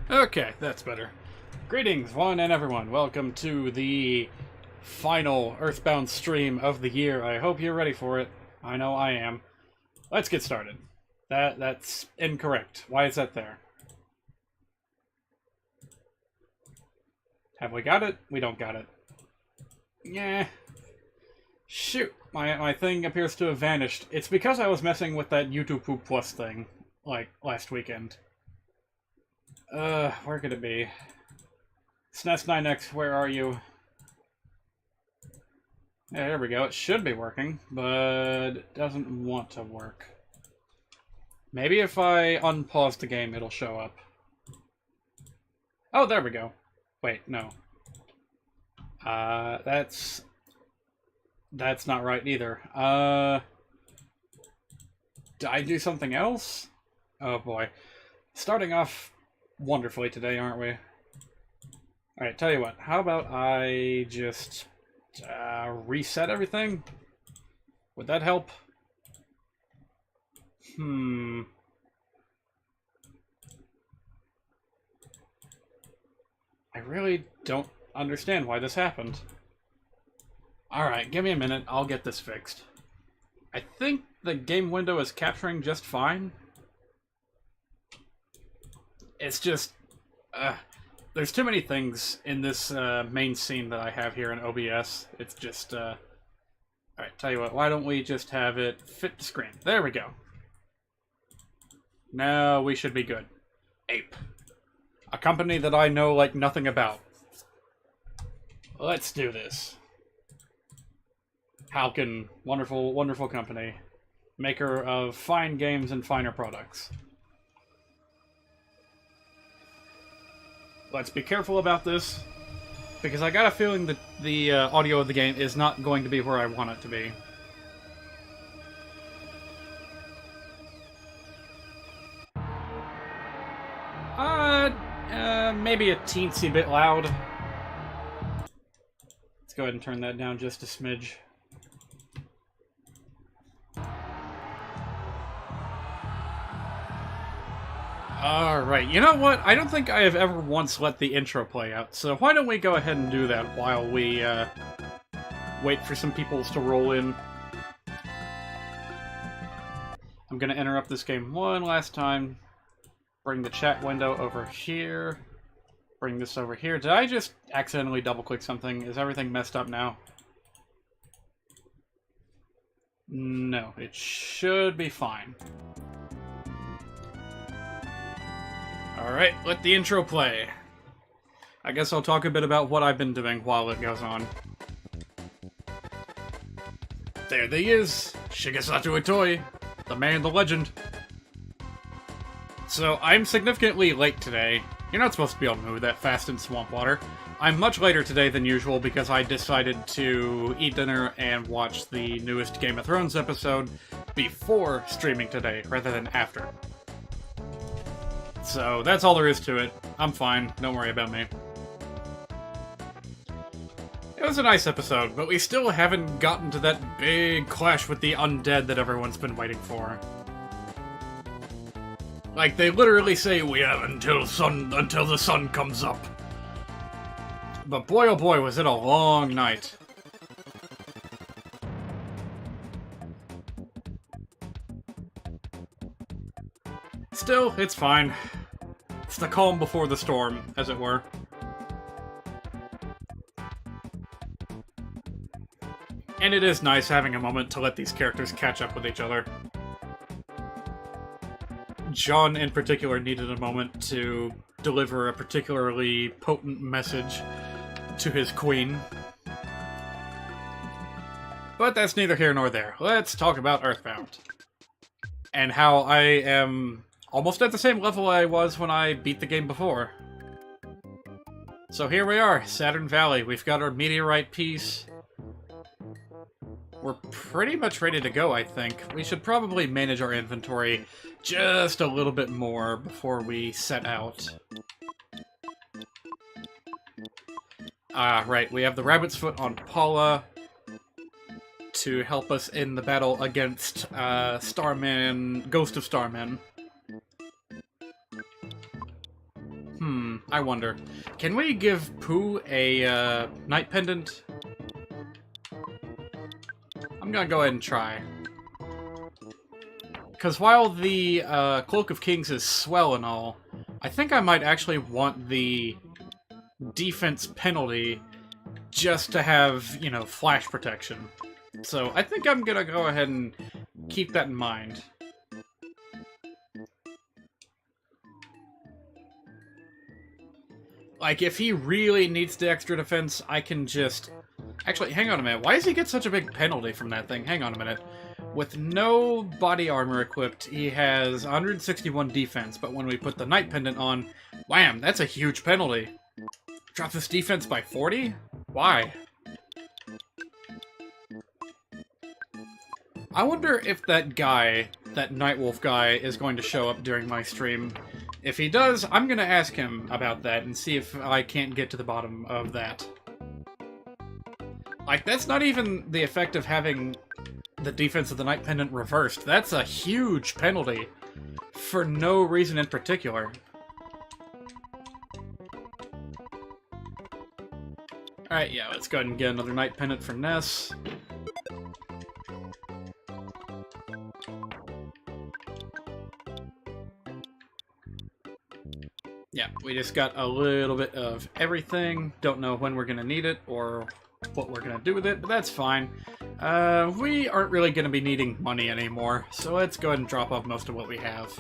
Okay, that's better. Greetings, one and everyone. Welcome to the final EarthBound stream of the year. I hope you're ready for it. I know I am. Let's get started. That's incorrect. Why is that there? Have we got it? We don't got it. Yeah. Shoot. My thing appears to have vanished. It's because I was messing with that YouTube Poop Plus thing, like, last weekend. Where could it be? SNES 9X, where are you? Yeah, there we go. It should be working, but it doesn't want to work. Maybe if I unpause the game, it'll show up. Oh, there we go. Wait, no. That's not right either. Did I do something else? Oh boy. Starting off wonderfully today, aren't we? Alright, tell you what. How about I just reset everything? Would that help? I really don't understand why this happened. Alright, give me a minute. I'll get this fixed. I think the game window is capturing just fine. It's just, there's too many things in this main scene that I have here in OBS. It's just, alright, tell you what, why don't we just have it fit the screen? There we go. Now we should be good. Ape. A company that I know like nothing about. Let's do this. Halkin, wonderful, wonderful company. Maker of fine games and finer products. Let's be careful about this, because I got a feeling that the audio of the game is not going to be where I want it to be. Maybe a teensy bit loud. Let's go ahead and turn that down just a smidge. Alright, you know what? I don't think I have ever once let the intro play out, so why don't we go ahead and do that while we, wait for some people to roll in. I'm gonna interrupt this game one last time. Bring the chat window over here. Bring this over here. Did I just accidentally double-click something? Is everything messed up now? No, it should be fine. Alright, let the intro play. I guess I'll talk a bit about what I've been doing while it goes on. There he is! Shigesato Itoi, the man, the legend. So, I'm significantly late today. You're not supposed to be able to move that fast in swamp water. I'm much later today than usual because I decided to eat dinner and watch the newest Game of Thrones episode before streaming today, rather than after. So, that's all there is to it. I'm fine. Don't worry about me. It was a nice episode, but we still haven't gotten to that big clash with the undead that everyone's been waiting for. Like, they literally say, we have until the sun comes up. But boy oh boy, was it a long night. Still, it's fine. It's the calm before the storm, as it were. And it is nice having a moment to let these characters catch up with each other. John, in particular, needed a moment to deliver a particularly potent message to his queen. But that's neither here nor there. Let's talk about EarthBound. And how I am almost at the same level I was when I beat the game before. So here we are, Saturn Valley. We've got our meteorite piece. We're pretty much ready to go, I think. We should probably manage our inventory just a little bit more before we set out. Right, we have the Rabbit's Foot on Paula to help us in the battle against Starman, Ghost of Starman. I wonder. Can we give Pooh a night pendant? I'm gonna go ahead and try. Because while the Cloak of Kings is swell and all, I think I might actually want the defense penalty just to have, you know, flash protection. So I think I'm gonna go ahead and keep that in mind. Like, if he really needs the extra defense, I can just... Actually, hang on a minute. Why does he get such a big penalty from that thing? Hang on a minute. With no body armor equipped, he has 161 defense, but when we put the Night Pendant on, wham, that's a huge penalty. Drops his defense by 40? Why? I wonder if that guy, that Nightwolf guy, is going to show up during my stream. If he does, I'm gonna ask him about that and see if I can't get to the bottom of that. Like, that's not even the effect of having the defense of the Night Pendant reversed. That's a huge penalty for no reason in particular. Alright, yeah, let's go ahead and get another Night Pendant for Ness. Yeah, we just got a little bit of everything. Don't know when we're going to need it or what we're going to do with it, but that's fine. We aren't really going to be needing money anymore, so let's go ahead and drop off most of what we have.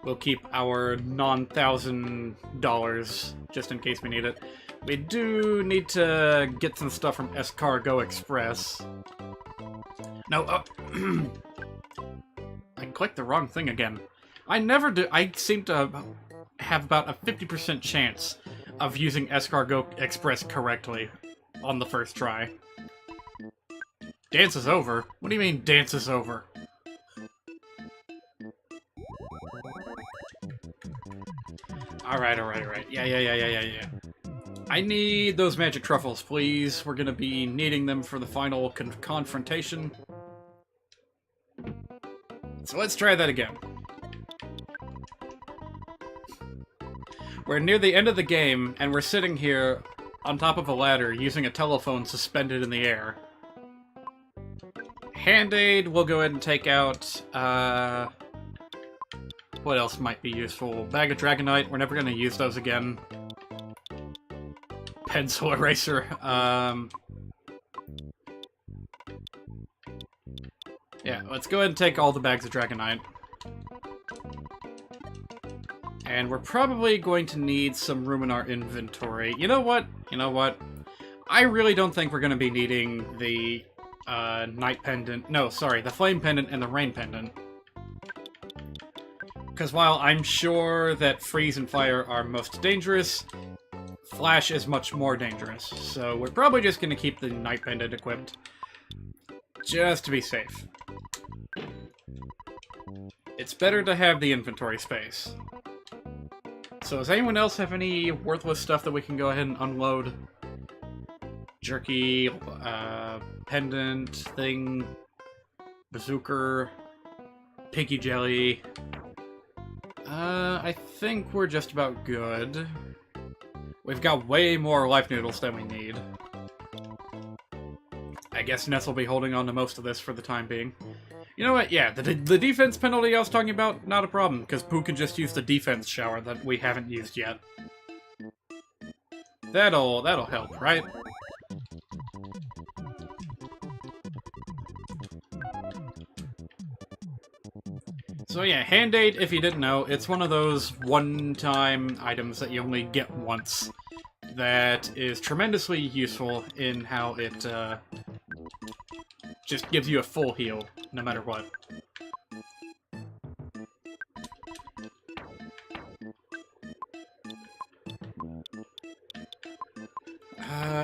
We'll keep our non-$1,000 just in case we need it. We do need to get some stuff from Escargo Express. No, I clicked the wrong thing again. I never do. I seem to have about a 50% chance of using Escargo Express correctly on the first try. Dance is over? What do you mean, dance is over? Alright. Yeah. I need those magic truffles, please. We're gonna be needing them for the final confrontation. So let's try that again. We're near the end of the game, and we're sitting here on top of a ladder using a telephone suspended in the air. Hand-Aid, we'll go ahead and take out, what else might be useful? Bag of Dragonite, we're never going to use those again. Pencil eraser, yeah, let's go ahead and take all the bags of Dragonite. And we're probably going to need some room in our inventory. You know what? I really don't think we're going to be needing the Night Pendant. No, sorry, the Flame Pendant and the Rain Pendant. Because while I'm sure that Freeze and Fire are most dangerous, Flash is much more dangerous. So we're probably just going to keep the Night Pendant equipped, just to be safe. It's better to have the inventory space. So does anyone else have any worthless stuff that we can go ahead and unload? Jerky, pendant, thing, bazooka, piggy jelly. I think we're just about good. We've got way more life noodles than we need. I guess Ness will be holding on to most of this for the time being. You know what? Yeah, the defense penalty I was talking about, not a problem, because Pooh can just use the defense shower that we haven't used yet. That'll help, right? So yeah, Hand-Aid, if you didn't know, it's one of those one-time items that you only get once that is tremendously useful in how it, just gives you a full heal, no matter what.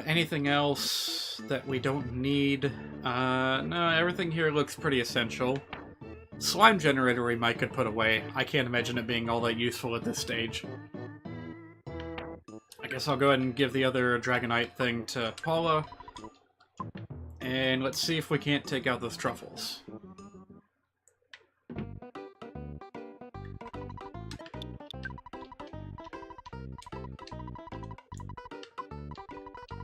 Anything else that we don't need? No, everything here looks pretty essential. Slime generator we might could put away. I can't imagine it being all that useful at this stage. I guess I'll go ahead and give the other Dragonite thing to Paula. And let's see if we can't take out those truffles.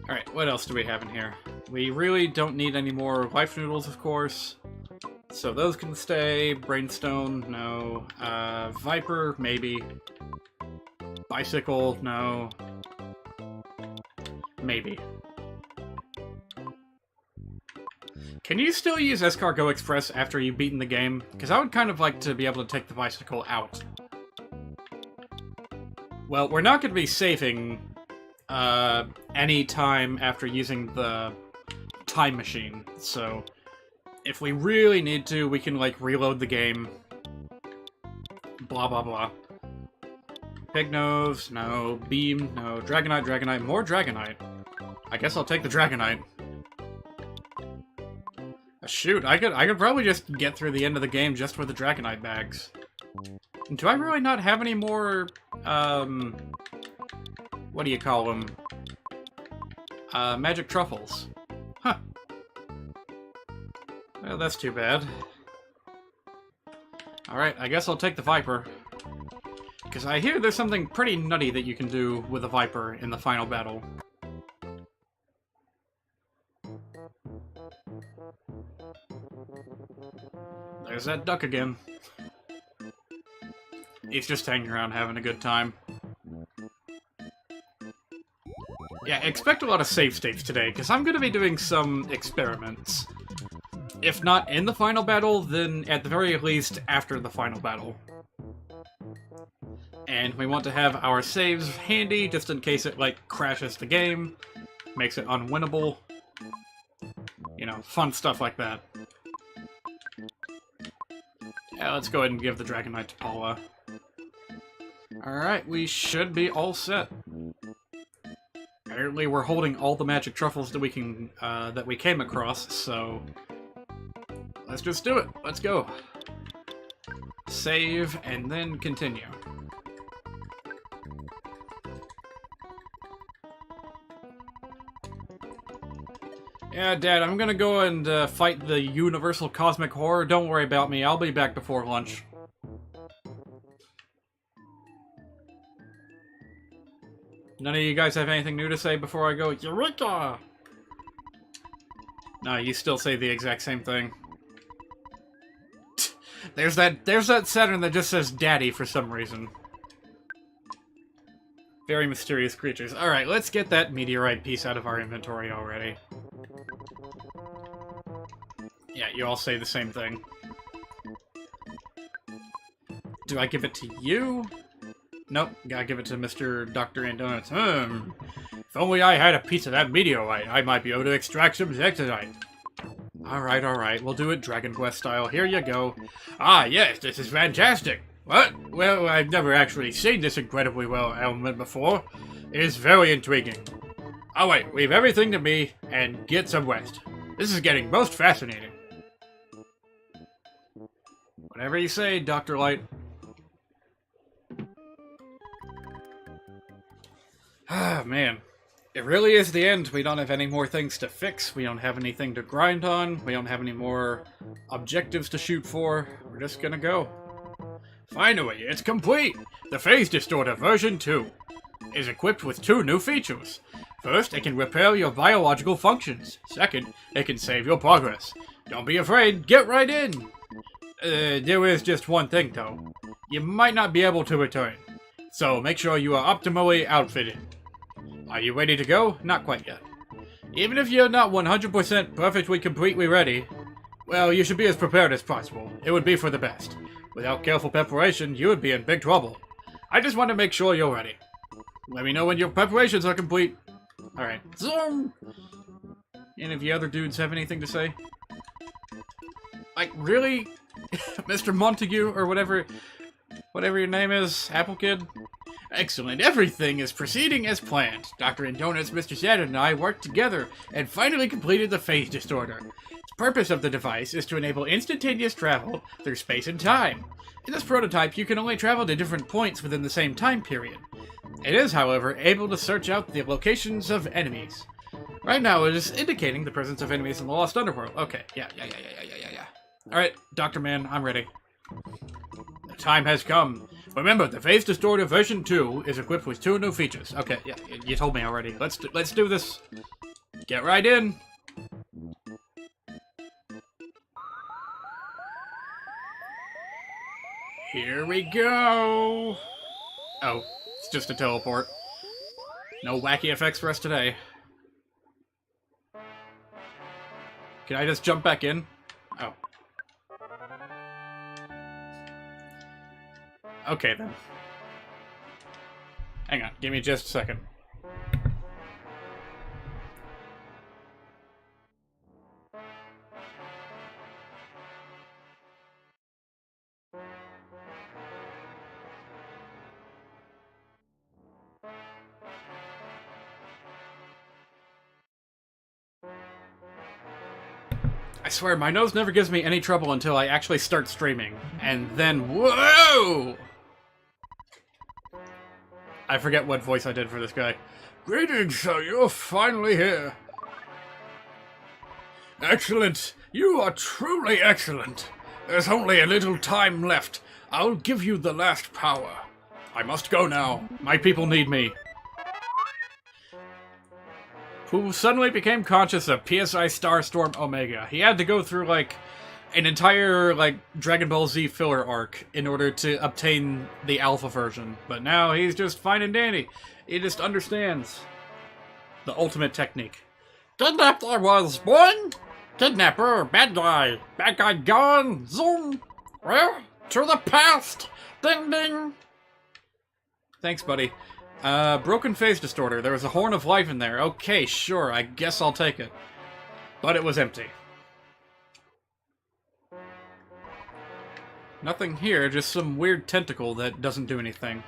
Alright, what else do we have in here? We really don't need any more life noodles, of course. So those can stay. Brainstone, no. Viper, maybe. Bicycle, no. Maybe. Can you still use Escargot Express after you've beaten the game? Because I would kind of like to be able to take the bicycle out. Well, we're not going to be saving any time after using the time machine, so if we really need to, we can, like, reload the game. Blah, blah, blah. Pig nose, no. Beam, no. Dragonite, Dragonite, more Dragonite. I guess I'll take the Dragonite. Shoot, I could probably just get through the end of the game just with the Dragonite bags. Do I really not have any more, what do you call them? Magic truffles. Huh. Well, that's too bad. Alright, I guess I'll take the Viper. Because I hear there's something pretty nutty that you can do with a Viper in the final battle. There's that duck again. He's just hanging around having a good time. Yeah, expect a lot of save states today, because I'm going to be doing some experiments. If not in the final battle, then at the very least after the final battle. And we want to have our saves handy, just in case it, like, crashes the game, makes it unwinnable. You know, fun stuff like that. Yeah, let's go ahead and give the Dragonite to Paula. Alright, we should be all set. Apparently we're holding all the magic truffles that we can, that we came across, so... let's just do it. Let's go. Save, and then continue. Yeah, Dad, I'm gonna go and fight the Universal Cosmic Horror. Don't worry about me. I'll be back before lunch. None of you guys have anything new to say before I go, Eureka! No, you still say the exact same thing. There's that Saturn that just says Daddy for some reason. Very mysterious creatures. Alright, let's get that meteorite piece out of our inventory already. Yeah, you all say the same thing. Do I give it to you? Nope, gotta give it to Mr. Dr. Andonuts. If only I had a piece of that meteorite, I might be able to extract some Zectonite. Alright, we'll do it Dragon Quest style. Here you go. Ah, yes, this is fantastic. What? Well, I've never actually seen this incredibly well element before. It is very intriguing. Alright, leave everything to me, and get some rest. This is getting most fascinating. Whatever you say, Dr. Light. Ah, man. It really is the end. We don't have any more things to fix. We don't have anything to grind on. We don't have any more objectives to shoot for. We're just gonna go. Finally, it's complete! The Phase Distorter version 2 is equipped with 2 new features. First, it can repair your biological functions. Second, it can save your progress. Don't be afraid, get right in! There is just one thing though. You might not be able to return. So make sure you are optimally outfitted. Are you ready to go? Not quite yet. Even if you're not 100% perfectly completely ready, well, you should be as prepared as possible. It would be for the best. Without careful preparation, you would be in big trouble. I just want to make sure you're ready. Let me know when your preparations are complete. Alright. Zoom! Any of you other dudes have anything to say? Like, really? Mr. Montague, or whatever your name is, Apple Kid? Excellent. Everything is proceeding as planned. Dr. Indonus, Mr. Saturn, and I worked together and finally completed the phase distorter. The purpose of the device is to enable instantaneous travel through space and time. In this prototype, you can only travel to different points within the same time period. It is, however, able to search out the locations of enemies. Right now, it is indicating the presence of enemies in the Lost Underworld. Okay, yeah. Alright, Dr. Man, I'm ready. The time has come. Remember, the Phase Distorter version 2 is equipped with 2 new features. Okay, yeah, you told me already. Let's do this. Get right in. Here we go. Oh, it's just a teleport. No wacky effects for us today. Can I just jump back in? Oh. Okay, then. Hang on, give me just a second. I swear, my nose never gives me any trouble until I actually start streaming. And then, whoa! I forget what voice I did for this guy. Greetings, sir, you're finally here. Excellent. You are truly excellent. There's only a little time left. I'll give you the last power. I must go now. My people need me. Who suddenly became conscious of PSI Starstorm Omega. He had to go through, like, an entire, like, Dragon Ball Z filler arc in order to obtain the alpha version. But now he's just fine and dandy. He just understands the ultimate technique. Kidnapper was born. Kidnapper, bad guy gone. Zoom. Well, to the past. Ding ding. Thanks, buddy. Broken Phase Distorter. There was a Horn of Life in there. Okay, sure, I guess I'll take it. But it was empty. Nothing here, just some weird tentacle that doesn't do anything.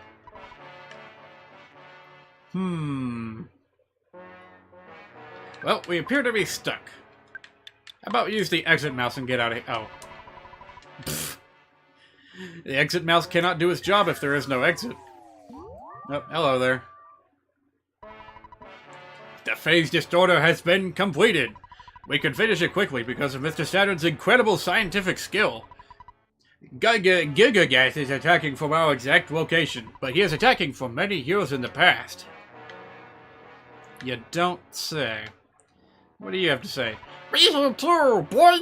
Well, we appear to be stuck. How about use the exit mouse and get out of here? Oh. Pfft. The exit mouse cannot do its job if there is no exit. Oh, hello there. The Phase Distorter has been completed. We could finish it quickly because of Mr. Saturn's incredible scientific skill. Gigagas is attacking from our exact location, but he is attacking from many years in the past. You don't say. What do you have to say? Reason too, boy!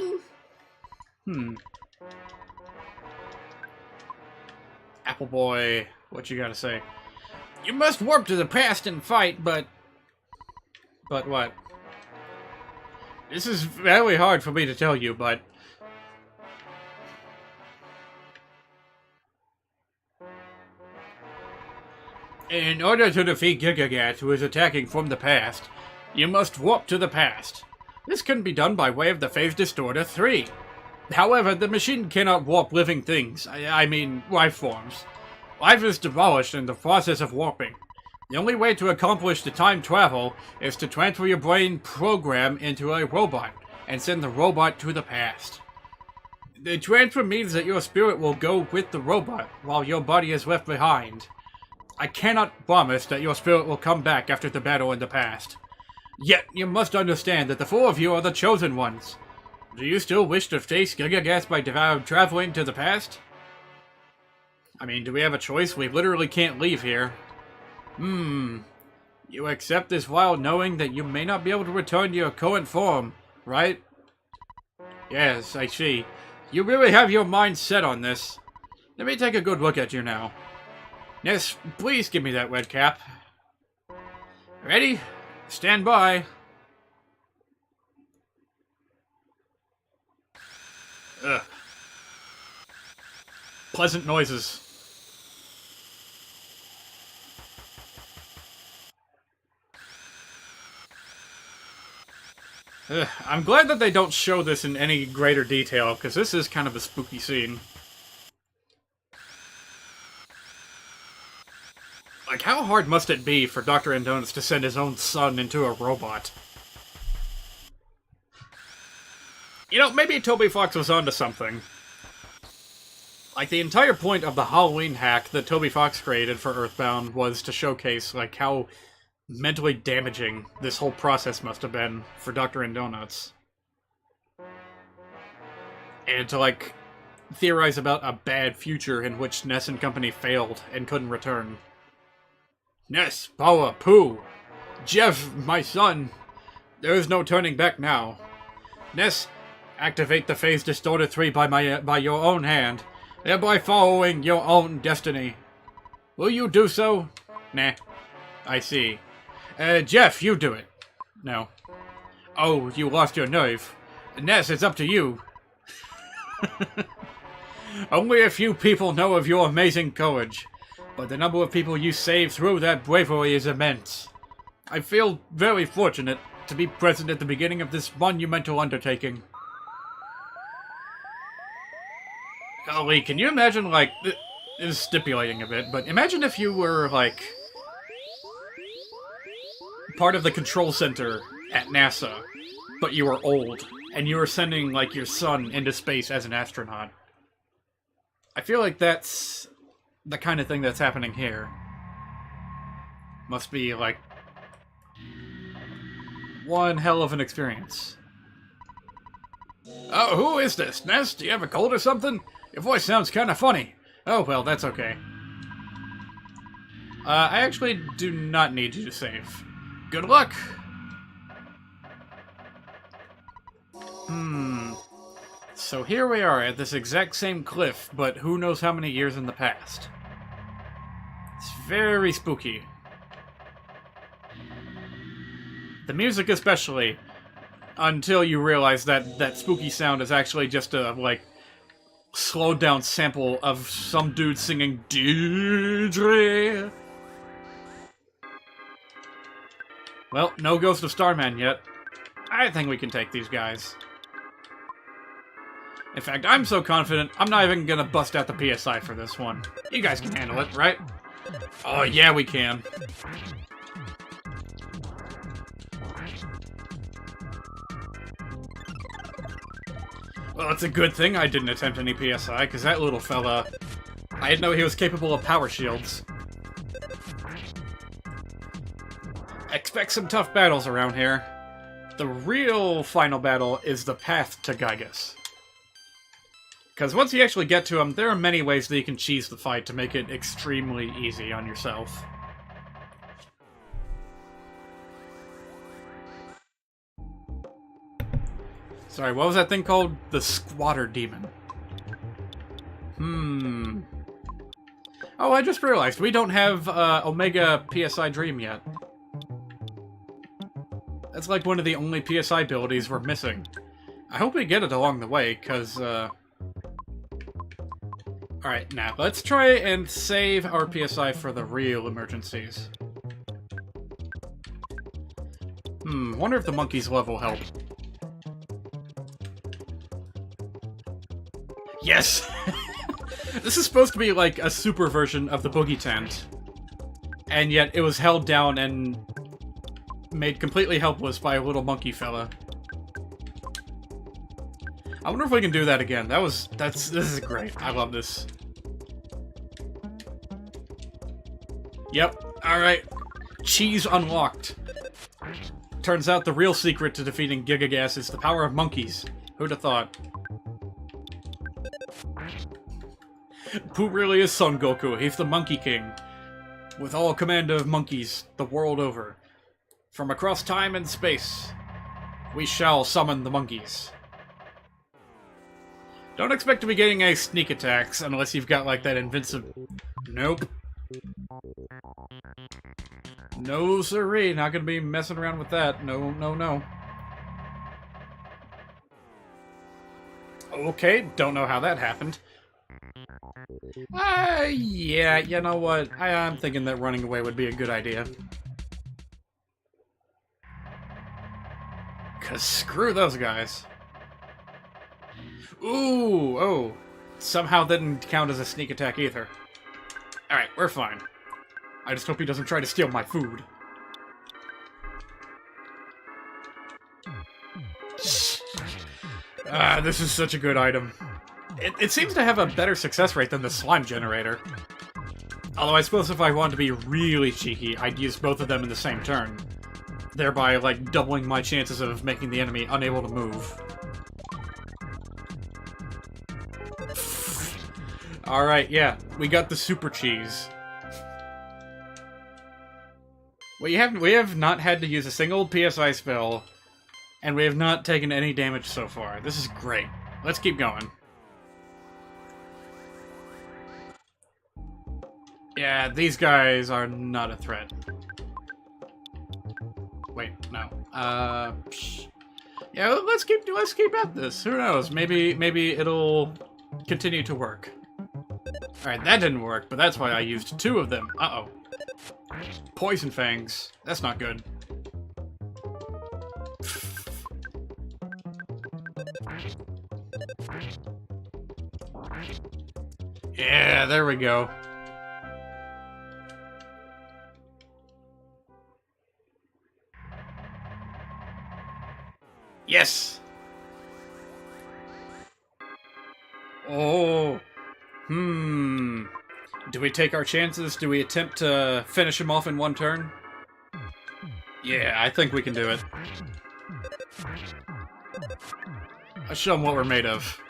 Apple Boy, what you gotta say? You must warp to the past and fight, but... But what? This is very hard for me to tell you, but... In order to defeat Gigagat, who is attacking from the past, you must warp to the past. This can be done by way of the Phase Distorter 3. However, the machine cannot warp living things, I mean, life forms. Life is demolished in the process of warping. The only way to accomplish the time travel is to transfer your brain program into a robot, and send the robot to the past. The transfer means that your spirit will go with the robot, while your body is left behind. I cannot promise that your spirit will come back after the battle in the past. Yet, you must understand that the 4 of you are the chosen ones. Do you still wish to face Gigagas by traveling to the past? I mean, do we have a choice? We literally can't leave here. You accept this while knowing that you may not be able to return to your current form, right? Yes, I see. You really have your mind set on this. Let me take a good look at you now. Yes, please give me that red cap. Ready? Stand by. Ugh. Pleasant noises. Ugh. I'm glad that they don't show this in any greater detail, because this is kind of a spooky scene. How hard must it be for Dr. Donuts to send his own son into a robot? You know, maybe Toby Fox was onto something. Like, the entire point of the Halloween hack that Toby Fox created for EarthBound was to showcase, like, how mentally damaging this whole process must have been for Dr. Donuts. And to, like, theorize about a bad future in which Ness and company failed and couldn't return. Ness, Paula, Pooh, Jeff, my son, there is no turning back now. Ness, activate the Phase Distorter 3 by your own hand, thereby following your own destiny. Will you do so? Nah. I see. Jeff, you do it. No. Oh, you lost your nerve. Ness, it's up to you. Only a few people know of your amazing courage, but the number of people you saved through that bravery is immense. I feel very fortunate to be present at the beginning of this monumental undertaking. Golly, can you imagine, like, this is stipulating a bit, but imagine if you were, like, part of the control center at NASA, but you were old, and you were sending, like, your son into space as an astronaut. I feel like that's the kind of thing that's happening here. Must be, like, one hell of an experience. Oh, who is this? Ness, do you have a cold or something? Your voice sounds kind of funny. Oh, well, that's okay. I actually do not need you to save. Good luck! So here we are at this exact same cliff, but who knows how many years in the past. It's very spooky. The music especially, until you realize that that spooky sound is actually just a, like, slowed down sample of some dude singing Deirdre. Well, no Ghost of Starman yet. I think we can take these guys. In fact, I'm so confident, I'm not even gonna bust out the PSI for this one. You guys can handle it, right? Oh, yeah, we can. Well, it's a good thing I didn't attempt any PSI, because that little fella... I didn't know he was capable of power shields. Expect some tough battles around here. The real final battle is the path to Gygus. Because once you actually get to him, there are many ways that you can cheese the fight to make it extremely easy on yourself. Sorry, what was that thing called? The Squatter Demon. Oh, I just realized we don't have Omega PSI Dream yet. That's like one of the only PSI abilities we're missing. I hope we get it along the way, because, Alright, now, let's try and save our PSI for the real emergencies. Wonder if the monkey's love will help. Yes! This is supposed to be like a super version of the Boogie Tent. And yet it was held down and made completely helpless by a little monkey fella. I wonder if we can do that again. This is great. I love this. Yep. Alright. Cheese unlocked. Turns out the real secret to defeating Gigagas is the power of monkeys. Who'd have thought? Pooh really is Son Goku. He's the Monkey King. With all command of monkeys the world over. From across time and space, we shall summon the monkeys. Don't expect to be getting any sneak attacks unless you've got, like, that invincible... Nope. No siree, not gonna be messing around with that. No, no, no. Okay, don't know how that happened. Yeah, you know what? I'm thinking that running away would be a good idea. 'Cause screw those guys. Ooh, oh. Somehow didn't count as a sneak attack either. Alright, we're fine. I just hope he doesn't try to steal my food. Ah, this is such a good item. It seems to have a better success rate than the slime generator. Although I suppose if I wanted to be really cheeky, I'd use both of them in the same turn. Thereby, like, doubling my chances of making the enemy unable to move. Alright, yeah, we got the super cheese. We have not had to use a single PSI spell, and we have not taken any damage so far. This is great. Let's keep going. Yeah, these guys are not a threat. Wait, no. Yeah, let's keep at this. Who knows? Maybe it'll continue to work. Alright, that didn't work, but that's why I used 2 of them. Uh-oh. Poison fangs. That's not good. Yeah, there we go. Yes! Oh. Do we take our chances? Do we attempt to finish him off in one turn? Yeah, I think we can do it. Let's show him what we're made of.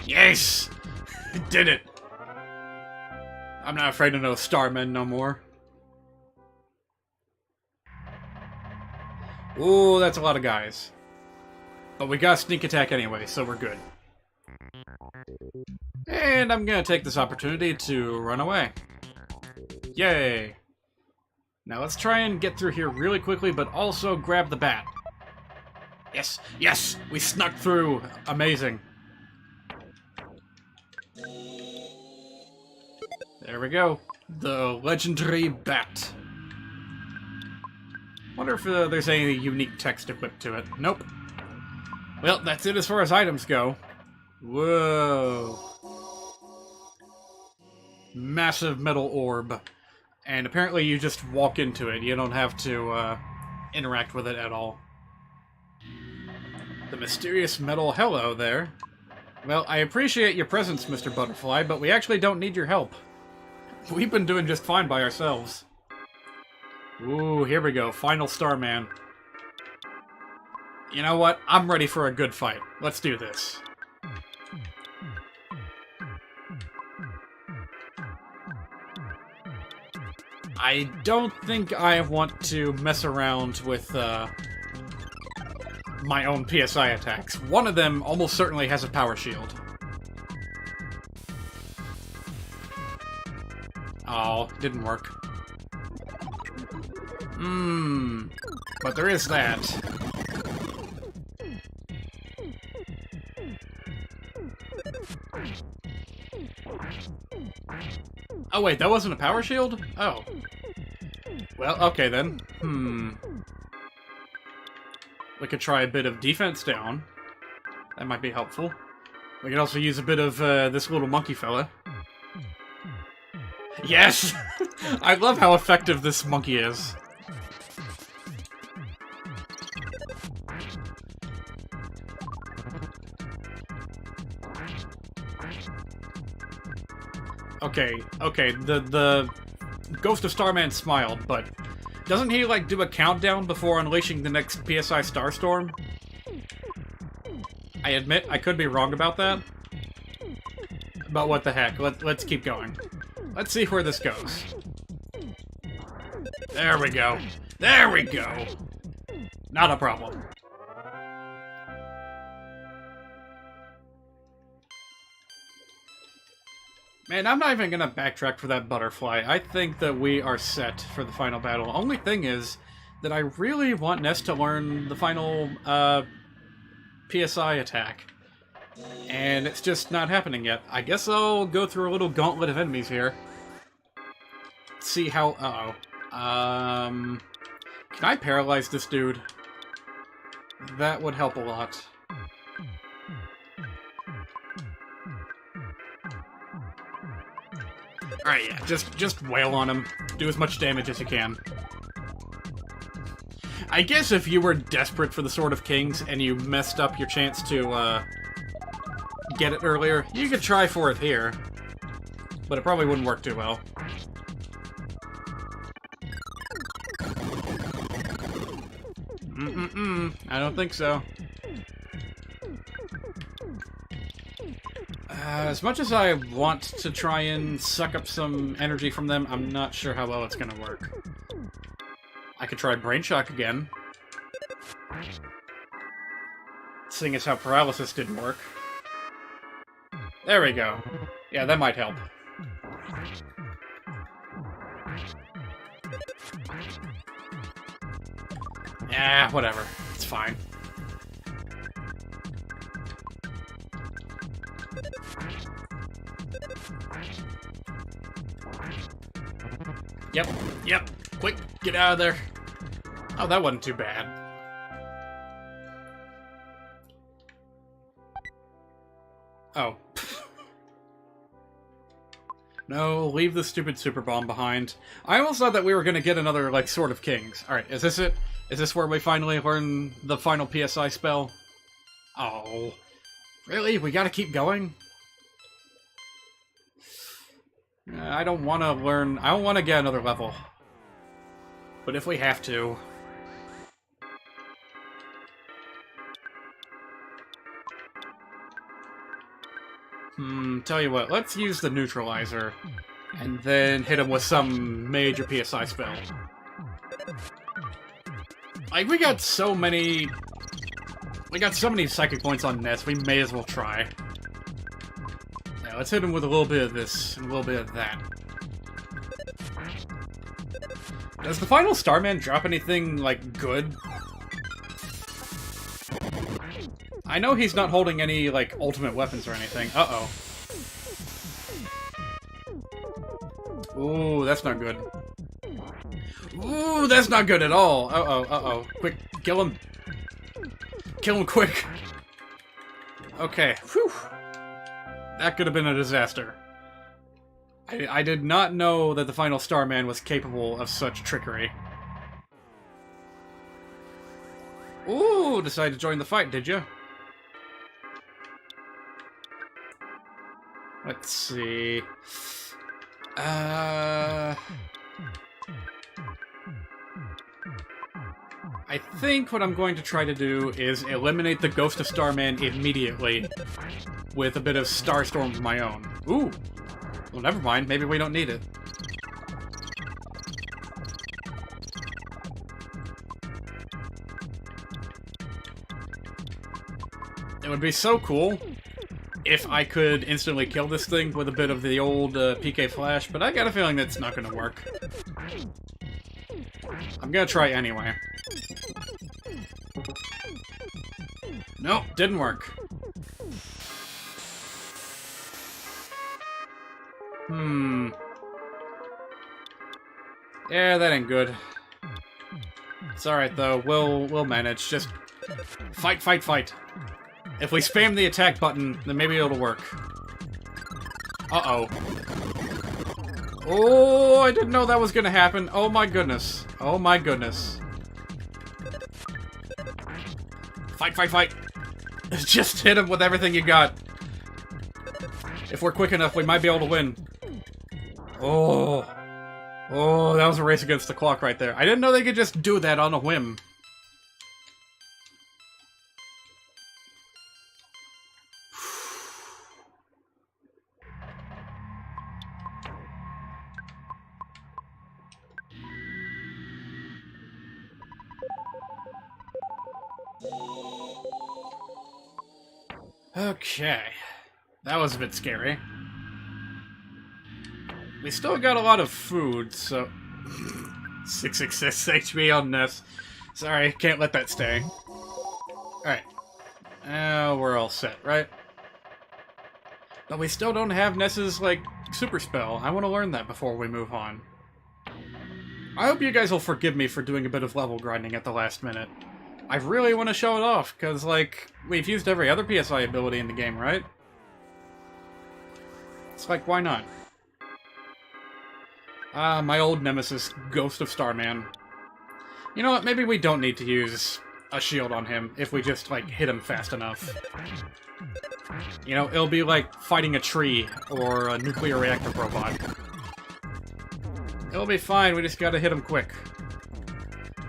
Yes! Did it! I'm not afraid of no starmen no more. Ooh, that's a lot of guys. But we got sneak attack anyway, so we're good. And I'm gonna take this opportunity to run away. Yay! Now let's try and get through here really quickly, but also grab the bat. Yes! Yes! We snuck through! Amazing. There we go. The legendary bat. Wonder if there's any unique text equipped to it. Nope. Well, that's it as far as items go. Whoa. Massive metal orb. And apparently you just walk into it. You don't have to interact with it at all. The mysterious metal hello there. Well, I appreciate your presence, Mr. Butterfly, but we actually don't need your help. We've been doing just fine by ourselves. Ooh, here we go. Final Starman. You know what? I'm ready for a good fight. Let's do this. I don't think I want to mess around with my own PSI attacks. One of them almost certainly has a power shield. Oh, didn't work. But there is that. Oh wait, that wasn't a power shield? Oh. Well, okay then. We could try a bit of defense down. That might be helpful. We could also use a bit of this little monkey fella. Yes! I love how effective this monkey is. Okay, the Ghost of Starman smiled, but doesn't he, like, do a countdown before unleashing the next PSI Starstorm? I admit, I could be wrong about that. But what the heck, let's keep going. Let's see where this goes. There we go. There we go! Not a problem. Man, I'm not even gonna backtrack for that butterfly. I think that we are set for the final battle. Only thing is that I really want Ness to learn the final PSI attack. And it's just not happening yet. I guess I'll go through a little gauntlet of enemies here. See how... Uh-oh. Can I paralyze this dude? That would help a lot. Alright, yeah, just wail on him. Do as much damage as you can. I guess if you were desperate for the Sword of Kings and you messed up your chance to, get it earlier, you could try for it here. But it probably wouldn't work too well. I don't think so. As much as I want to try and suck up some energy from them, I'm not sure how well it's gonna work. I could try Brain Shock again. Seeing as how Paralysis didn't work. There we go. Yeah, that might help. Yeah, whatever. It's fine. Yep. Quick, get out of there. Oh, that wasn't too bad. Oh. No, leave the stupid super bomb behind. I almost thought that we were gonna get another, like, Sword of Kings. Alright, is this it? Is this where we finally learn the final PSI spell? Oh. Really? We gotta keep going? I don't want to learn... I don't want to get another level. But if we have to... Tell you what, let's use the neutralizer. And then hit him with some major PSI spell. Like, we got so many... We got so many psychic points on NES, we may as well try. Yeah, let's hit him with a little bit of this, and a little bit of that. Does the final Starman drop anything, like, good? I know he's not holding any, like, ultimate weapons or anything. Uh-oh. Ooh, that's not good. Ooh, that's not good at all. Uh-oh. Quick, kill him. Kill him quick. Okay, whew. That could have been a disaster. I did not know that the final Starman was capable of such trickery. Ooh, decided to join the fight, did you? Let's see. I think what I'm going to try to do is eliminate the Ghost of Starman immediately with a bit of Starstorm of my own. Ooh! Well, never mind. Maybe we don't need it. It would be so cool if I could instantly kill this thing with a bit of the old PK Flash, but I got a feeling that's not going to work. I'm going to try anyway. Nope, didn't work. Yeah, that ain't good. It's alright though, we'll manage. Just fight. If we spam the attack button, then maybe it'll work. Uh-oh. Oh, I didn't know that was gonna happen. Oh my goodness. Oh my goodness. Fight. Just hit him with everything you got. If we're quick enough, we might be able to win. Oh, that was a race against the clock right there. I didn't know they could just do that on a whim. Okay. That was a bit scary. We still got a lot of food, so... 666 HP on NES. Sorry, can't let that stay. Alright. Now we're all set, right? But we still don't have NES's, like, super spell. I want to learn that before we move on. I hope you guys will forgive me for doing a bit of level grinding at the last minute. I really want to show it off, because, like, we've used every other PSI ability in the game, right? It's like, why not? My old nemesis, Ghost of Starman. You know what, maybe we don't need to use a shield on him if we just, like, hit him fast enough. You know, it'll be like fighting a tree or a nuclear reactor robot. It'll be fine, we just gotta hit him quick.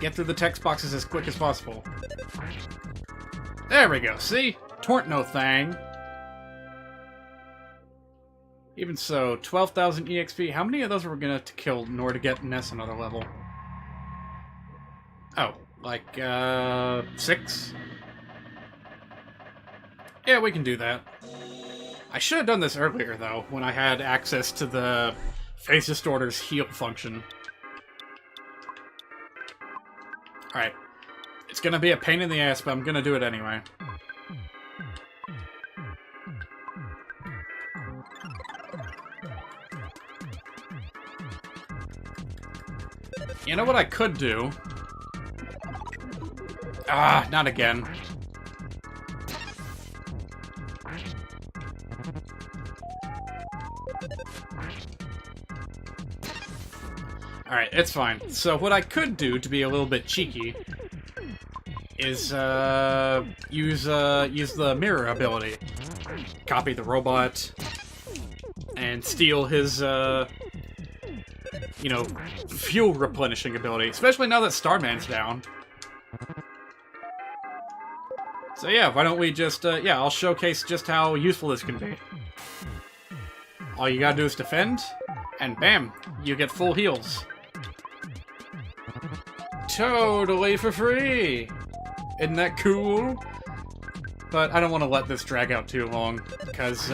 Get through the text boxes as quick as possible. There we go, see? Tornt no thang. Even so, 12,000 EXP. How many of those were we gonna have to kill in order to get Ness another level? Oh, like, 6? Yeah, we can do that. I should have done this earlier, though, when I had access to the Phase Distorter's heal function. Alright. It's gonna be a pain in the ass, but I'm gonna do it anyway. You know what I could do? Ah, not again. Alright, it's fine. So what I could do to be a little bit cheeky is use the mirror ability. Copy the robot and steal his you know, fuel replenishing ability, especially now that Starman's down. So yeah, why don't we just, yeah, I'll showcase just how useful this can be. All you gotta do is defend, and bam, you get full heals. Totally for free! Isn't that cool? But I don't want to let this drag out too long, because,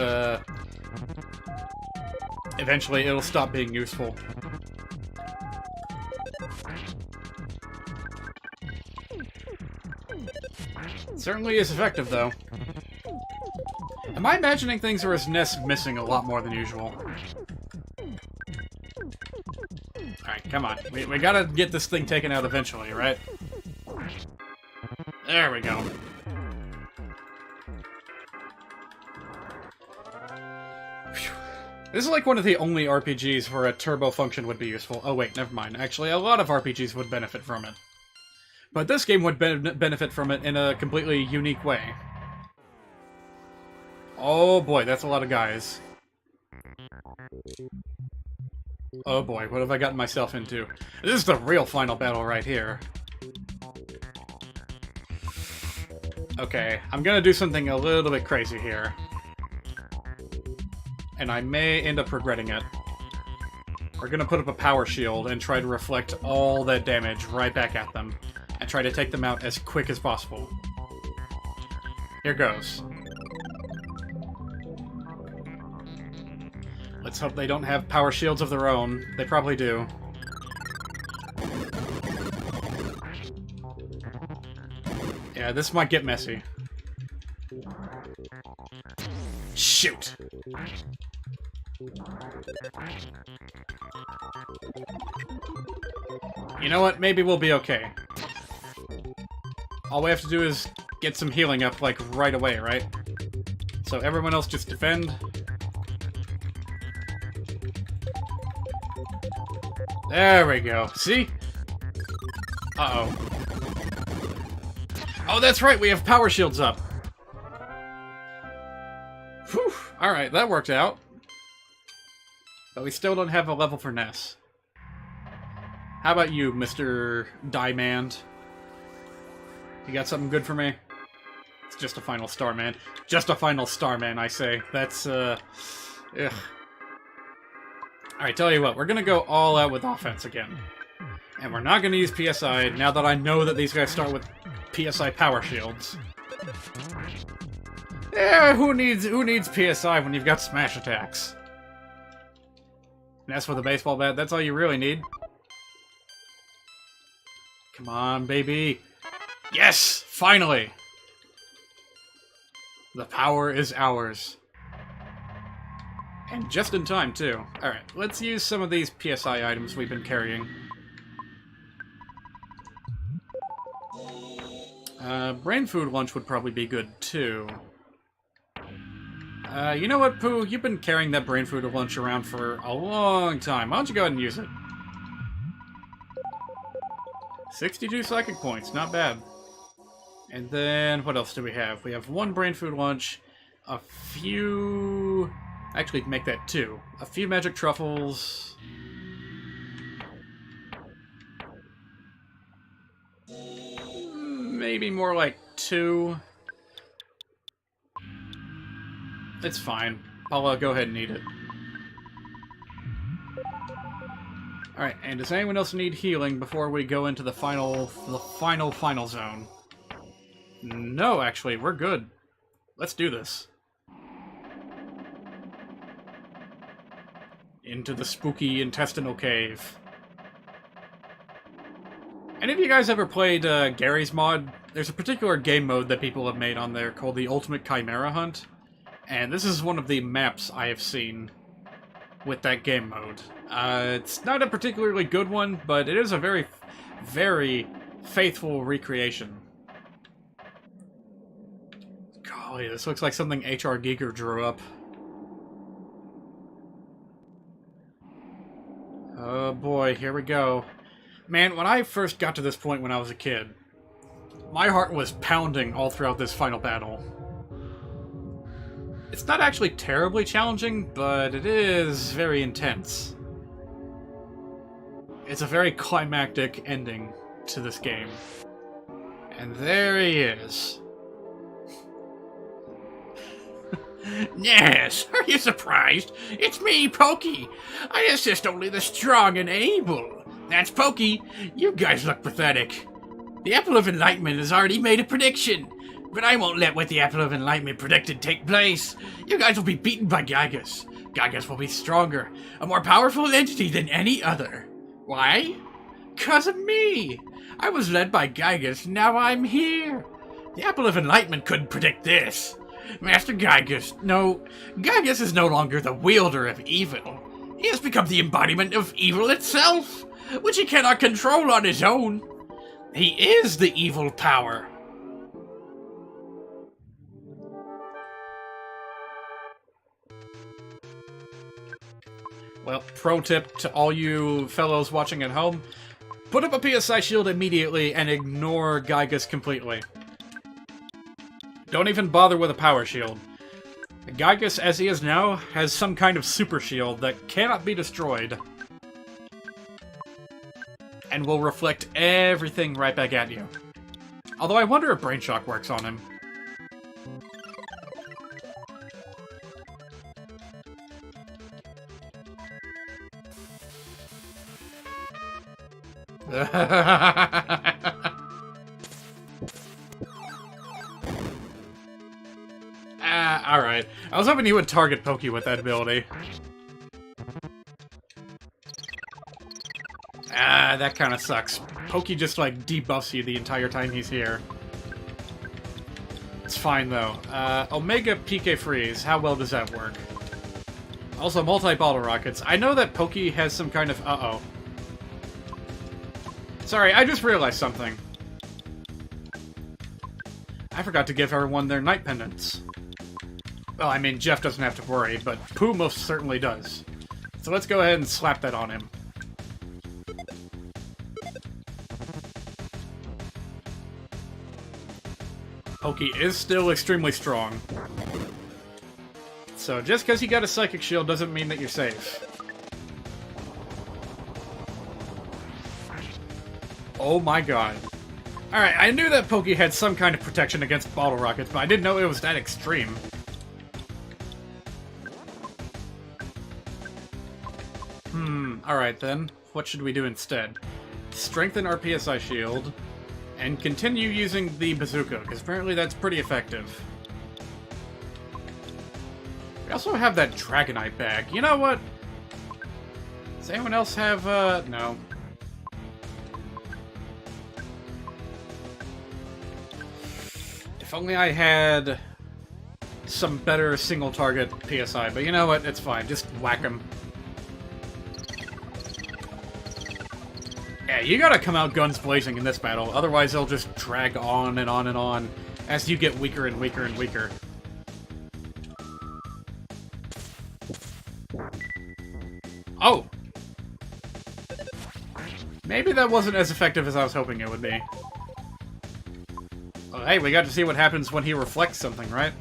eventually it'll stop being useful. Certainly is effective, though. Am I imagining things where his nest missing a lot more than usual? Alright, come on. We gotta get this thing taken out eventually, right? There we go. Whew. This is like one of the only RPGs where a turbo function would be useful. Oh wait, never mind. Actually, a lot of RPGs would benefit from it. But this game would benefit from it in a completely unique way. Oh boy, that's a lot of guys. Oh boy, what have I gotten myself into? This is the real final battle right here. Okay, I'm gonna do something a little bit crazy here. And I may end up regretting it. We're gonna put up a power shield and try to reflect all that damage right back at them. And try to take them out as quick as possible. Here goes. Let's hope they don't have power shields of their own. They probably do. Yeah, this might get messy. Shoot! You know what? Maybe we'll be okay. All we have to do is get some healing up, like, right away, right? So everyone else just defend. There we go. See? Uh-oh. Oh, that's right! We have power shields up! Whew! Alright, that worked out. But we still don't have a level for Ness. How about you, Mr. Diamond? You got something good for me? It's just a final Starman. Just a final Starman, I say. That's, ugh. Alright, tell you what, we're gonna go all out with offense again. And we're not gonna use PSI, now that I know that these guys start with PSI power shields. Yeah, who needs PSI when you've got smash attacks? Ness with a baseball bat, that's all you really need. Come on, baby. Yes! Finally! The power is ours. And just in time, too. Alright, let's use some of these PSI items we've been carrying. Brain food lunch would probably be good, too. You know what, Pooh? You've been carrying that brain food lunch around for a long time. Why don't you go ahead and use it? 62 psychic points, not bad. And then, what else do we have? We have 1 brain food lunch, a few... Actually, make that 2. A few magic truffles... Maybe more like 2. It's fine. I'll go ahead and eat it. Alright, and does anyone else need healing before we go into the final zone? No, actually, we're good. Let's do this. Into the spooky intestinal cave. Any of you guys ever played Gary's mod? There's a particular game mode that people have made on there called the Ultimate Chimera Hunt. And this is one of the maps I have seen with that game mode. It's not a particularly good one, but it is a very, very faithful recreation. Golly, this looks like something H.R. Giger drew up. Oh boy, here we go. Man, when I first got to this point when I was a kid, my heart was pounding all throughout this final battle. It's not actually terribly challenging, but it is very intense. It's a very climactic ending to this game. And there he is. Yes, are you surprised? It's me, Pokey. I assist only the strong and able. That's Pokey. You guys look pathetic. The Apple of Enlightenment has already made a prediction, but I won't let what the Apple of Enlightenment predicted take place. You guys will be beaten by Gygus. Gygus will be stronger, a more powerful entity than any other. Why? 'Cause of me. I was led by Gygus, now I'm here. The Apple of Enlightenment couldn't predict this. Master Gygus, no, Gygus is no longer the wielder of evil. He has become the embodiment of evil itself, which he cannot control on his own. He is the evil power. Well, pro tip to all you fellows watching at home, put up a PSI shield immediately and ignore Gygus completely. Don't even bother with a power shield. Gygus, as he is now, has some kind of super shield that cannot be destroyed. And will reflect everything right back at you. Although I wonder if Brain Shock works on him. Alright. I was hoping you would target Pokey with that ability. That kind of sucks. Pokey just, like, debuffs you the entire time he's here. It's fine, though. Omega PK Freeze, how well does that work? Also, multi-bottle rockets. I know that Pokey has some kind of... Uh-oh. Sorry, I just realized something. I forgot to give everyone their night pendants. Well, I mean, Jeff doesn't have to worry, but Pooh most certainly does. So let's go ahead and slap that on him. Pokey is still extremely strong. So just because you got a Psychic Shield doesn't mean that you're safe. Oh my god. Alright, I knew that Pokey had some kind of protection against bottle rockets, but I didn't know it was that extreme. Alright then. What should we do instead? Strengthen our PSI shield, and continue using the bazooka, because apparently that's pretty effective. We also have that Dragonite bag. You know what? Does anyone else have, no. If only I had some better single-target PSI, but you know what? It's fine. Just whack them. Yeah, you gotta come out guns blazing in this battle, otherwise they'll just drag on and on and on as you get weaker and weaker and weaker. Oh! Maybe that wasn't as effective as I was hoping it would be. Oh, hey, we got to see what happens when he reflects something, right?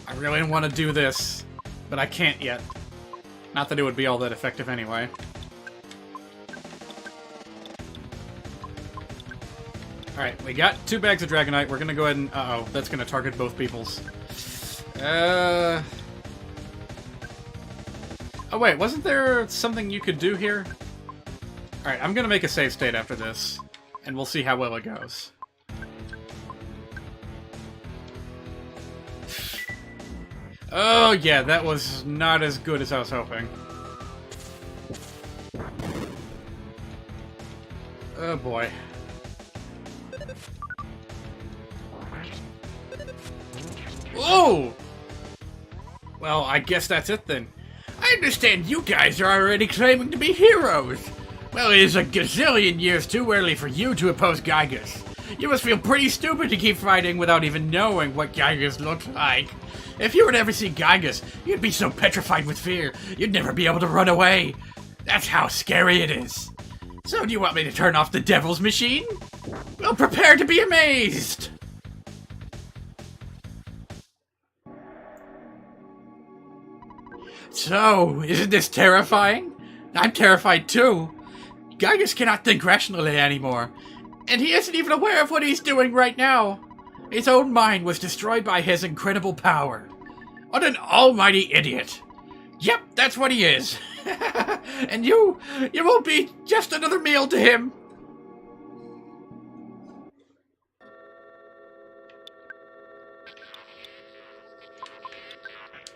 I really want to do this, but I can't yet. Not that it would be all that effective anyway. Alright, we got 2 bags of Dragonite. We're gonna go ahead and... Uh-oh, that's gonna target both people's. Oh wait, wasn't there something you could do here? Alright, I'm gonna make a save state after this, and we'll see how well it goes. Oh yeah, that was not as good as I was hoping. Oh boy. Whoa! Well, I guess that's it then. I understand you guys are already claiming to be heroes. Well, it is a gazillion years too early for you to oppose Gygus. You must feel pretty stupid to keep fighting without even knowing what Gygus looks like. If you were to ever see Gygus, you'd be so petrified with fear, you'd never be able to run away. That's how scary it is. So do you want me to turn off the devil's machine? Well, prepare to be amazed! So, isn't this terrifying? I'm terrified too. Gygus cannot think rationally anymore, and he isn't even aware of what he's doing right now. His own mind was destroyed by his incredible power. What an almighty idiot. Yep, that's what he is. And you will be just another meal to him.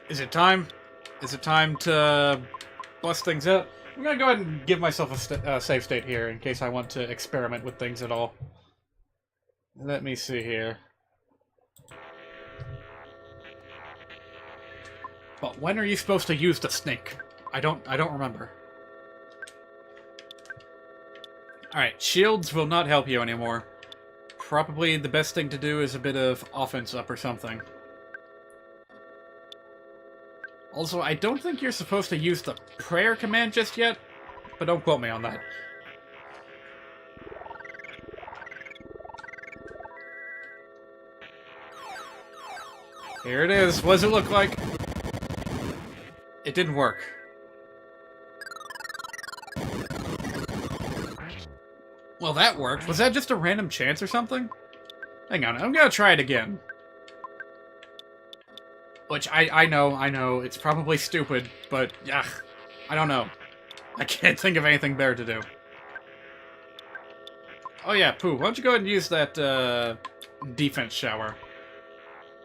Is it time? Is it time to bust things up? I'm gonna go ahead and give myself a save state here in case I want to experiment with things at all. Let me see here. But when are you supposed to use the snake? I don't remember. Alright, shields will not help you anymore. Probably the best thing to do is a bit of offense up or something. Also, I don't think you're supposed to use the prayer command just yet, but don't quote me on that. Here it is. What does it look like? It didn't work. Well, that worked. Was that just a random chance or something? Hang on, I'm gonna try it again. Which, I know, it's probably stupid, but, ugh, I don't know. I can't think of anything better to do. Oh yeah, Pooh, why don't you go ahead and use that, defense shower.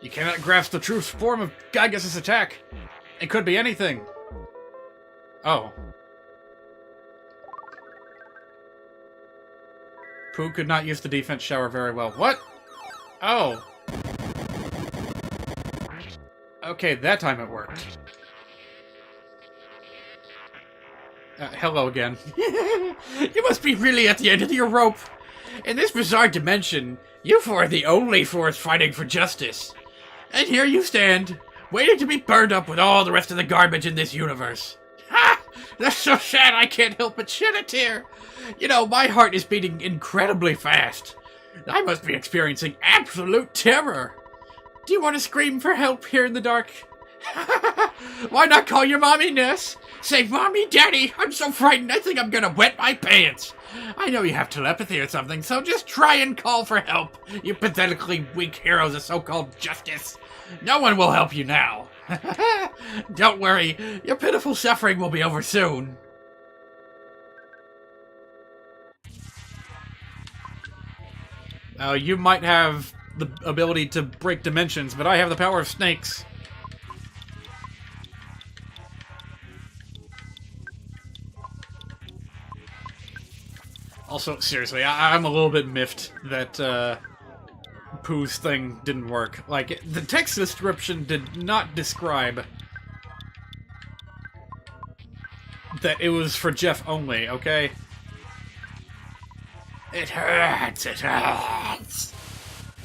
You cannot grasp the true form of Gygus' attack. It could be anything. Oh. Pooh could not use the defense shower very well. What? Oh. Okay, that time it worked. Hello again. You must be really at the end of your rope. In this bizarre dimension, you four are the only force fighting for justice. And here you stand, waiting to be burned up with all the rest of the garbage in this universe. Ha! That's so sad I can't help but shed a tear. You know, my heart is beating incredibly fast. I must be experiencing absolute terror. Do you want to scream for help here in the dark? Why not call your mommy, Ness? Say, Mommy, Daddy, I'm so frightened I think I'm gonna wet my pants. I know you have telepathy or something, so just try and call for help, you pathetically weak heroes of so-called justice. No one will help you now. Don't worry, your pitiful suffering will be over soon. You might have the ability to break dimensions, but I have the power of snakes. Also, seriously, I'm a little bit miffed that, Pooh's thing didn't work. Like, the text description did not describe that it was for Jeff only, okay? It hurts, it hurts.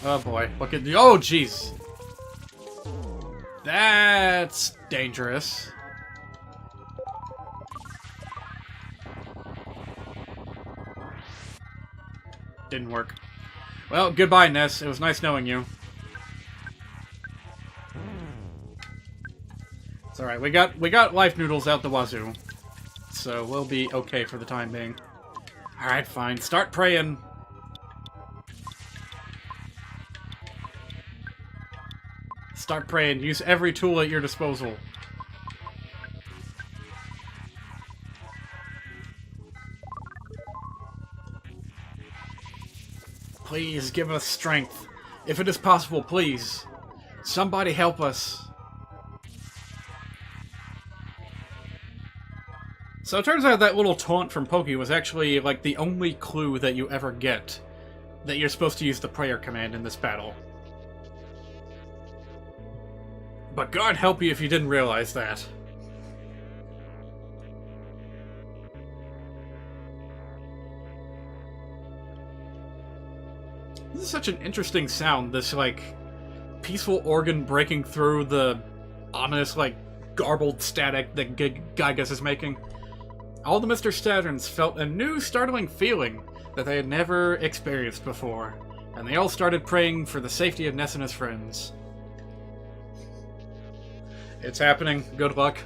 Oh boy, look at the— oh jeez. That's dangerous. Didn't work. Well, goodbye, Ness. It was nice knowing you. It's alright. We got life noodles out the wazoo. So we'll be okay for the time being. Alright, fine. Start praying. Start praying. Use every tool at your disposal. Please give us strength. If it is possible, please. Somebody help us. So it turns out that little taunt from Pokey was actually, like, the only clue that you ever get that you're supposed to use the prayer command in this battle. But God help you if you didn't realize that. This is such an interesting sound, this, like, peaceful organ breaking through the ominous, like, garbled static that Gygas is making. All the Mr. Saturns felt a new, startling feeling that they had never experienced before, and they all started praying for the safety of Ness and his friends. It's happening. Good luck.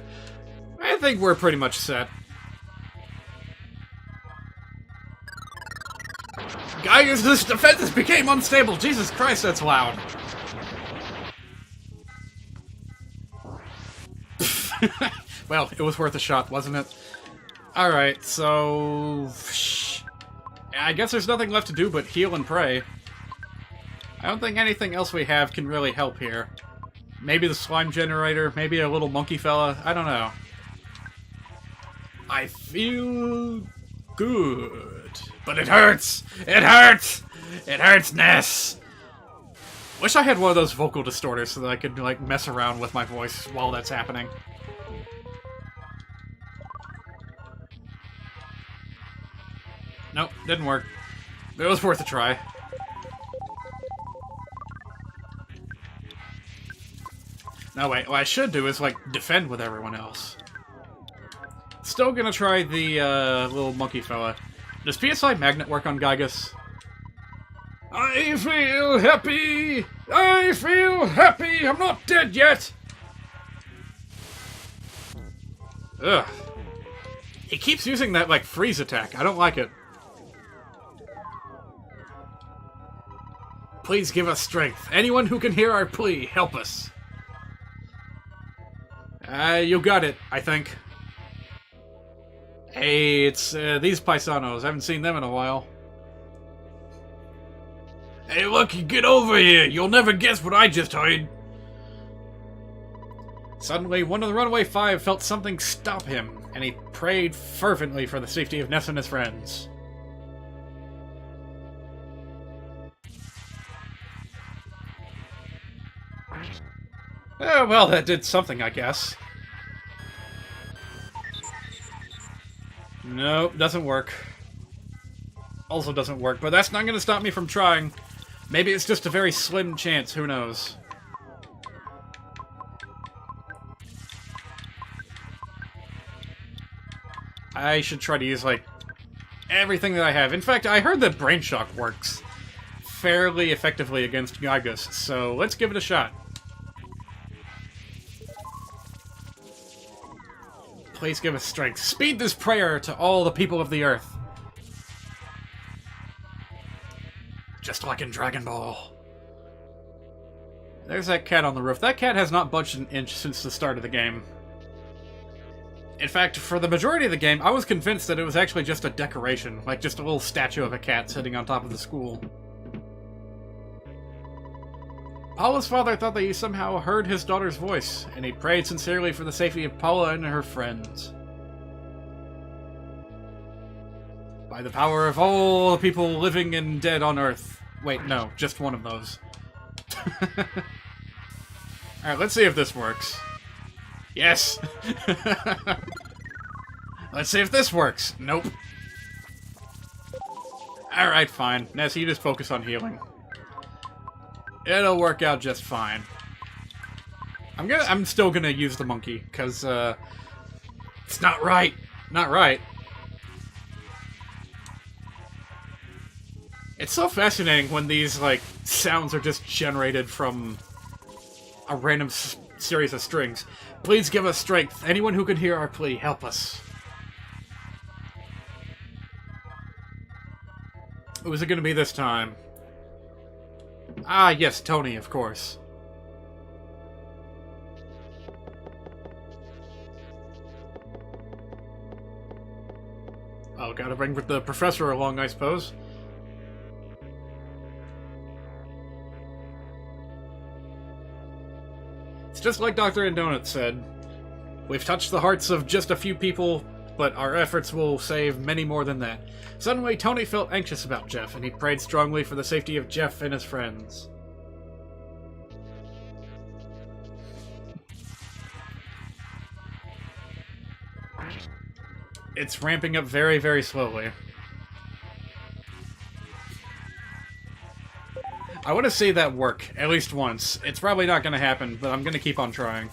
I think we're pretty much set. Gygas' defenses became unstable! Jesus Christ, that's loud. Well, it was worth a shot, wasn't it? Alright, so... I guess there's nothing left to do but heal and pray. I don't think anything else we have can really help here. Maybe the slime generator, maybe a little monkey fella, I don't know. I feel good. But it hurts! It hurts! It hurts, Ness! Wish I had one of those vocal distorters so that I could, like, mess around with my voice while that's happening. Nope, didn't work. But it was worth a try. No, wait, what I should do is, like, defend with everyone else. Still gonna try the, little monkey fella. Does PSI Magnet work on Gygas? I feel happy! I feel happy! I'm not dead yet! Ugh. He keeps using that, like, freeze attack. I don't like it. Please give us strength. Anyone who can hear our plea, help us. You got it, I think. Hey, it's these paisanos. I haven't seen them in a while. Hey, look, get over here. You'll never guess what I just heard. Suddenly, one of the Runaway Five felt something stop him, and he prayed fervently for the safety of Ness and his friends. Oh, well, that did something, I guess. Nope, doesn't work. Also doesn't work, but that's not going to stop me from trying. Maybe it's just a very slim chance, who knows. I should try to use, like, everything that I have. In fact, I heard that Brain Shock works fairly effectively against Gygas, so let's give it a shot. Please give us strength. Speed this prayer to all the people of the earth. Just like in Dragon Ball. There's that cat on the roof. That cat has not budged an inch since the start of the game. In fact, for the majority of the game, I was convinced that it was actually just a decoration, like just a little statue of a cat sitting on top of the school. Paula's father thought that he somehow heard his daughter's voice, and he prayed sincerely for the safety of Paula and her friends. By the power of all the people living and dead on Earth. Wait, no, just one of those. Alright, let's see if this works. Yes! Let's see if this works. Nope. Alright, fine. Ness, you just focus on healing. It'll work out just fine. I'm still gonna use the monkey, because, it's not right. Not right. It's so fascinating when these, like, sounds are just generated from a random series of strings. Please give us strength. Anyone who can hear our plea, help us. Who is it going to be this time? Ah, yes, Tony, of course. Oh, gotta bring the professor along, I suppose. It's just like Dr. Indonut said. We've touched the hearts of just a few people, but our efforts will save many more than that. Suddenly, Tony felt anxious about Jeff, and he prayed strongly for the safety of Jeff and his friends. It's ramping up very, very slowly. I want to see that work, at least once. It's probably not going to happen, but I'm going to keep on trying.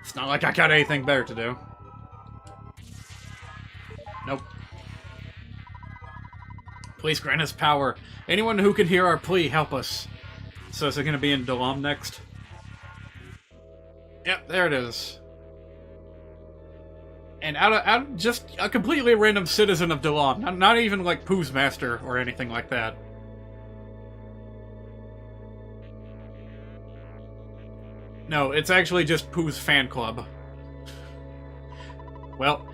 It's not like I got anything better to do. Nope. Please grant us power. Anyone who can hear our plea, help us. So is it going to be in Dalam next? Yep, there it is. And out of just a completely random citizen of Dalam. Not even like Pooh's master or anything like that. No, it's actually just Pooh's fan club. Well,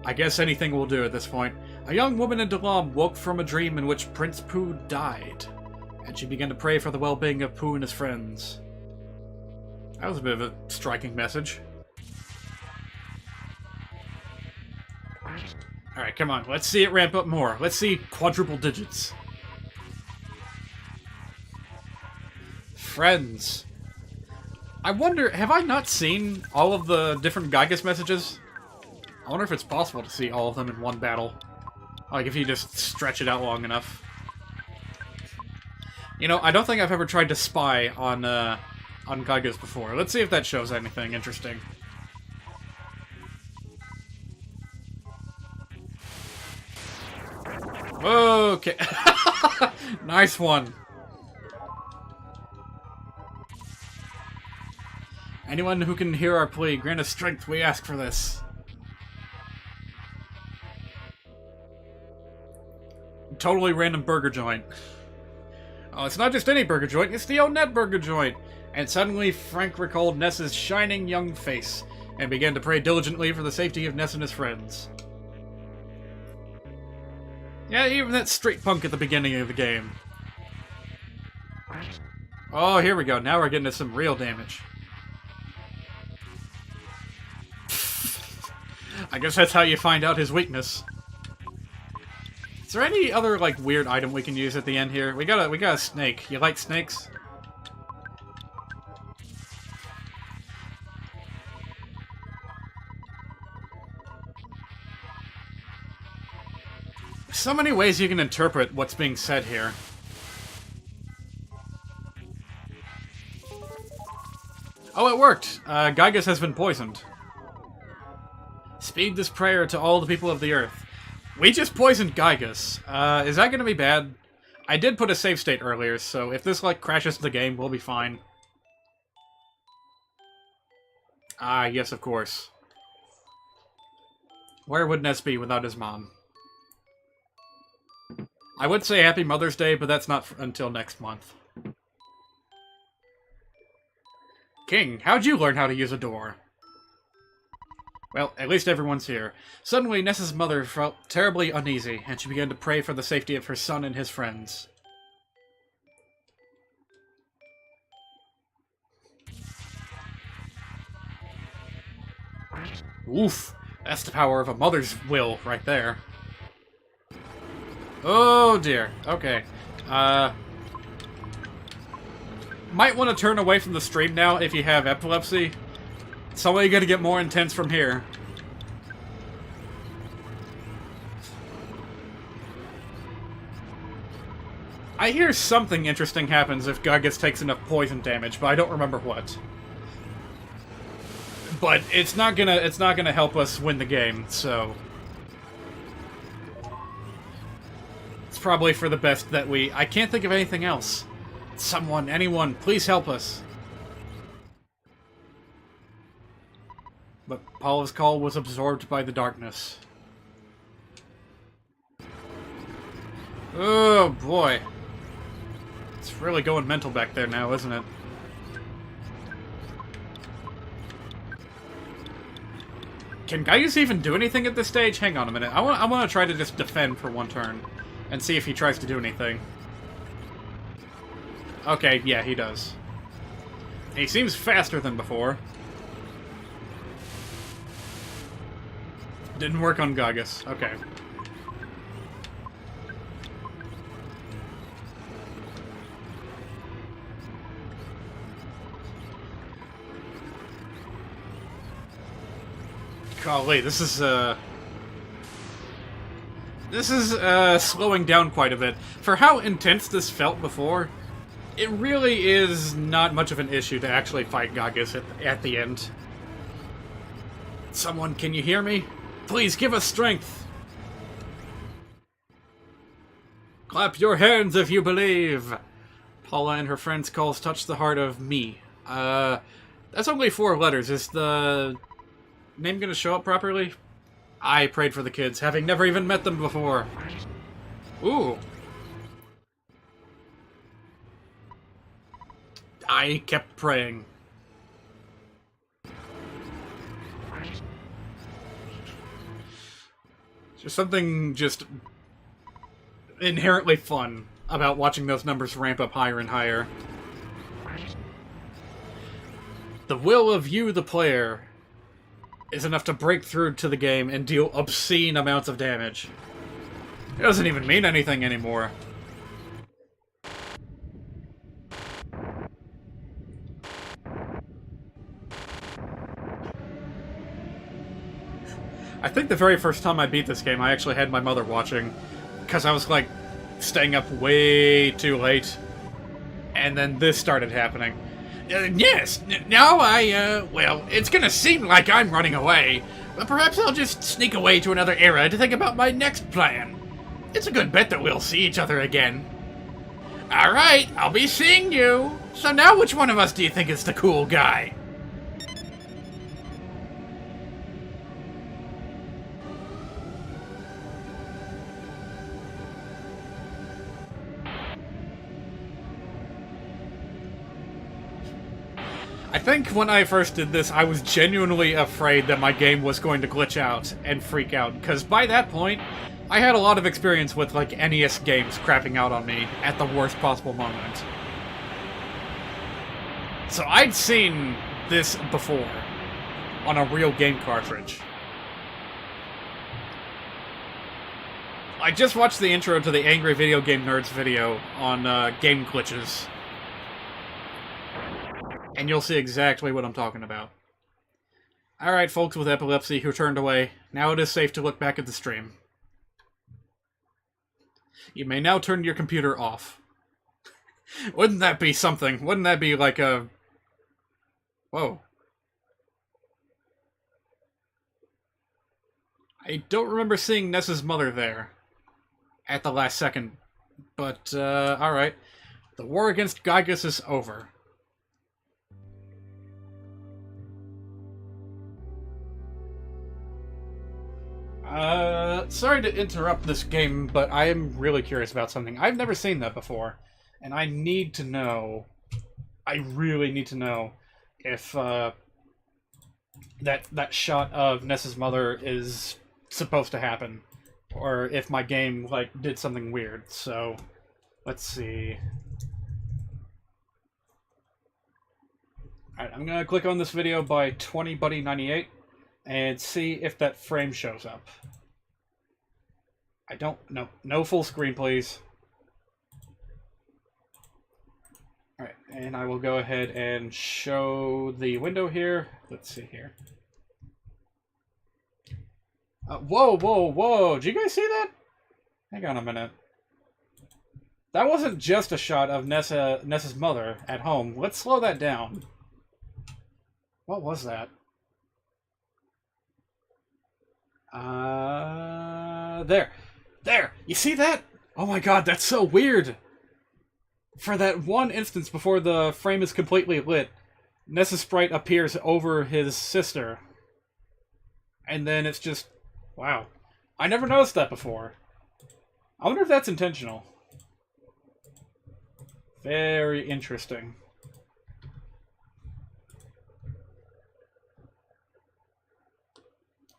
I guess anything will do at this point. A young woman in Dalam woke from a dream in which Prince Pooh died, and she began to pray for the well-being of Pooh and his friends. That was a bit of a striking message. Alright, come on. Let's see it ramp up more. Let's see quadruple digits. Friends. I wonder, have I not seen all of the different Gygas messages? I wonder if it's possible to see all of them in one battle. Like, if you just stretch it out long enough. You know, I don't think I've ever tried to spy on Gygas before. Let's see if that shows anything interesting. Okay. Nice one. Anyone who can hear our plea, grant us strength, we ask for this. Totally random burger joint. Oh, it's not just any burger joint, it's the Onet burger joint. And suddenly, Frank recalled Ness's shining young face, and began to pray diligently for the safety of Ness and his friends. Yeah, even that straight punk at the beginning of the game. Oh, here we go. Now we're getting to some real damage. I guess that's how you find out his weakness. Is there any other, like, weird item we can use at the end here? We got a snake. You like snakes? So many ways you can interpret what's being said here. Oh, it worked! Gygas has been poisoned. Speed this prayer to all the people of the Earth. We just poisoned Gygas. Is that gonna be bad? I did put a save state earlier, so if this, like, crashes the game, we'll be fine. Ah, yes, of course. Where would Ness be without his mom? I would say Happy Mother's Day, but that's not until next month. King, how'd you learn how to use a door? Well, at least everyone's here. Suddenly, Ness's mother felt terribly uneasy, and she began to pray for the safety of her son and his friends. Oof, that's the power of a mother's will right there. Oh dear. Okay. Might want to turn away from the stream now if you have epilepsy. It's only gonna get more intense from here. I hear something interesting happens if Gygas takes enough poison damage, but I don't remember what. But it's not gonna help us win the game, so... probably for the best that I can't think of anything else. Someone, anyone, please help us. But Paula's call was absorbed by the darkness. Oh boy. It's really going mental back there now, isn't it? Can Gaius even do anything at this stage? Hang on a minute. I want to try to just defend for one turn and see if he tries to do anything. Okay, yeah, he does. He seems faster than before. Didn't work on Gaius. Okay. Golly, this is slowing down quite a bit. For how intense this felt before, it really is not much of an issue to actually fight Gaius at the end. Someone, can you hear me? Please give us strength! Clap your hands if you believe! Paula and her friend's calls touch the heart of me. That's only 4 letters. Is the name gonna show up properly? I prayed for the kids, having never even met them before. Ooh. I kept praying. There's something just inherently fun about watching those numbers ramp up higher and higher. The will of you, the player, is enough to break through to the game and deal obscene amounts of damage. It doesn't even mean anything anymore. I think the very first time I beat this game, I actually had my mother watching, because I was, like, staying up way too late, and then this started happening. Yes, now well, it's gonna seem like I'm running away, but perhaps I'll just sneak away to another era to think about my next plan. It's a good bet that we'll see each other again. Alright, I'll be seeing you. So now which one of us do you think is the cool guy? I think when I first did this, I was genuinely afraid that my game was going to glitch out and freak out, because by that point, I had a lot of experience with, like, NES games crapping out on me at the worst possible moment. So I'd seen this before, on a real game cartridge. I just watched the intro to the Angry Video Game Nerds video on game glitches. And you'll see exactly what I'm talking about. Alright, folks with epilepsy who turned away, now it is safe to look back at the stream. You may now turn your computer off. Wouldn't that be something? Wouldn't that be like a... Whoa. I don't remember seeing Ness's mother there at the last second, but, alright. The war against Gaius is over. Sorry to interrupt this game, but I am really curious about something. I've never seen that before, and I need to know, I really need to know if, that shot of Ness's mother is supposed to happen, or if my game, like, did something weird. So, let's see. Alright, I'm gonna click on this video by 20buddy98 and see if that frame shows up. I don't... No full screen, please. Alright, and I will go ahead and show the window here. Let's see here. Whoa, whoa, whoa! Did you guys see that? Hang on a minute. That wasn't just a shot of Ness's mother at home. Let's slow that down. What was that? There! There! You see that? Oh my god, that's so weird! For that one instance before the frame is completely lit, Ness's sprite appears over his sister. And then it's just... wow. I never noticed that before. I wonder if that's intentional. Very interesting.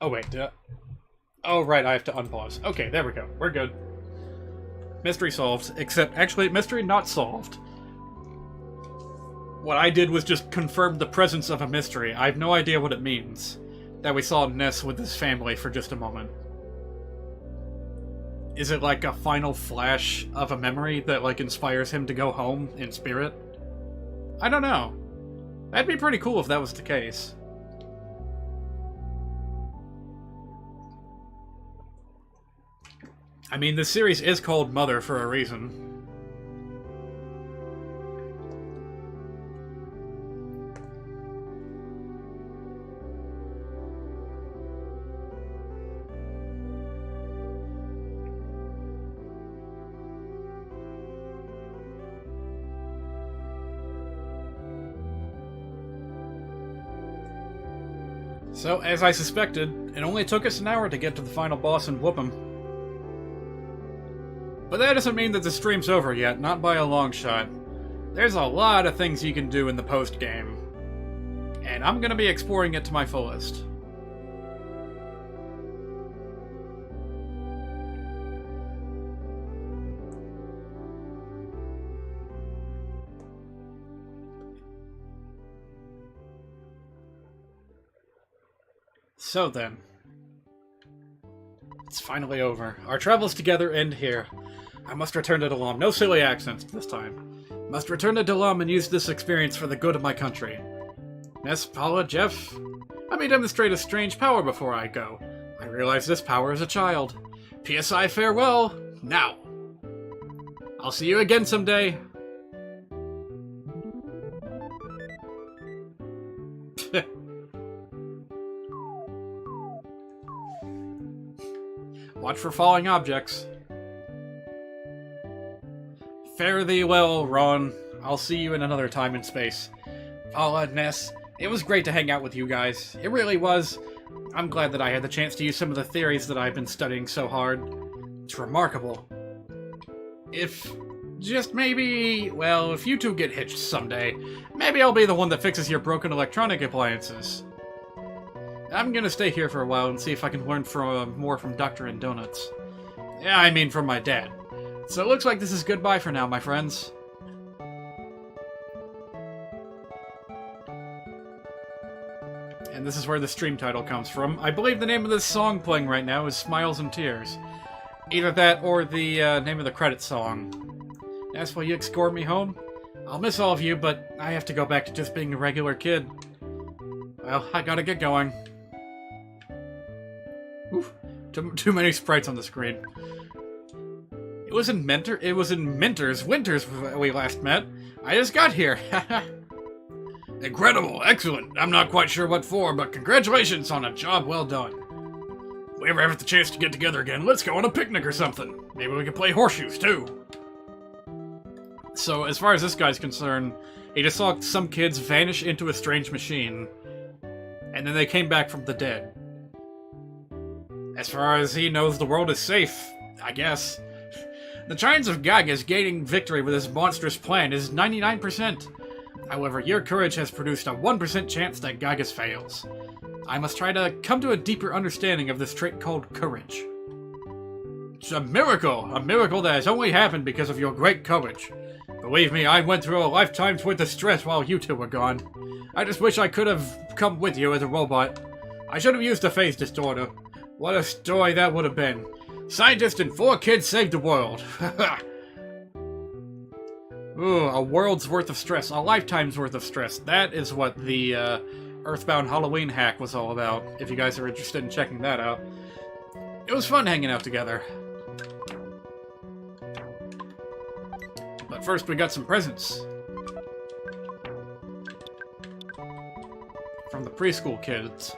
Oh wait, oh right, I have to unpause. Okay, there we go. We're good. Mystery solved, except actually, mystery not solved. What I did was just confirm the presence of a mystery. I have no idea what it means. That we saw Ness with his family for just a moment. Is it like a final flash of a memory that like inspires him to go home in spirit? I don't know. That'd be pretty cool if that was the case. I mean, this series is called Mother for a reason. So, as I suspected, it only took us an hour to get to the final boss and whoop him. But that doesn't mean that the stream's over yet, not by a long shot. There's a lot of things you can do in the post-game, and I'm gonna be exploring it to my fullest. So then, it's finally over. Our travels together end here. I must return to Dalam. No silly accents this time. Must return to Dalam and use this experience for the good of my country. Ness, Paula, Jeff, let me demonstrate a strange power before I go. I realize this power is a child. PSI farewell, now. I'll see you again someday. Watch for falling objects. Fare thee well, Ron. I'll see you in another time and space. Paula, Ness, it was great to hang out with you guys. It really was. I'm glad that I had the chance to use some of the theories that I've been studying so hard. It's remarkable. If just maybe, well, if you two get hitched someday, maybe I'll be the one that fixes your broken electronic appliances. I'm gonna stay here for a while and see if I can learn more from Doctor and Donuts. Yeah, I mean from my dad. So it looks like this is goodbye for now, my friends. And this is where the stream title comes from. I believe the name of this song playing right now is Smiles and Tears. Either that or the name of the credit song. Yes, will you escort me home? I'll miss all of you, but I have to go back to just being a regular kid. Well, I gotta get going. Oof, too many sprites on the screen. It was in Winters we last met. I just got here. Incredible, excellent. I'm not quite sure what for, but congratulations on a job well done. If we ever have the chance to get together again, let's go on a picnic or something. Maybe we can play horseshoes too. So, as far as this guy's concerned, he just saw some kids vanish into a strange machine, and then they came back from the dead. As far as he knows, the world is safe, I guess. The chance of Gaga's gaining victory with his monstrous plan is 99%. However, your courage has produced a 1% chance that Gaga's fails. I must try to come to a deeper understanding of this trait called courage. It's a miracle that has only happened because of your great courage. Believe me, I went through a lifetime's worth of stress while you two were gone. I just wish I could have come with you as a robot. I should have used the phase distorter. What a story that would have been. Scientists and 4 kids saved the world. Ooh, a world's worth of stress. A lifetime's worth of stress. That is what the EarthBound Halloween hack was all about, if you guys are interested in checking that out. It was fun hanging out together. But first we got some presents. From the preschool kids.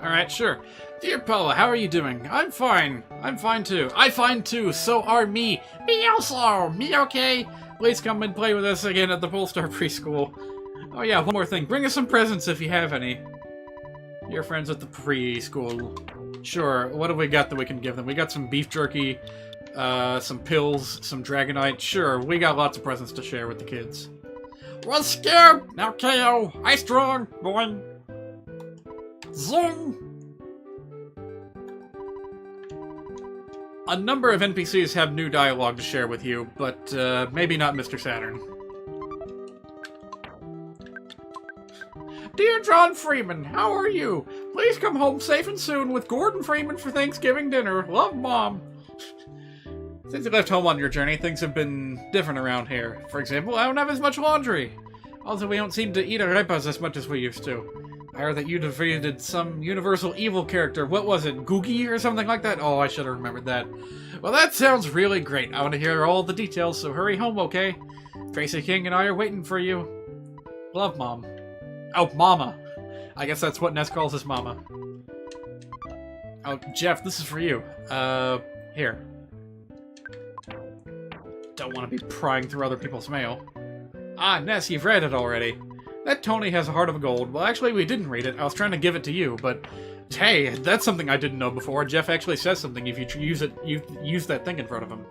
Alright, sure. Dear Paula, how are you doing? I'm fine. I'm fine too. I fine too. So are me. Me also. Me okay? Please come and play with us again at the Polestar Preschool. Oh yeah, one more thing. Bring us some presents if you have any. Your friends at the preschool. Sure, what have we got that we can give them? We got some beef jerky, some pills, some Dragonite. Sure, we got lots of presents to share with the kids. Was scared. Now KO. I strong. Boing. Zoom. A number of NPCs have new dialogue to share with you, but maybe not Mr. Saturn. Dear John Freeman, how are you? Please come home safe and soon with Gordon Freeman for Thanksgiving dinner. Love, Mom. Since you left home on your journey, things have been different around here. For example, I don't have as much laundry. Also, we don't seem to eat arepas as much as we used to. I heard that you defeated some universal evil character. What was it, Googie or something like that? Oh, I should have remembered that. Well, that sounds really great. I want to hear all the details, so hurry home, okay? Tracy King and I are waiting for you. Love, Mom. Oh, Mama. I guess that's what Ness calls his mama. Oh, Jeff, this is for you. Here. Don't want to be prying through other people's mail. Ah, Ness, you've read it already. That Tony has a heart of gold. Well, actually, we didn't read it. I was trying to give it to you, but... Hey, that's something I didn't know before. Jeff actually says something if you use it. You use that thing in front of him.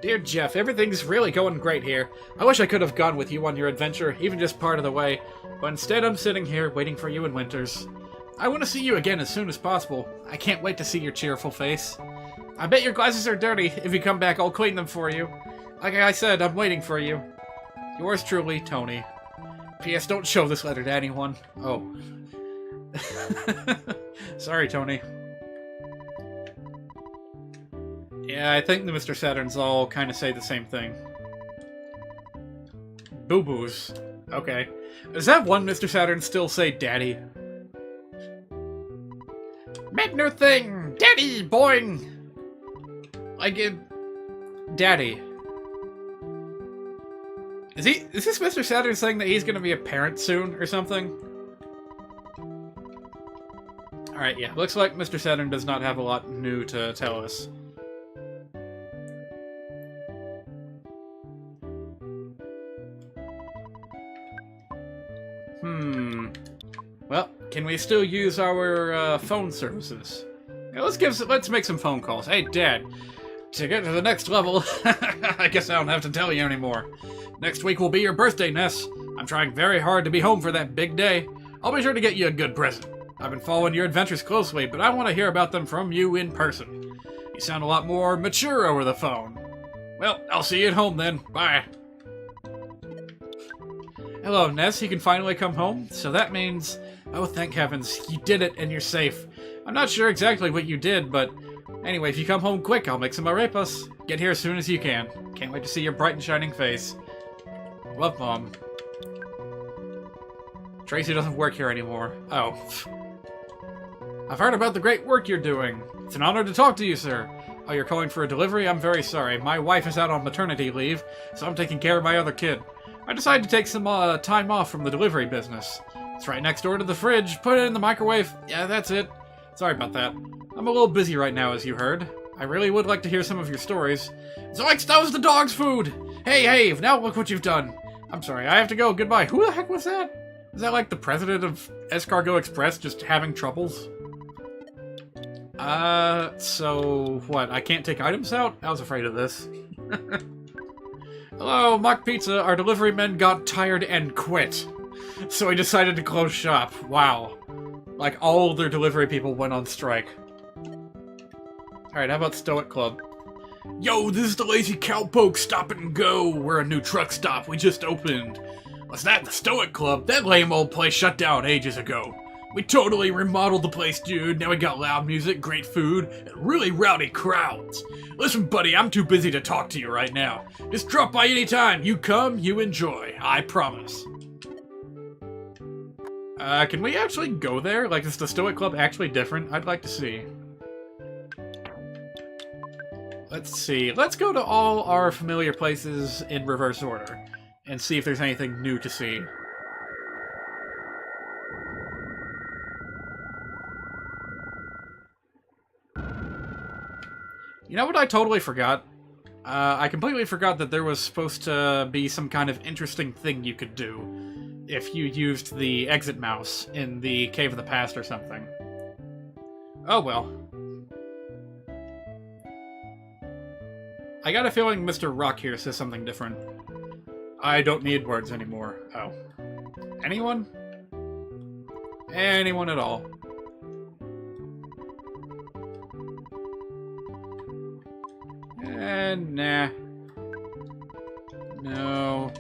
Dear Jeff, everything's really going great here. I wish I could have gone with you on your adventure, even just part of the way. But instead, I'm sitting here waiting for you in Winters. I want to see you again as soon as possible. I can't wait to see your cheerful face. I bet your glasses are dirty. If you come back, I'll clean them for you. Like I said, I'm waiting for you. Yours truly, Tony. P.S. Don't show this letter to anyone. Oh. Sorry, Tony. Yeah, I think the Mr. Saturns all kind of say the same thing. Boo-boos. Okay. Does that one Mr. Saturn still say Daddy? Make new thing. Daddy, boing. Like, Daddy. Is this Mr. Saturn saying that he's gonna be a parent soon, or something? Alright, yeah. Looks like Mr. Saturn does not have a lot new to tell us. Well, can we still use our phone services? Yeah, let's make some phone calls. Hey, Dad, to get to the next level, I guess I don't have to tell you anymore. Next week will be your birthday, Ness. I'm trying very hard to be home for that big day. I'll be sure to get you a good present. I've been following your adventures closely, but I want to hear about them from you in person. You sound a lot more mature over the phone. Well, I'll see you at home then. Bye. Hello, Ness. You can finally come home? So that means... Oh, thank heavens. You did it, and you're safe. I'm not sure exactly what you did, but... Anyway, if you come home quick, I'll make some arepas. Get here as soon as you can. Can't wait to see your bright and shining face. Love, Mom. Tracy doesn't work here anymore. Oh. I've heard about the great work you're doing. It's an honor to talk to you, sir. Oh, you're calling for a delivery? I'm very sorry. My wife is out on maternity leave, so I'm taking care of my other kid. I decided to take some time off from the delivery business. It's right next door to the fridge. Put it in the microwave. Yeah, that's it. Sorry about that. I'm a little busy right now, as you heard. I really would like to hear some of your stories. Zoinks, that was the dog's food! Hey, now look what you've done. I'm sorry, I have to go. Goodbye. Who the heck was that? Is that like the president of Escargo Express just having troubles? So what? I can't take items out? I was afraid of this. Hello, Mock Pizza. Our delivery men got tired and quit. So we decided to close shop. Wow. Like, all their delivery people went on strike. Alright, how about Stoic Club? Yo, this is the Lazy Cowpoke Stop and Go. We're a new truck stop. We just opened. What's that? The Stoic Club? That lame old place shut down ages ago. We totally remodeled the place, dude. Now we got loud music, great food, and really rowdy crowds. Listen, buddy, I'm too busy to talk to you right now. Just drop by anytime. You come, you enjoy. I promise. Can we actually go there? Like, is the Stoic Club actually different? I'd like to see. Let's see. Let's go to all our familiar places in reverse order and see if there's anything new to see. You know what I totally forgot? I completely forgot that there was supposed to be some kind of interesting thing you could do if you used the exit mouse in the Cave of the Past or something. Oh well. I got a feeling Mr. Rock here says something different. I don't need words anymore. Oh. Anyone? Anyone at all? Nah. No.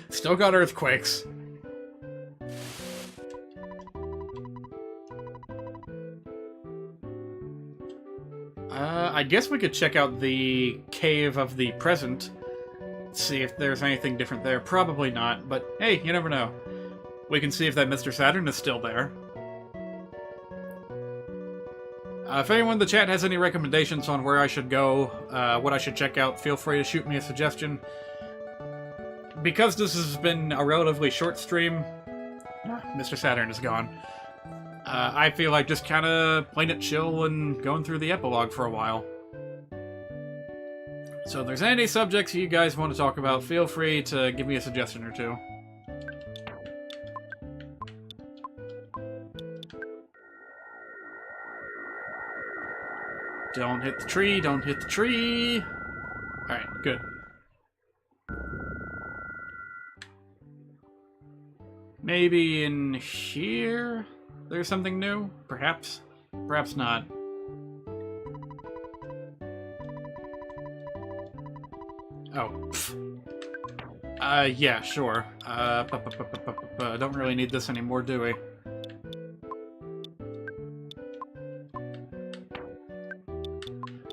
Still got earthquakes. I guess we could check out the Cave of the Present. See if there's anything different there. Probably not, but hey, you never know. We can see if that Mr. Saturn is still there. If anyone in the chat has any recommendations on where I should go, what I should check out, feel free to shoot me a suggestion. Because this has been a relatively short stream, Mr. Saturn is gone. I feel like just kind of playing it chill and going through the epilogue for a while. So if there's any subjects you guys want to talk about, feel free to give me a suggestion or two. Don't hit the tree, don't hit the tree. Alright, good. Maybe in here there's something new? Perhaps? Perhaps not. Oh. Yeah, sure. Don't really need this anymore, do we?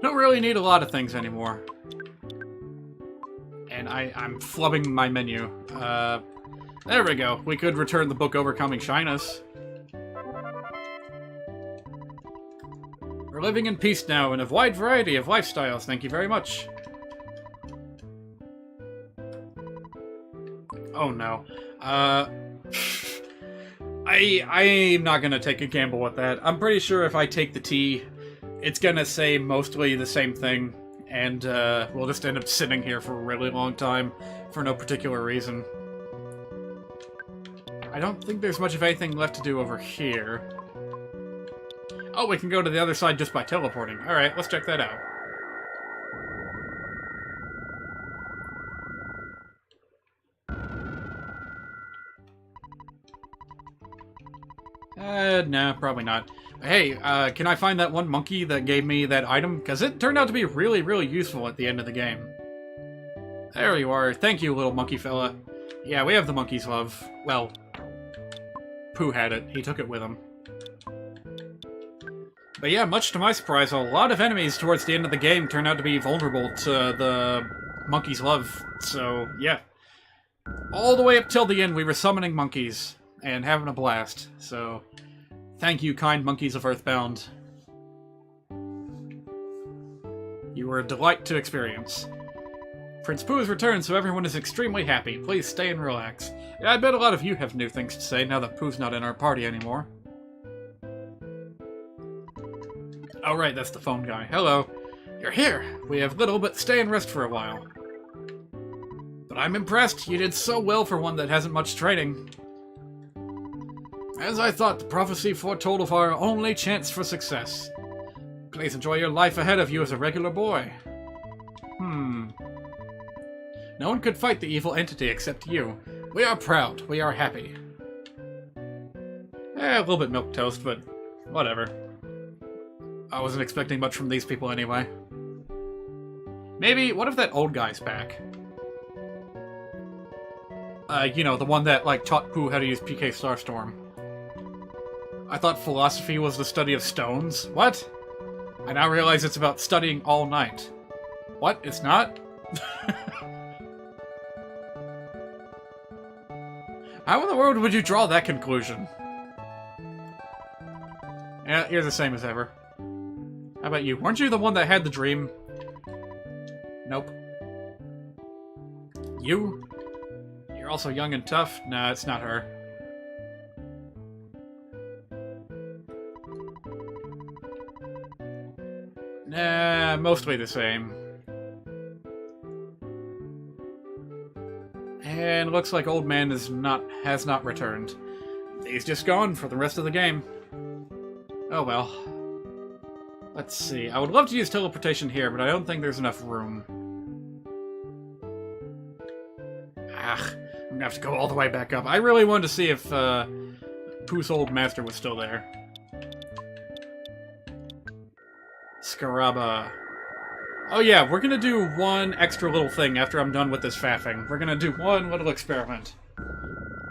Don't really need a lot of things anymore. And I'm flubbing my menu. There we go. We could return the book Overcoming Shyness. We're living in peace now in a wide variety of lifestyles. Thank you very much. Oh no. I'm not gonna take a gamble with that. I'm pretty sure if I take the T, it's gonna say mostly the same thing, and we'll just end up sitting here for a really long time for no particular reason. I don't think there's much of anything left to do over here. Oh, we can go to the other side just by teleporting. Alright, let's check that out. Nah, probably not. Hey, can I find that one monkey that gave me that item? Because it turned out to be really, really useful at the end of the game. There you are. Thank you, little monkey fella. Yeah, we have the monkey's love. Well, Pooh had it. He took it with him. But yeah, much to my surprise, a lot of enemies towards the end of the game turned out to be vulnerable to the monkey's love. So, yeah. All the way up till the end, we were summoning monkeys and having a blast. So, thank you, kind monkeys of EarthBound. You were a delight to experience. Prince Pooh has returned, so everyone is extremely happy. Please stay and relax. Yeah, I bet a lot of you have new things to say now that Pooh's not in our party anymore. Oh right, that's the phone guy. Hello. You're here. We have little, but stay and rest for a while. But I'm impressed. You did so well for one that hasn't much training. As I thought, the prophecy foretold of our only chance for success. Please enjoy your life ahead of you as a regular boy. No one could fight the evil entity except you. We are proud. We are happy. A little bit milquetoast, but whatever. I wasn't expecting much from these people anyway. Maybe, what if that old guy's back? You know, the one that, like, taught Pooh how to use PK Starstorm. I thought philosophy was the study of stones. What? I now realize it's about studying all night. What? It's not? How in the world would you draw that conclusion? Yeah, you're the same as ever. How about you? Weren't you the one that had the dream? Nope. You? You're You're also young and tough? Nah, it's not her. Nah, mostly the same. And looks like old man has not returned. He's just gone for the rest of the game. Oh well. Let's see. I would love to use teleportation here, but I don't think there's enough room. I'm gonna have to go all the way back up. I really wanted to see if Pooh's old master was still there. Scaraba. Oh yeah, we're gonna do one extra little thing after I'm done with this faffing. We're gonna do one little experiment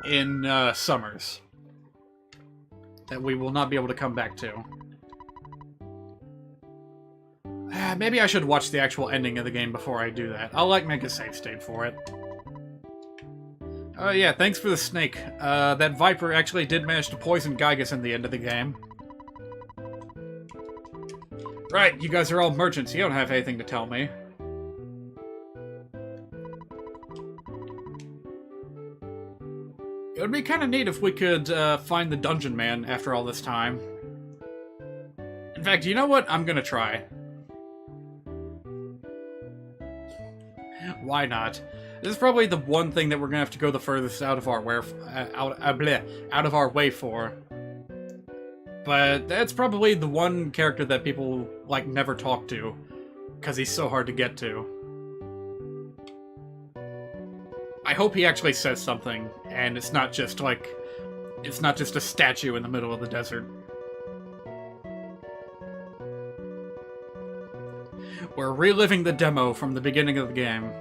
in Summers that we will not be able to come back to. Maybe I should watch the actual ending of the game before I do that. I'll make a save state for it. Oh yeah, thanks for the snake. That Viper actually did manage to poison Gygus in the end of the game. Right, you guys are all merchants. You don't have anything to tell me. It would be kind of neat if we could find the Dungeon Man after all this time. In fact, you know what? I'm gonna try. Why not? This is probably the one thing that we're gonna have to go the furthest out of our way for. But that's probably the one character that people, like, never talk to, because he's so hard to get to. I hope he actually says something, and it's not just, like, it's not just a statue in the middle of the desert. We're reliving the demo from the beginning of the game.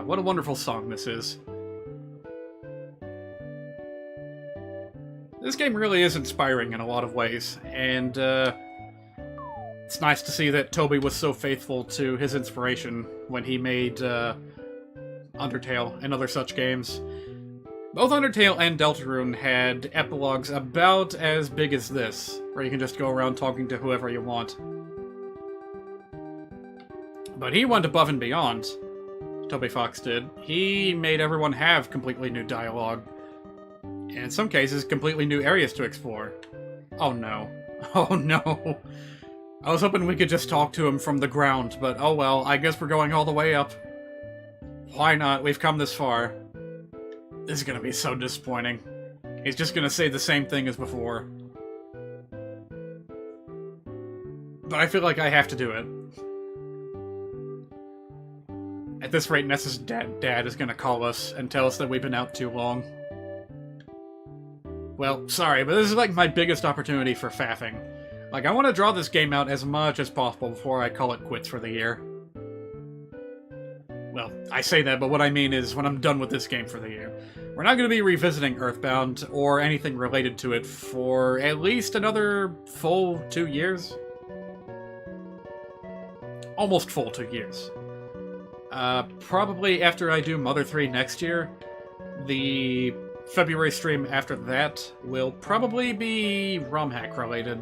What a wonderful song this is. This game really is inspiring in a lot of ways, and it's nice to see that Toby was so faithful to his inspiration when he made Undertale and other such games. Both Undertale and Deltarune had epilogues about as big as this, where you can just go around talking to whoever you want. But he went above and beyond. Toby Fox did. He made everyone have completely new dialogue. And in some cases, completely new areas to explore. Oh no. Oh no. I was hoping we could just talk to him from the ground, but oh well, I guess we're going all the way up. Why not? We've come this far. This is gonna be so disappointing. He's just gonna say the same thing as before. But I feel like I have to do it. At this rate, Ness's dad is gonna call us and tell us that we've been out too long. Well, sorry, but this is like my biggest opportunity for faffing. Like, I want to draw this game out as much as possible before I call it quits for the year. Well, I say that, but what I mean is when I'm done with this game for the year. We're not going to be revisiting EarthBound or anything related to it for at least another full 2 years. Almost full 2 years. Probably after I do Mother 3 next year, the February stream after that will probably be ROM hack related.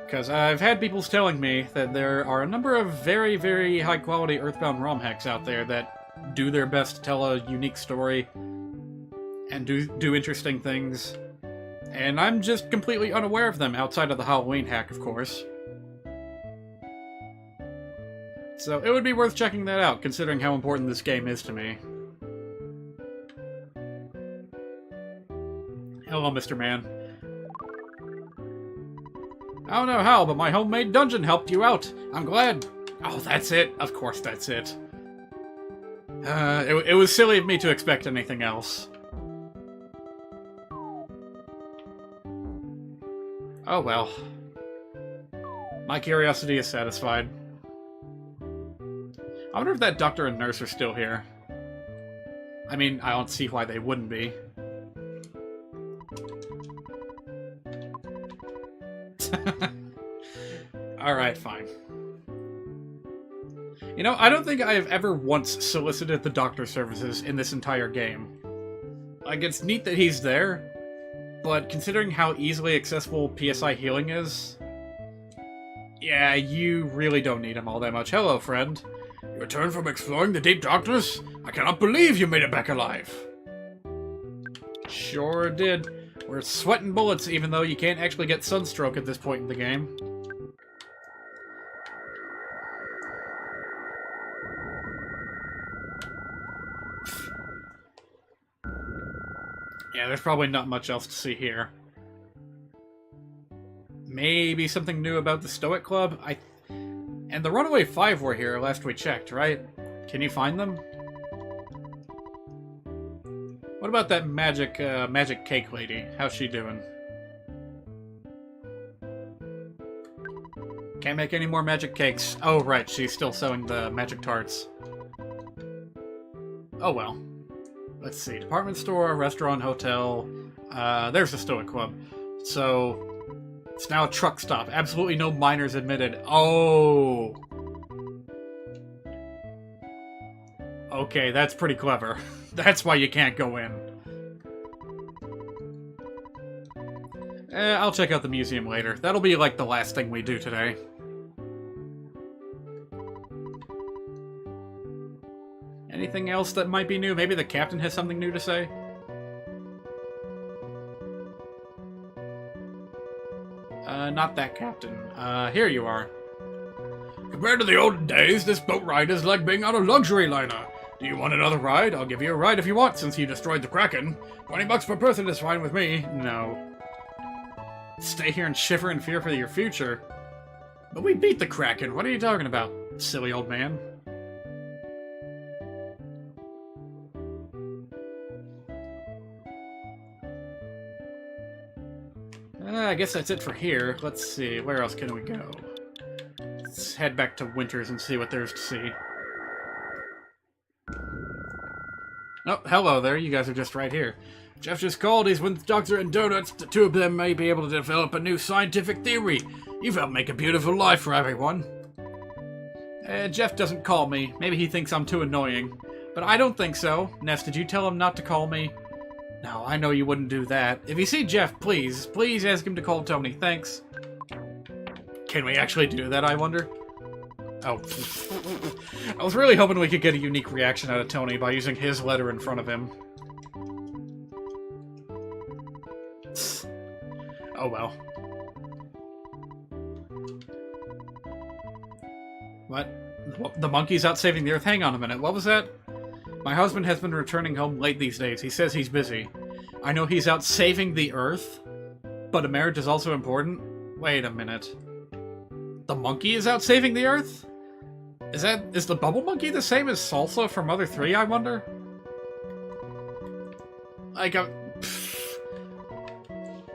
Because I've had people telling me that there are a number of very, very high-quality EarthBound ROM hacks out there that do their best to tell a unique story and do interesting things. And I'm just completely unaware of them outside of the Halloween hack, of course. So it would be worth checking that out, considering how important this game is to me. Hello, Mr. Man. I don't know how, but my homemade dungeon helped you out. I'm glad. Oh, that's it? Of course that's it. It was silly of me to expect anything else. Oh well. My curiosity is satisfied. I wonder if that doctor and nurse are still here. I mean, I don't see why they wouldn't be. Alright, fine. You know, I don't think I have ever once solicited the doctor services in this entire game. Like, it's neat that he's there, but considering how easily accessible PSI healing is, yeah, you really don't need him all that much. Hello, friend. You returned from exploring the deep darkness? I cannot believe you made it back alive. Sure did. We're sweating bullets even though you can't actually get sunstroke at this point in the game. Yeah, there's probably not much else to see here. Maybe something new about the Stoic Club? And the Runaway 5 were here last we checked, right? Can you find them? What about that magic cake lady? How's she doing? Can't make any more magic cakes. Oh, right, she's still selling the magic tarts. Oh well. Let's see. Department store, restaurant, hotel. There's the Stoic Club. So, it's now a truck stop. Absolutely no minors admitted. Oh! Okay, that's pretty clever. That's why you can't go in. I'll check out the museum later. That'll be like the last thing we do today. Anything else that might be new? Maybe the captain has something new to say? Not that captain. Here you are. Compared to the olden days, this boat ride is like being on a luxury liner. Do you want another ride? I'll give you a ride if you want, since you destroyed the Kraken. $20 per person is fine with me. No. Stay here and shiver in fear for your future. But we beat the Kraken. What are you talking about, silly old man? I guess that's it for here. Let's see, where else can we go? Let's head back to Winters and see what there's to see. Oh, hello there, you guys are just right here. Jeff just called. He's with Doctor and Donuts. The two of them may be able to develop a new scientific theory. You've helped make a beautiful life for everyone. Jeff doesn't call me. Maybe he thinks I'm too annoying. But I don't think so. Ness, did you tell him not to call me? No, I know you wouldn't do that. If you see Jeff, please ask him to call Tony. Thanks. Can we actually do that, I wonder? Oh. I was really hoping we could get a unique reaction out of Tony by using his letter in front of him. Oh well. What? The monkey's out saving the Earth? Hang on a minute, what was that? My husband has been returning home late these days. He says he's busy. I know he's out saving the Earth, but a marriage is also important? Wait a minute. The monkey is out saving the Earth? Is the bubble monkey the same as Salsa from Mother 3, I wonder? Like,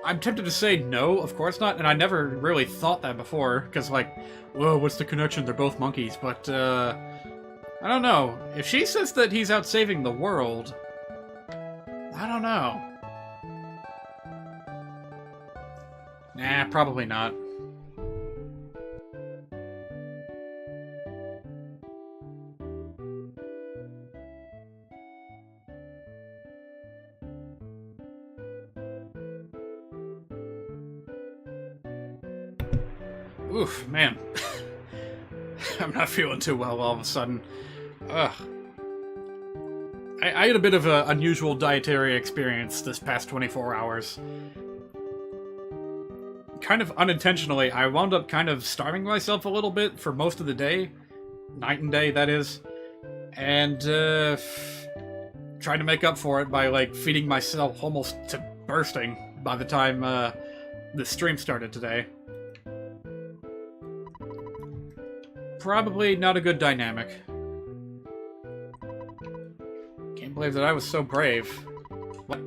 I'm tempted to say no, of course not, and I never really thought that before, because like, whoa, what's the connection? They're both monkeys, but, I don't know. If she says that he's out saving the world, I don't know. Nah, probably not. Oof, man. I'm not feeling too well all of a sudden. Ugh. I had a bit of an unusual dietary experience this past 24 hours. Kind of unintentionally, I wound up kind of starving myself a little bit for most of the day. Night and day, that is. And, trying to make up for it by, like, feeding myself almost to bursting by the time, the stream started today. Probably not a good dynamic. Can't believe that I was so brave. What?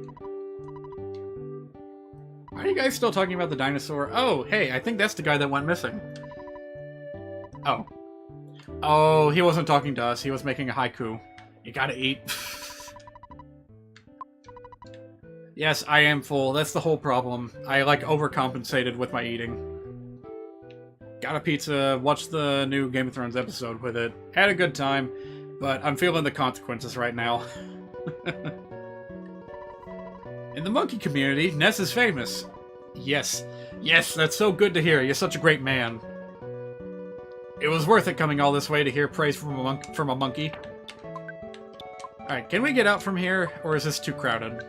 Why are you guys still talking about the dinosaur? Oh, hey, I think that's the guy that went missing. Oh. Oh, he wasn't talking to us. He was making a haiku. You gotta eat. Yes, I am full. That's the whole problem. I, like, overcompensated with my eating. Got a pizza, watched the new Game of Thrones episode with it. Had a good time, but I'm feeling the consequences right now. In the monkey community, SNES is famous. Yes. Yes, that's so good to hear. You're such a great man. It was worth it coming all this way to hear praise from a monkey. Alright, can we get out from here, or is this too crowded?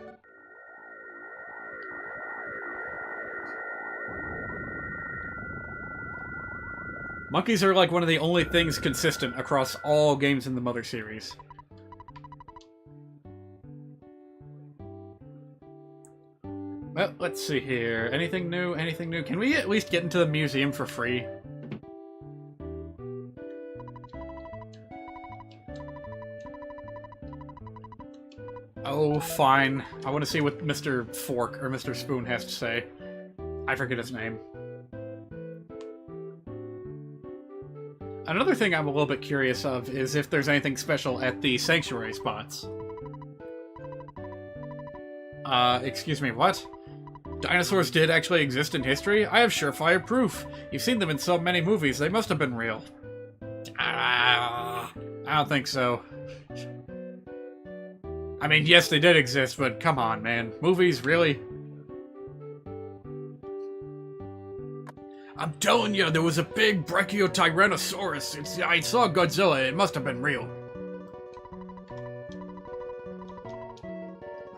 Monkeys are like one of the only things consistent across all games in the Mother series. Well, let's see here. Anything new? Anything new? Can we at least get into the museum for free? Oh, fine. I want to see what Mr. Fork or Mr. Spoon has to say. I forget his name. Another thing I'm a little bit curious of is if there's anything special at the sanctuary spots. Excuse me, what? Dinosaurs did actually exist in history? I have surefire proof. You've seen them in so many movies, they must have been real. I don't think so. I mean, yes, they did exist, but come on, man. Movies, really? I'm telling you, there was a big Brachiotyrannosaurus. I saw Godzilla. It must have been real.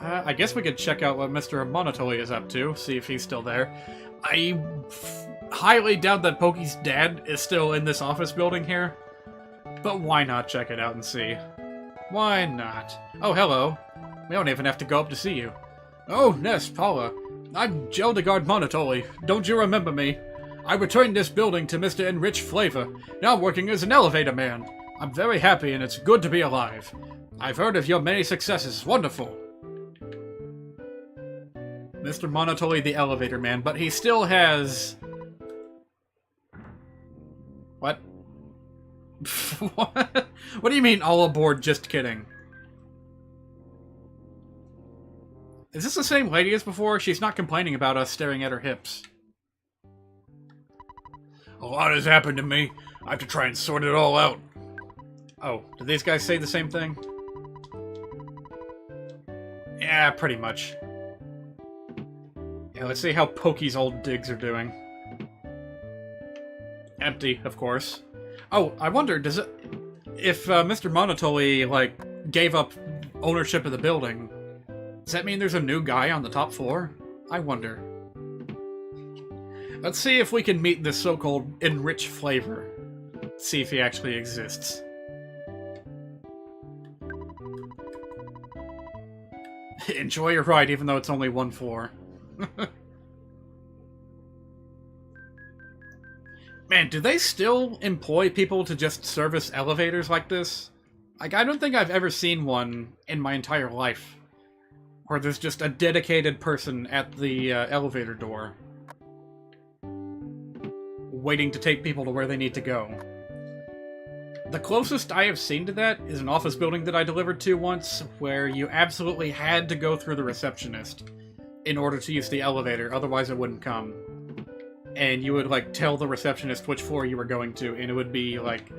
I guess we could check out what Mr. Monotoli is up to, see if he's still there. I highly doubt that Pokey's dad is still in this office building here, but why not check it out and see? Why not? Oh, hello. We don't even have to go up to see you. Oh, Ness, Paula. I'm Geldegard Monotoli. Don't you remember me? I returned this building to Mr. Enrich Flavor, now working as an elevator man. I'm very happy and it's good to be alive. I've heard of your many successes. Wonderful. Mr. Monotoli the elevator man, but he still has... What? What? What do you mean, all aboard, just kidding? Is this the same lady as before? She's not complaining about us staring at her hips. A lot has happened to me. I have to try and sort it all out. Oh, did these guys say the same thing? Yeah, pretty much. Yeah, let's see how Pokey's old digs are doing. Empty, of course. Oh, I wonder, does it... If Mr. Monotoli, like, gave up ownership of the building, does that mean there's a new guy on the top floor? I wonder. Let's see if we can meet this so-called Enrich Flavor. See if he actually exists. Enjoy your ride, even though it's only one floor. Man, do they still employ people to just service elevators like this? Like, I don't think I've ever seen one in my entire life. Where there's just a dedicated person at the elevator door. Waiting to take people to where they need to go. The closest I have seen to that is an office building that I delivered to once, where you absolutely had to go through the receptionist in order to use the elevator, otherwise it wouldn't come. And you would, like, tell the receptionist which floor you were going to, and it would be, like,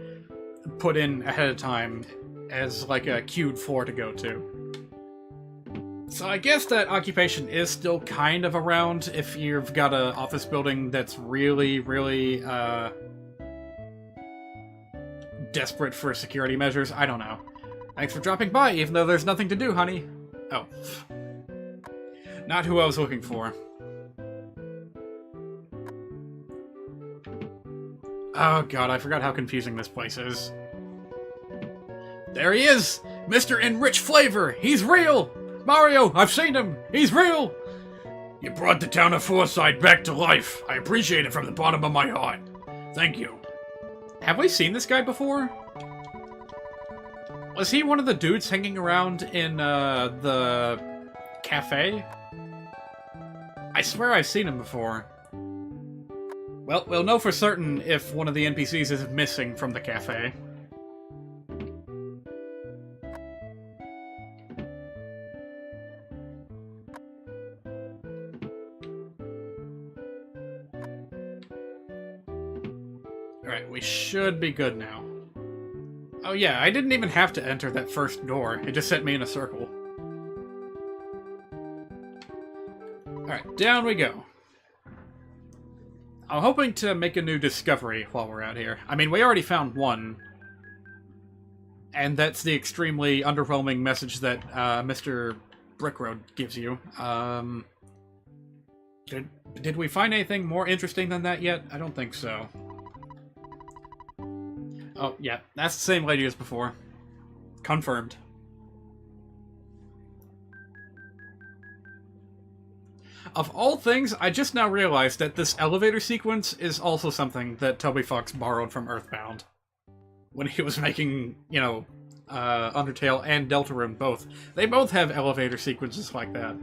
put in ahead of time as, like, a queued floor to go to. So I guess that occupation is still kind of around if you've got an office building that's really, really, desperate for security measures. I don't know. Thanks for dropping by, even though there's nothing to do, honey. Oh. Not who I was looking for. Oh god, I forgot how confusing this place is. There he is! Mr. Enrich Flavor! He's real! Mario, I've seen him! He's real! You brought the town of Forsyth back to life. I appreciate it from the bottom of my heart. Thank you. Have we seen this guy before? Was he one of the dudes hanging around in, the cafe? I swear I've seen him before. Well, we'll know for certain if one of the NPCs is missing from the cafe. Alright, we should be good now. Oh yeah, I didn't even have to enter that first door. It just sent me in a circle. Alright, down we go. I'm hoping to make a new discovery while we're out here. I mean, we already found one. And that's the extremely underwhelming message that Mr. Brickroad gives you. Did we find anything more interesting than that yet? I don't think so. Oh, yeah. That's the same lady as before. Confirmed. Of all things, I just now realized that this elevator sequence is also something that Toby Fox borrowed from EarthBound. When he was making, you know, Undertale and Deltarune both. They both have elevator sequences like that.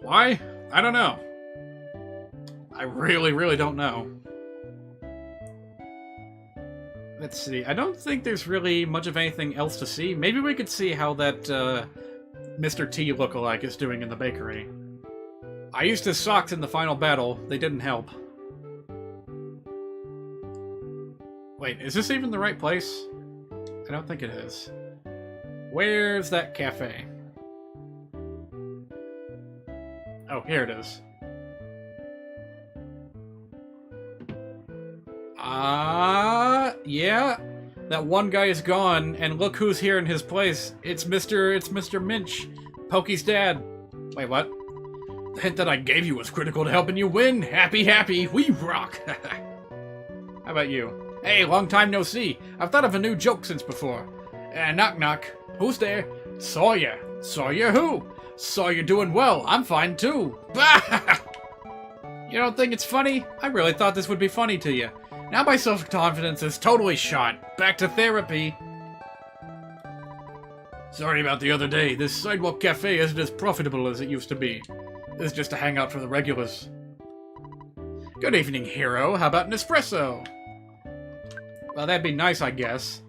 Why? I don't know. I really, really don't know. Let's see. I don't think there's really much of anything else to see. Maybe we could see how that Mr. T lookalike is doing in the bakery. I used his socks in the final battle. They didn't help. Wait, is this even the right place? I don't think it is. Where's that cafe? Oh, here it is. Yeah. That one guy is gone, and look who's here in his place. It's Mr. Minch, Pokey's dad. Wait, what? The hint that I gave you was critical to helping you win. Happy, happy, we rock. How about you? Hey, long time no see. I've thought of a new joke since before. Knock knock. Who's there? Saw ya. Saw ya who? Saw you doing well. I'm fine too. You don't think it's funny? I really thought this would be funny to you. Now my self-confidence is totally shot. Back to therapy. Sorry about the other day. This sidewalk cafe isn't as profitable as it used to be. This is just a hangout for the regulars. Good evening, hero. How about an espresso? Well, that'd be nice, I guess.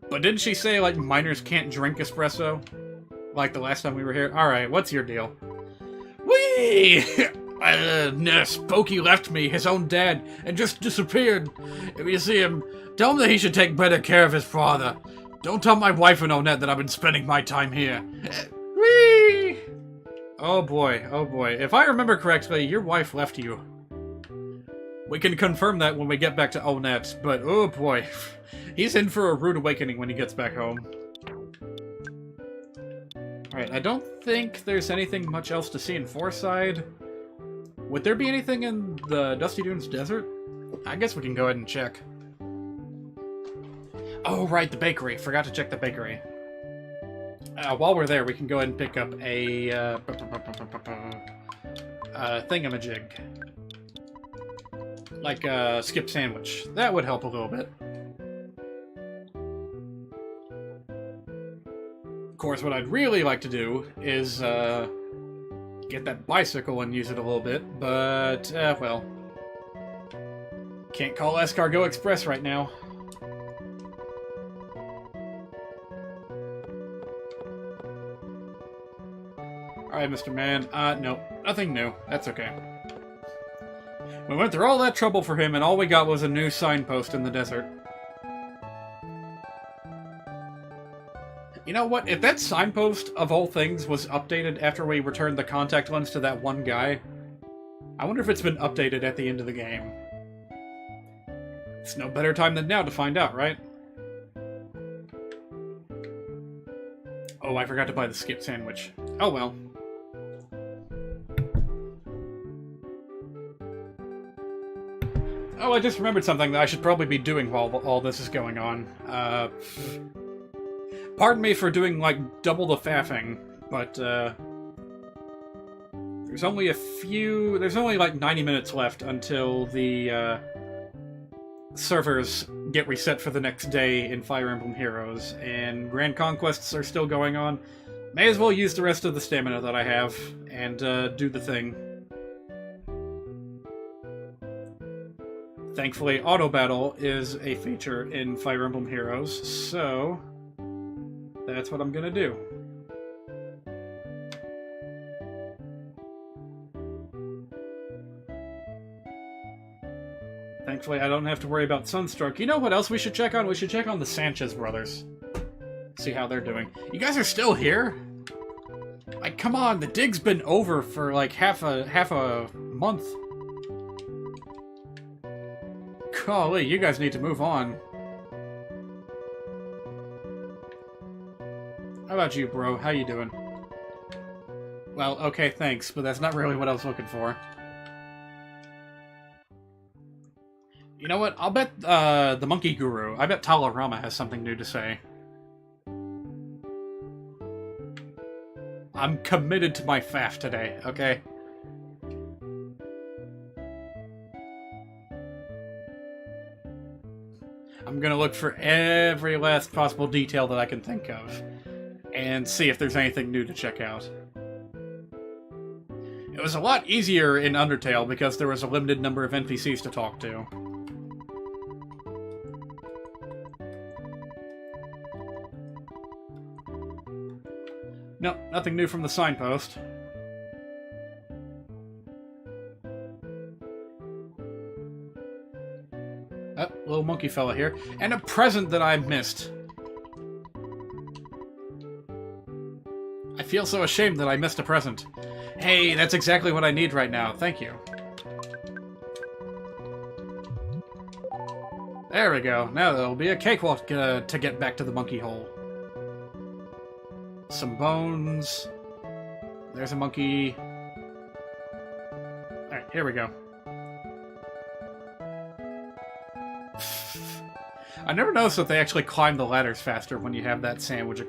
But didn't she say, like, minors can't drink espresso? Like the last time we were here? Alright, what's your deal? Whee! Nurse, Pokey left me, his own dad, and just disappeared. If you see him, tell him that he should take better care of his father. Don't tell my wife and Onette that I've been spending my time here. Whee! Oh boy, oh boy. If I remember correctly, your wife left you. We can confirm that when we get back to Onette, but oh boy. He's in for a rude awakening when he gets back home. Alright, I don't think there's anything much else to see in Fourside. Would there be anything in the Dusty Dunes Desert? I guess we can go ahead and check. Oh, right, the bakery. Forgot to check the bakery. While we're there, we can go ahead and pick up a thingamajig. Like a skip sandwich. That would help a little bit. Of course, what I'd really like to do is get that bicycle and use it a little bit, but, well. Can't call Escargot Express right now. Alright, Mr. Man. No, nothing new. That's okay. We went through all that trouble for him, and all we got was a new signpost in the desert. You know what? If that signpost, of all things, was updated after we returned the contact lens to that one guy, I wonder if it's been updated at the end of the game. It's no better time than now to find out, right? Oh, I forgot to buy the skip sandwich. Oh well. Oh, I just remembered something that I should probably be doing while all this is going on. Pardon me for doing, like, double the faffing, but, there's only like 90 minutes left until the, servers get reset for the next day in Fire Emblem Heroes, and Grand Conquests are still going on. May as well use the rest of the stamina that I have, and, do the thing. Thankfully, Auto Battle is a feature in Fire Emblem Heroes, so that's what I'm gonna do. Thankfully, I don't have to worry about Sunstroke. You know what else we should check on? We should check on the Sanchez brothers. see how they're doing. You guys are still here? Like, come on, the dig's been over for like half a month. Golly, you guys need to move on. How about you, bro? How you doing? Well, okay, thanks, but that's not really what I was looking for. You know what? I'll bet the Monkey Guru. I bet Talarama has something new to say. I'm committed to my faff today, okay? I'm gonna look for every last possible detail that I can think of, and see if there's anything new to check out. It was a lot easier in Undertale because there was a limited number of NPCs to talk to. Nope, nothing new from the signpost. Oh, little monkey fella here. And a present that I missed. I feel so ashamed that I missed a present. Hey, that's exactly what I need right now. Thank you. There we go. Now there'll be a cakewalk to get back to the monkey hole. Some bones. There's a monkey. Alright, here we go. I never noticed that they actually climb the ladders faster when you have that sandwich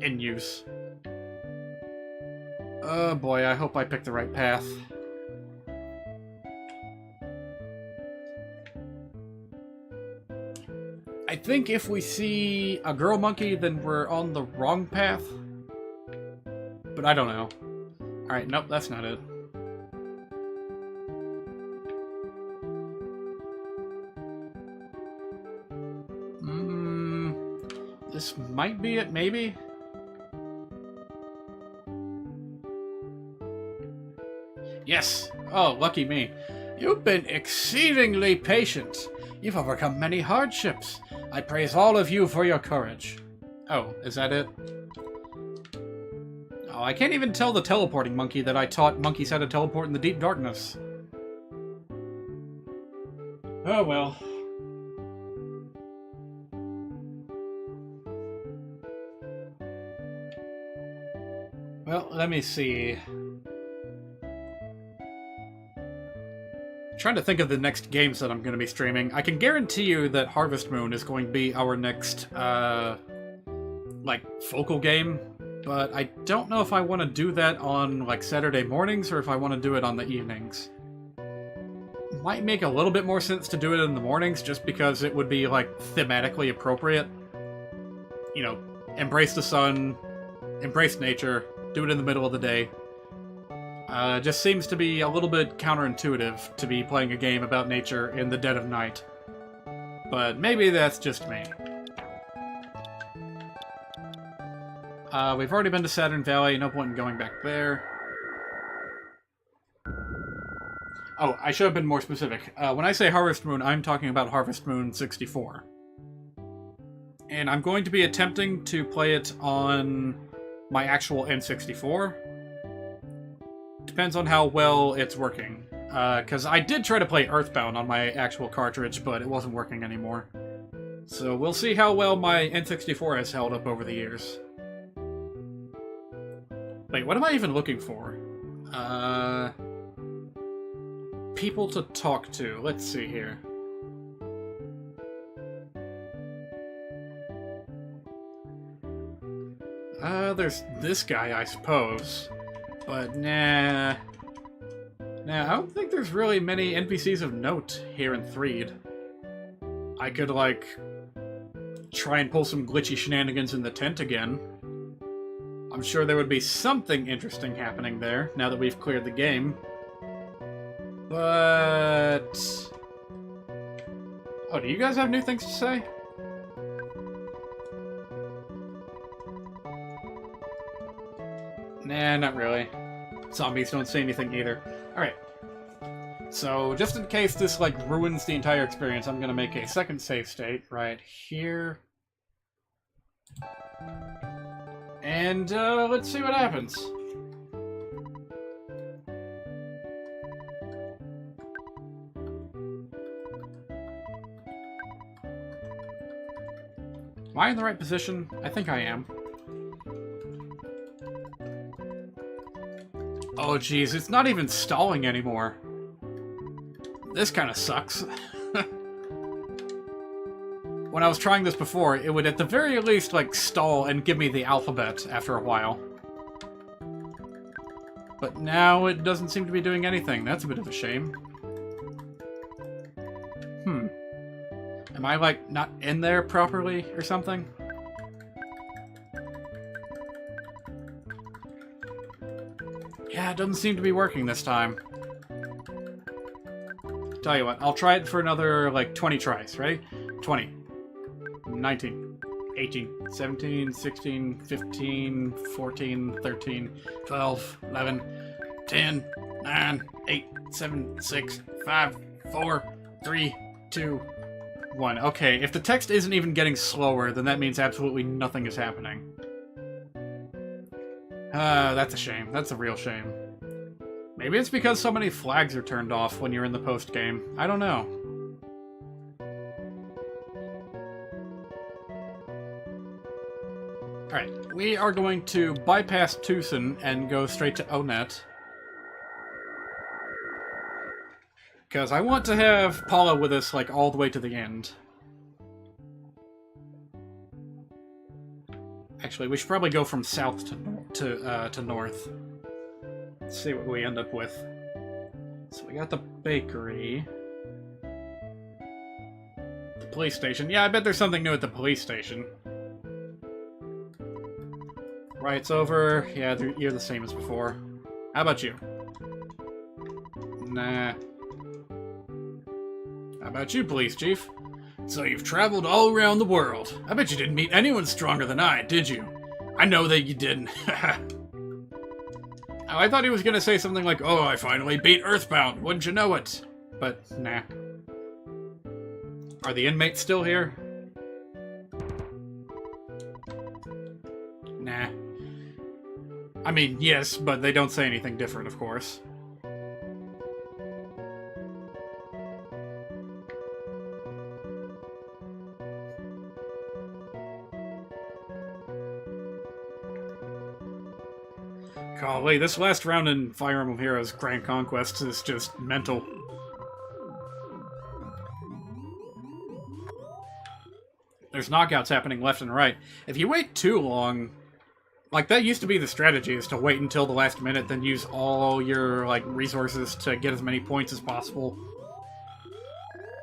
in use. Oh boy, I hope I picked the right path. I think if we see a girl monkey, then we're on the wrong path. But I don't know. Alright, nope, that's not it. This might be it, maybe? Yes! Oh, lucky me. You've been exceedingly patient. You've overcome many hardships. I praise all of you for your courage. Oh, is that it? Oh, I can't even tell the teleporting monkey that I taught monkeys how to teleport in the deep darkness. Oh well. Well, let me see. Trying to think of the next games that I'm going to be streaming. I can guarantee you that Harvest Moon is going to be our next, like, focal game. But I don't know if I want to do that on, like, Saturday mornings or if I want to do it on the evenings. Might make a little bit more sense to do it in the mornings just because it would be, like, thematically appropriate. You know, embrace the sun, embrace nature, do it in the middle of the day. Just seems to be a little bit counterintuitive to be playing a game about nature in the dead of night. But maybe that's just me. We've already been to Saturn Valley, no point in going back there. Oh, I should have been more specific. When I say Harvest Moon, I'm talking about Harvest Moon 64. And I'm going to be attempting to play it on my actual N64. Depends on how well it's working. Because I did try to play EarthBound on my actual cartridge, but it wasn't working anymore. So we'll see how well my N64 has held up over the years. Wait, what am I even looking for? People to talk to. Let's see here. There's this guy, I suppose. But nah. Nah, I don't think there's really many NPCs of note here in Threed. I could, like, try and pull some glitchy shenanigans in the tent again. I'm sure there would be something interesting happening there, now that we've cleared the game. But... oh, do you guys have new things to say? Nah, not really. Zombies don't say anything either. Alright. So, just in case this, like, ruins the entire experience, I'm gonna make a second save state right here. And let's see what happens. Am I in the right position? I think I am. Oh geez, it's not even stalling anymore. This kind of sucks. When I was trying this before, it would at the very least, like, stall and give me the alphabet after a while. But now it doesn't seem to be doing anything. That's a bit of a shame. Am I, like, not in there properly or something? Yeah, it doesn't seem to be working this time. Tell you what, I'll try it for another, like, 20 tries. Ready? 20. 19, 18, 17, 16, 15, 14, 13, 12, 11, 10, 9, 8, 7, 6, 5, 4, 3, 2, 1. Okay, if the text isn't even getting slower, then that means absolutely nothing is happening. That's a shame. That's a real shame. Maybe it's because so many flags are turned off when you're in the post-game. I don't know. Alright, we are going to bypass Tucson and go straight to Onet. Because I want to have Paula with us, like, all the way to the end. Actually, we should probably go from south to north. Let's see what we end up with. So we got the bakery. The police station. Yeah, I bet there's something new at the police station. Right's over. Yeah, you're the same as before. How about you? Nah. How about you, police chief? So you've traveled all around the world. I bet you didn't meet anyone stronger than I, did you? I know that you didn't. Oh, I thought he was gonna say something like, "Oh, I finally beat EarthBound, wouldn't you know it?" But, nah. Are the inmates still here? Nah. I mean, yes, but they don't say anything different, of course. Golly, this last round in Fire Emblem Heroes Grand Conquest is just mental. There's knockouts happening left and right. If you wait too long, like, that used to be the strategy, is to wait until the last minute, then use all your, like, resources to get as many points as possible.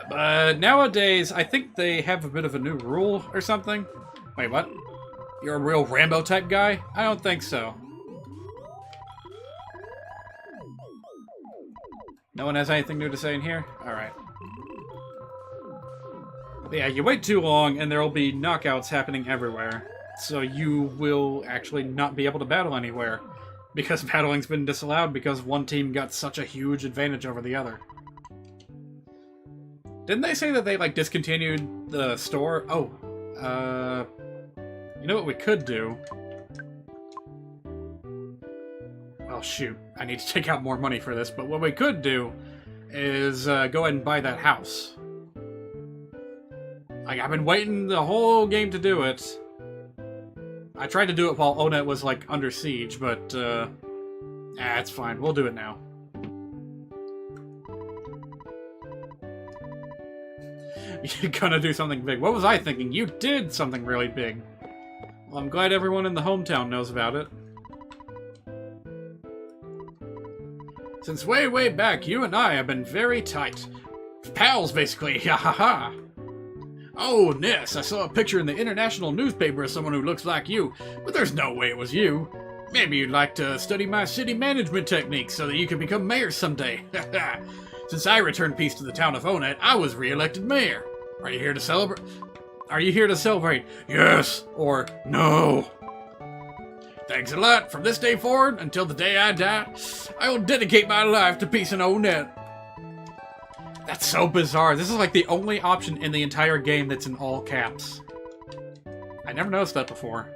But nowadays, I think they have a bit of a new rule or something. Wait, what? You're a real Rambo-type guy? I don't think so. No one has anything new to say in here? Alright. Yeah, you wait too long, and there will be knockouts happening everywhere. So you will actually not be able to battle anywhere. Because battling's been disallowed because one team got such a huge advantage over the other. Didn't they say that they, like, discontinued the store? Oh, you know what we could do? Well, shoot. I need to take out more money for this, but what we could do is go ahead and buy that house. Like, I've been waiting the whole game to do it. I tried to do it while Onet was, like, under siege, but, it's fine. We'll do it now. You're gonna do something big. What was I thinking? You did something really big. Well, I'm glad everyone in the hometown knows about it. Since way, way back, you and I have been very tight. Pals, basically. Ha ha ha. Oh, Ness, I saw a picture in the international newspaper of someone who looks like you, but there's no way it was you. Maybe you'd like to study my city management techniques so that you can become mayor someday. Since I returned peace to the town of Onet, I was re-elected mayor. Are you here to celebrate? Are you here to celebrate? Yes or no? Thanks a lot. From this day forward, until the day I die, I will dedicate my life to peace in Onet. That's so bizarre. This is like the only option in the entire game that's in all caps. I never noticed that before.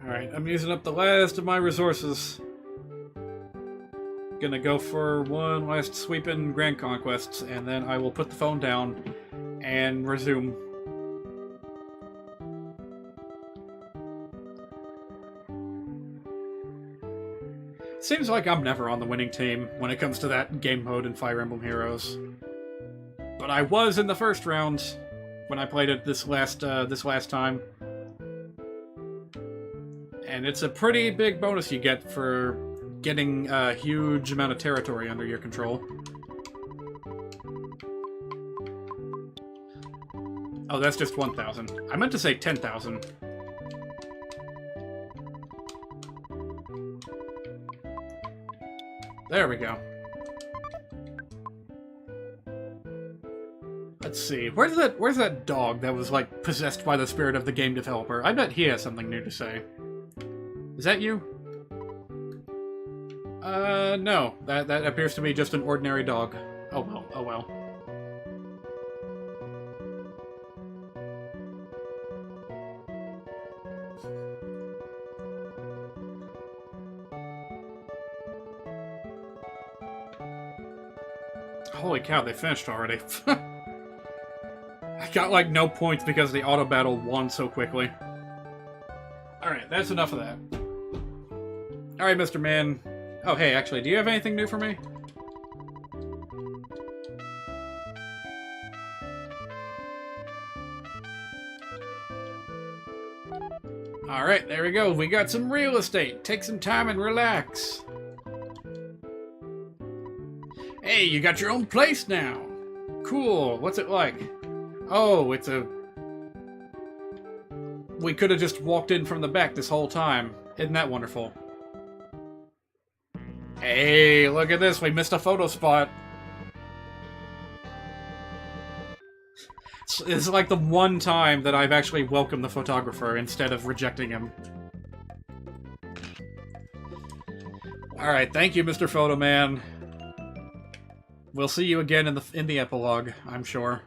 Alright, I'm using up the last of my resources. Gonna go for one last sweep in Grand Conquests, and then I will put the phone down and resume. Seems like I'm never on the winning team when it comes to that game mode in Fire Emblem Heroes. But I was in the first round when I played it this last time. And it's a pretty big bonus you get for getting a huge amount of territory under your control. Oh, that's just 1,000. I meant to say 10,000. There we go. Let's see. Where's that dog that was, like, possessed by the spirit of the game developer? I bet he has something new to say. Is that you? No. That appears to be just an ordinary dog. Oh well, oh well. Holy cow, they finished already. I got, like, no points because the auto battle won so quickly. Alright, that's enough of that. Alright, Mr. Man. Oh, hey, actually, do you have anything new for me? Alright, there we go. We got some real estate. Take some time and relax. Hey, you got your own place now. Cool. What's it like? Oh, it's a... We could have just walked in from the back this whole time. Isn't that wonderful? Hey, look at this. We missed a photo spot. It's like the one time that I've actually welcomed the photographer instead of rejecting him. Alright, thank you, Mr. Photo Man. We'll see you again in the epilogue, I'm sure.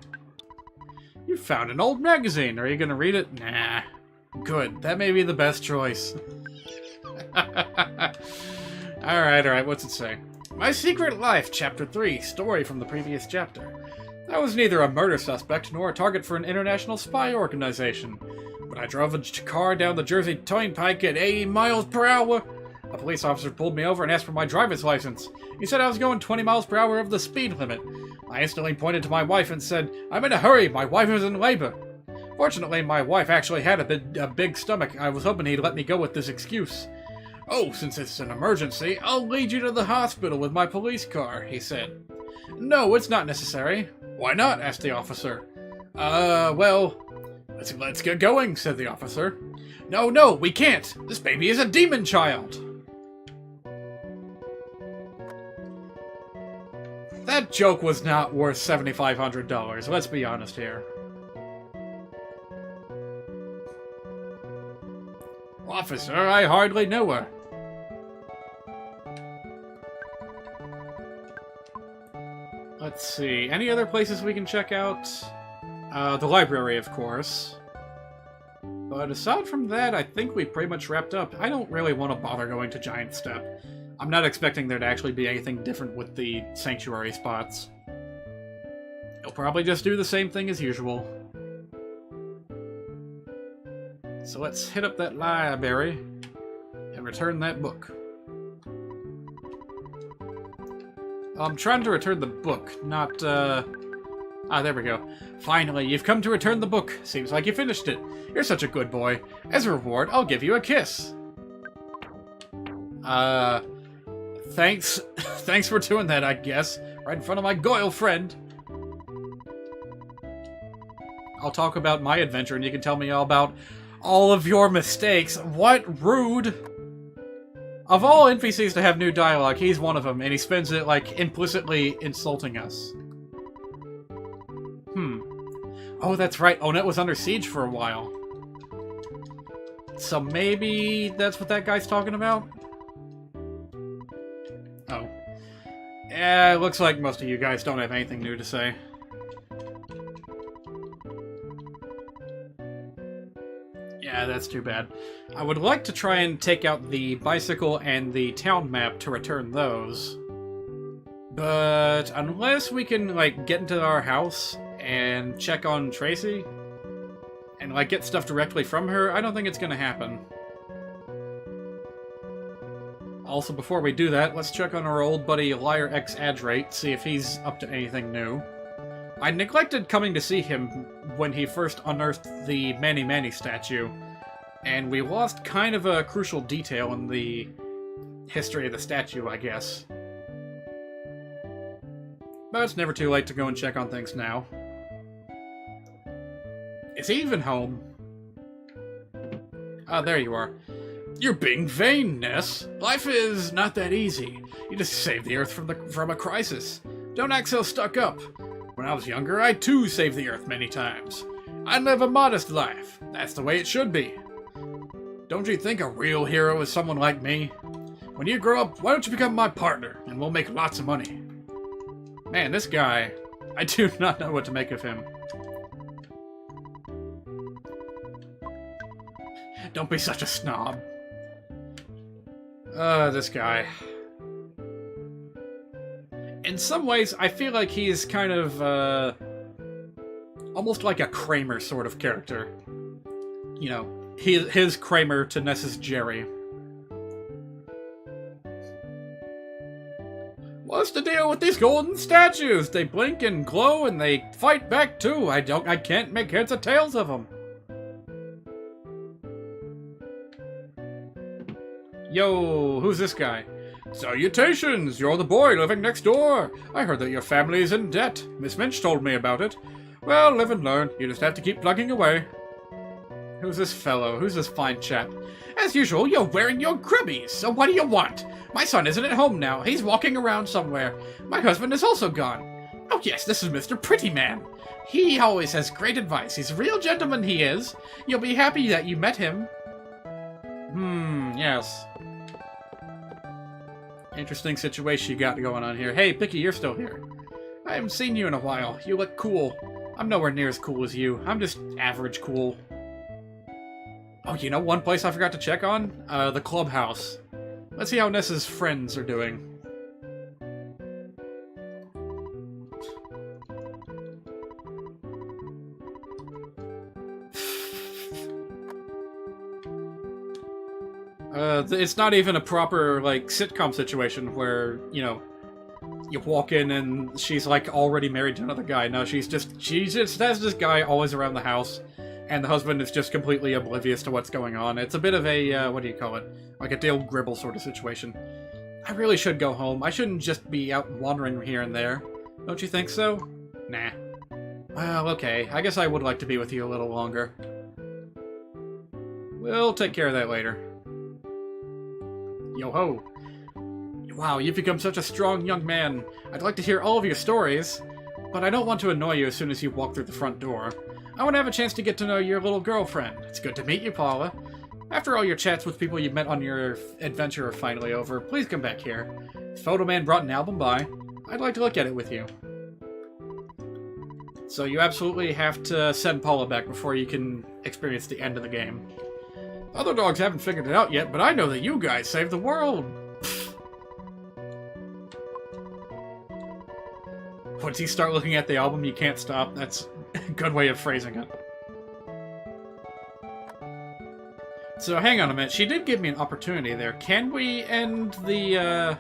You found an old magazine. Are you gonna read it? Nah. Good. That may be the best choice. Alright, what's it say? My Secret Life, Chapter 3, story from the previous chapter. I was neither a murder suspect nor a target for an international spy organization. But I drove a car down the Jersey Turnpike at 80 miles per hour. A police officer pulled me over and asked for my driver's license. He said I was going 20 miles per hour over the speed limit. I instantly pointed to my wife and said, "I'm in a hurry, my wife is in labor." Fortunately, my wife actually had a big stomach. I was hoping he'd let me go with this excuse. "Oh, since it's an emergency, I'll lead you to the hospital with my police car," he said. "No, it's not necessary." "Why not?" asked the officer. Well, let's get going," said the officer. No, we can't. This baby is a demon child." That joke was not worth $7,500, let's be honest here. "Officer, I hardly know her." Let's see, any other places we can check out? The library, of course. But aside from that, I think we pretty much wrapped up. I don't really want to bother going to Giant Step. I'm not expecting there to actually be anything different with the sanctuary spots. You'll probably just do the same thing as usual. So let's hit up that library and return that book. I'm trying to return the book, not, there we go. Finally, you've come to return the book. Seems like you finished it. You're such a good boy. As a reward, I'll give you a kiss. Thanks. Thanks for doing that, I guess. Right in front of my Goyle friend. I'll talk about my adventure and you can tell me all about all of your mistakes. What rude. Of all NPCs to have new dialogue, he's one of them, and he spends it, like, implicitly insulting us. Oh, that's right. Onet was under siege for a while. So maybe that's what that guy's talking about? Oh. Yeah, it looks like most of you guys don't have anything new to say. Yeah, that's too bad. I would like to try and take out the bicycle and the town map to return those. But unless we can, like, get into our house and check on Tracy and, like, get stuff directly from her, I don't think it's gonna happen. Also, before we do that, let's check on our old buddy Liar X Adrate, see if he's up to anything new. I neglected coming to see him when he first unearthed the Manny Manny statue, and we lost kind of a crucial detail in the history of the statue, I guess. But it's never too late to go and check on things now. Is he even home? Ah, there you are. You're being vain, Ness. Life is not that easy. You just saved the Earth from a crisis. Don't act so stuck up. When I was younger, I too saved the Earth many times. I live a modest life. That's the way it should be. Don't you think a real hero is someone like me? When you grow up, why don't you become my partner, and we'll make lots of money? Man, this guy, I do not know what to make of him. Don't be such a snob. This guy. In some ways, I feel like he's kind of, almost like a Kramer sort of character. You know, his Kramer to Ness's Jerry. What's the deal with these golden statues? They blink and glow and they fight back too. I can't make heads or tails of them. Yo, who's this guy? Salutations! You're the boy living next door. I heard that your family is in debt. Miss Minch told me about it. Well, live and learn. You just have to keep plugging away. Who's this fellow? Who's this fine chap? As usual, you're wearing your grubbies, so what do you want? My son isn't at home now. He's walking around somewhere. My husband is also gone. Oh yes, this is Mr. Prettyman. He always has great advice. He's a real gentleman, he is. You'll be happy that you met him. Yes. Interesting situation you got going on here. Hey, Picky, you're still here. I haven't seen you in a while. You look cool. I'm nowhere near as cool as you. I'm just average cool. Oh, you know one place I forgot to check on? The clubhouse. Let's see how Ness's friends are doing. It's not even a proper, like, sitcom situation where, you know, you walk in and she's, like, already married to another guy. No, she just has this guy always around the house, and the husband is just completely oblivious to what's going on. It's a bit of a, what do you call it? Like a Dale Gribble sort of situation. I really should go home. I shouldn't just be out wandering here and there. Don't you think so? Nah. Well, okay. I guess I would like to be with you a little longer. We'll take care of that later. Yo-ho. Wow, you've become such a strong young man. I'd like to hear all of your stories, but I don't want to annoy you as soon as you walk through the front door. I want to have a chance to get to know your little girlfriend. It's good to meet you, Paula. After all your chats with people you met on your adventure are finally over, please come back here. Photo Man brought an album by. I'd like to look at it with you. So you absolutely have to send Paula back before you can experience the end of the game. Other dogs haven't figured it out yet, but I know that you guys saved the world. Once you start looking at the album, you can't stop. That's a good way of phrasing it. So hang on a minute. She did give me an opportunity there. Can we end the,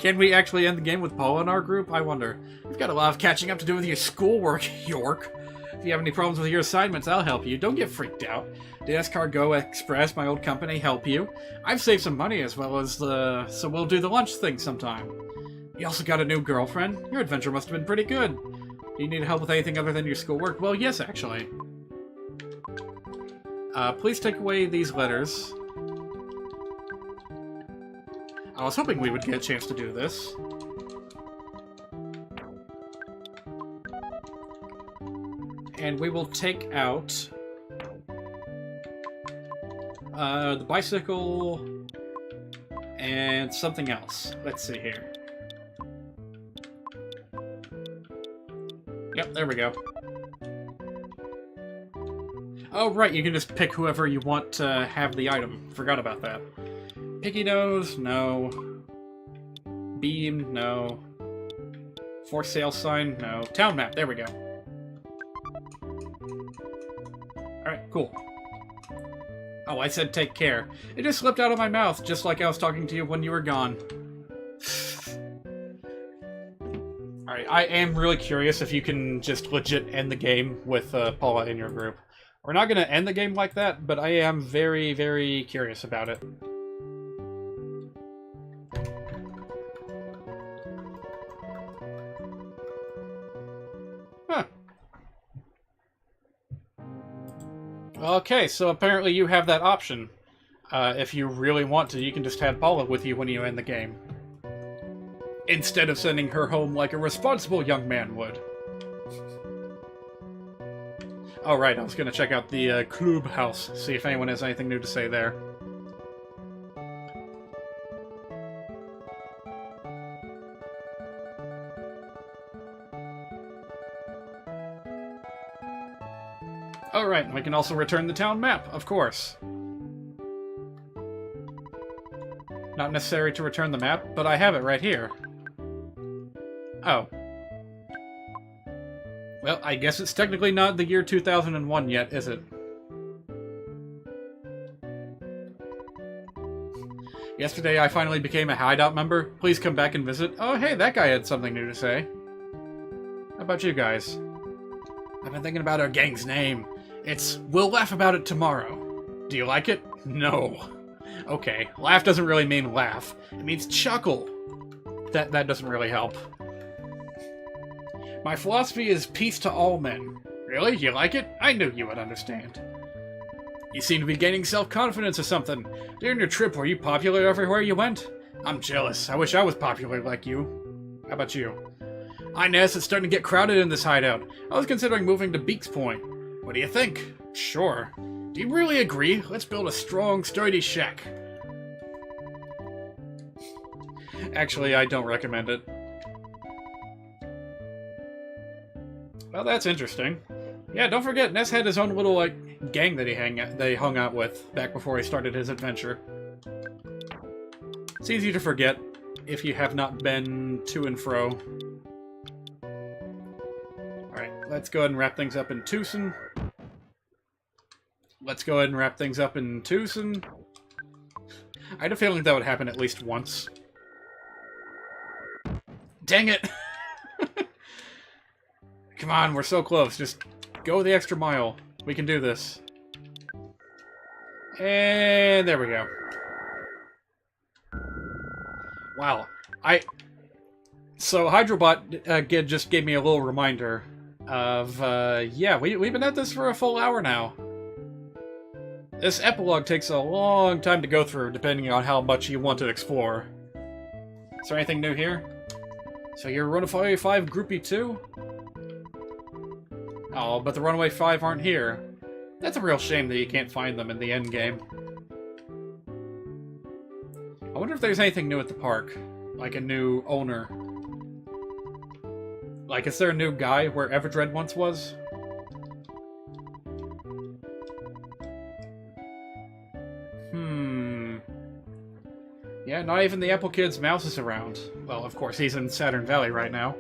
Can we actually end the game with Paula in our group? I wonder. You've got a lot of catching up to do with your schoolwork, York. If you have any problems with your assignments, I'll help you. Don't get freaked out. DS Cargo Express, my old company, help you. I've saved some money as well as so we'll do the lunch thing sometime. You also got a new girlfriend? Your adventure must have been pretty good. Do you need help with anything other than your schoolwork? Well, yes, actually. Please take away these letters. I was hoping we would get a chance to do this. And we will take out The bicycle, and something else. Let's see here. Yep, there we go. Oh, right, you can just pick whoever you want to have the item. Forgot about that. Picky nose, no. Beam, no. For sale sign, no. Town map, there we go. Alright, cool. Oh, I said take care. It just slipped out of my mouth, just like I was talking to you when you were gone. Alright, I am really curious if you can just legit end the game with Paula in your group. We're not going to end the game like that, but I am very, very curious about it. Huh. Okay, so apparently you have that option. If you really want to, you can just have Paula with you when you end the game. Instead of sending her home like a responsible young man would. Oh, right, I was going to check out the club house, see if anyone has anything new to say there. Oh, right, we can also return the town map, of course. Not necessary to return the map, but I have it right here. Oh. Well, I guess it's technically not the year 2001 yet, is it? Yesterday I finally became a hideout member. Please come back and visit. Oh, hey, that guy had something new to say. How about you guys? I've been thinking about our gang's name. It's We'll Laugh About It Tomorrow. Do you like it? No. Okay, laugh doesn't really mean laugh. It means chuckle. That doesn't really help. My philosophy is peace to all men. Really? You like it? I knew you would understand. You seem to be gaining self-confidence or something. During your trip, were you popular everywhere you went? I'm jealous. I wish I was popular like you. How about you? Hi, Ness. It's starting to get crowded in this hideout. I was considering moving to Beaks Point. What do you think? Sure. Do you really agree? Let's build a strong, sturdy shack. Actually, I don't recommend it. Well, that's interesting. Yeah, don't forget, Ness had his own little, like, gang that he hung out with back before he started his adventure. It's easy to forget if you have not been to and fro. Alright, let's go ahead and wrap things up in Tucson. Let's go ahead and wrap things up in Tucson. I had a feeling that would happen at least once. Dang it! Come on, we're so close. Just go the extra mile. We can do this. And there we go. Wow. So Hydrobot just gave me a little reminder of, yeah, we've been at this for a full hour now. This epilogue takes a long time to go through, depending on how much you want to explore. Is there anything new here? So you're Runaway 5 Groupie 2? Oh, but the Runaway 5 aren't here. That's a real shame that you can't find them in the endgame. I wonder if there's anything new at the park. Like a new owner. Like, is there a new guy where Everdread once was? Yeah, not even the Apple Kid's mouse is around. Well, of course, he's in Saturn Valley right now.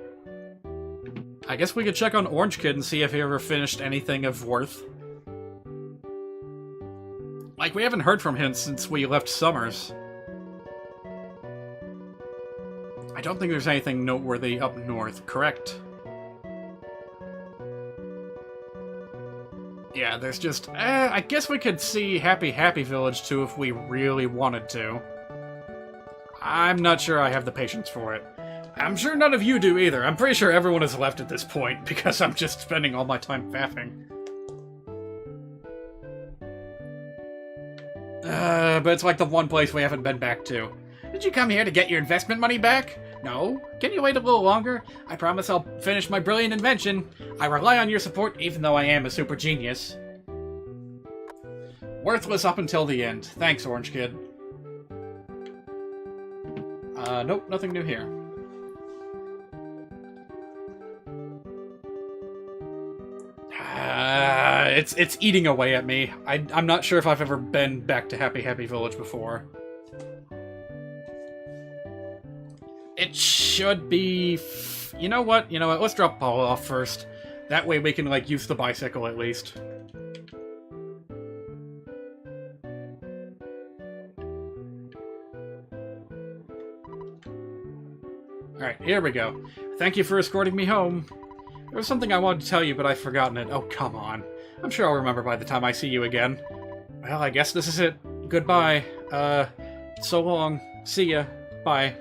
I guess we could check on Orange Kid and see if he ever finished anything of worth. Like, we haven't heard from him since we left Summers. I don't think there's anything noteworthy up north, correct? Yeah, there's just... I guess we could see Happy Village too if we really wanted to. I'm not sure I have the patience for it. I'm sure none of you do either. I'm pretty sure everyone has left at this point, because I'm just spending all my time faffing. But it's like the one place we haven't been back to. Did you come here to get your investment money back? No? Can you wait a little longer? I promise I'll finish my brilliant invention. I rely on your support, even though I am a super genius. Worthless up until the end. Thanks, Orange Kid. Nope, nothing new here. It's eating away at me. I'm not sure if I've ever been back to Happy Happy Village before. It should be... You know what? Let's drop Paula off first. That way we can, like, use the bicycle at least. Alright, here we go. Thank you for escorting me home. There was something I wanted to tell you, but I've forgotten it. Oh, come on. I'm sure I'll remember by the time I see you again. Well, I guess this is it. Goodbye. So long. See ya. Bye.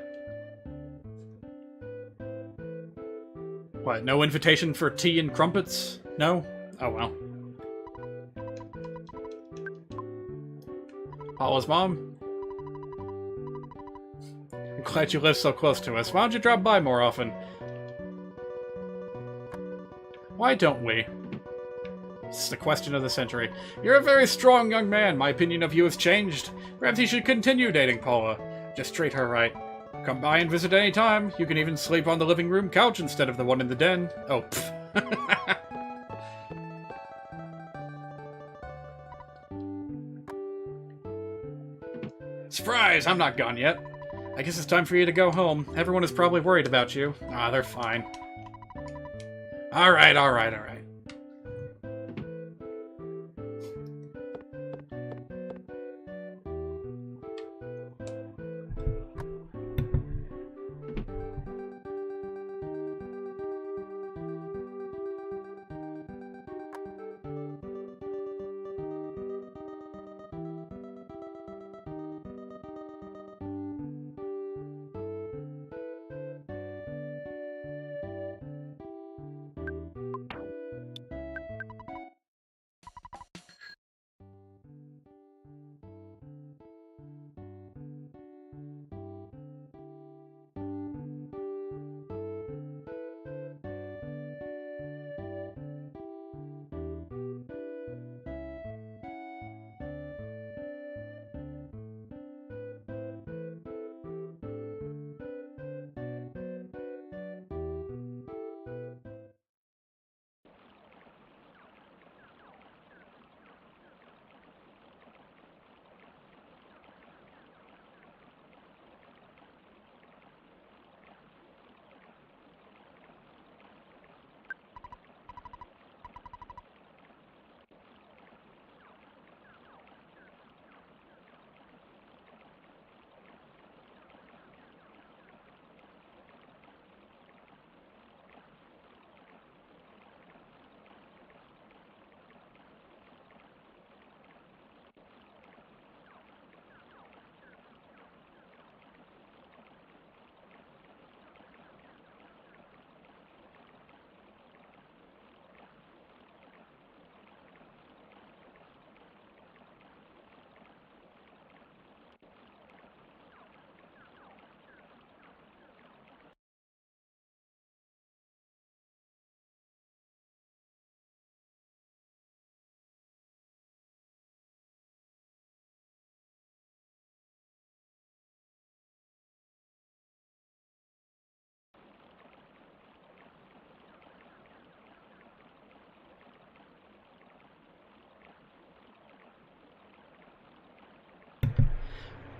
What, no invitation for tea and crumpets? No? Oh well. Paula's mom? I'm glad you live so close to us. Why don't you drop by more often? Why don't we? It's the question of the century. You're a very strong young man. My opinion of you has changed. Perhaps you should continue dating Paula. Just treat her right. Come by and visit any time. You can even sleep on the living room couch instead of the one in the den. Oh, pfft. Surprise! I'm not gone yet. I guess it's time for you to go home. Everyone is probably worried about you. Ah, they're fine. Alright.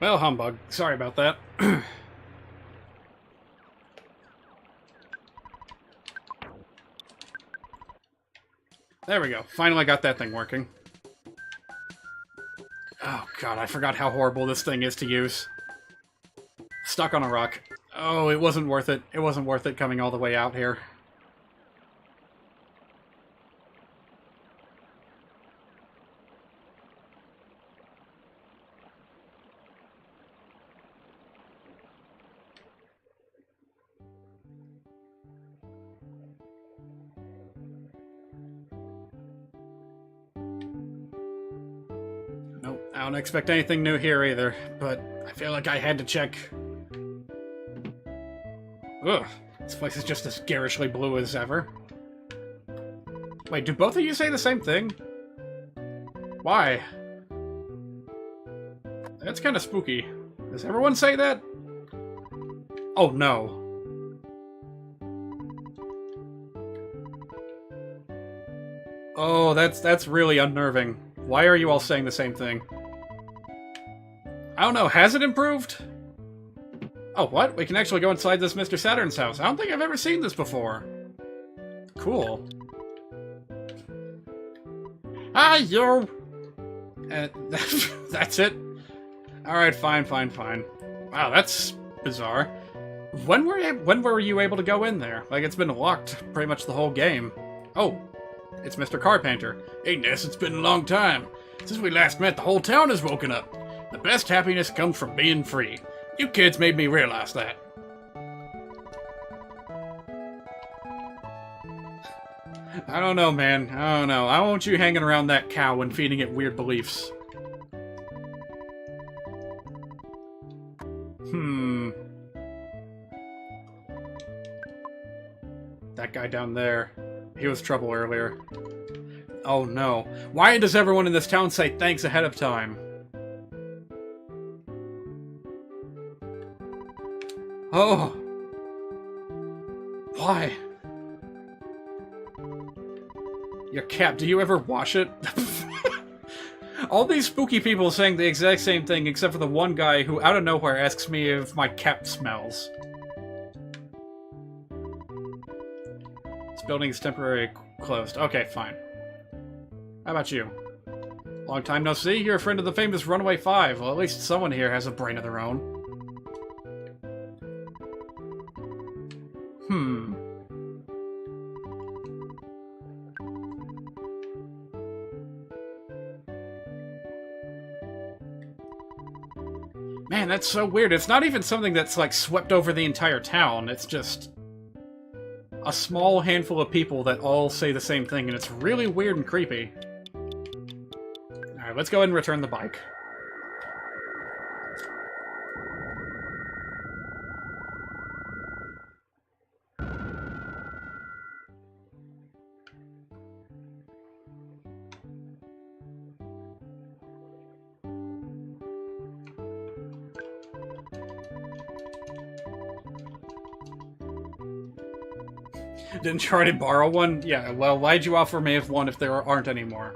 Well, humbug. Sorry about that. There we go. Finally got that thing working. Oh god, I forgot how horrible this thing is to use. Stuck on a rock. Oh, it wasn't worth it. It wasn't worth it coming all the way out here. Nope, I don't expect anything new here either, but I feel like I had to check. Ugh, this place is just as garishly blue as ever. Wait, do both of you say the same thing? Why? That's kind of spooky. Does everyone say that? Oh no. Oh, that's really unnerving. Why are you all saying the same thing? I don't know, has it improved? Oh, what? We can actually go inside this Mr. Saturn's house. I don't think I've ever seen this before. Cool. Hi, you! That's it? Alright, fine. Wow, that's bizarre. When were you able to go in there? Like, it's been locked pretty much the whole game. Oh, it's Mr. Carpenter. Hey, Ness, it's been a long time. Since we last met, the whole town has woken up. The best happiness comes from being free. You kids made me realize that. I don't know, man. I don't know. I don't want you hanging around that cow and feeding it weird beliefs. That guy down there. He was trouble earlier. Oh no. Why does everyone in this town say thanks ahead of time? Oh. Why? Your cap, do you ever wash it? All these spooky people saying the exact same thing except for the one guy who out of nowhere asks me if my cap smells. This building is temporarily closed. Okay, fine. How about you? Long time no see, you're a friend of the famous Runaway Five. Well, at least someone here has a brain of their own. Man, that's so weird. It's not even something that's, like, swept over the entire town. It's just a small handful of people that all say the same thing, and it's really weird and creepy. Alright, let's go ahead and return the bike. Didn't try to borrow one? Yeah, well, why'd you offer me one if there aren't any more?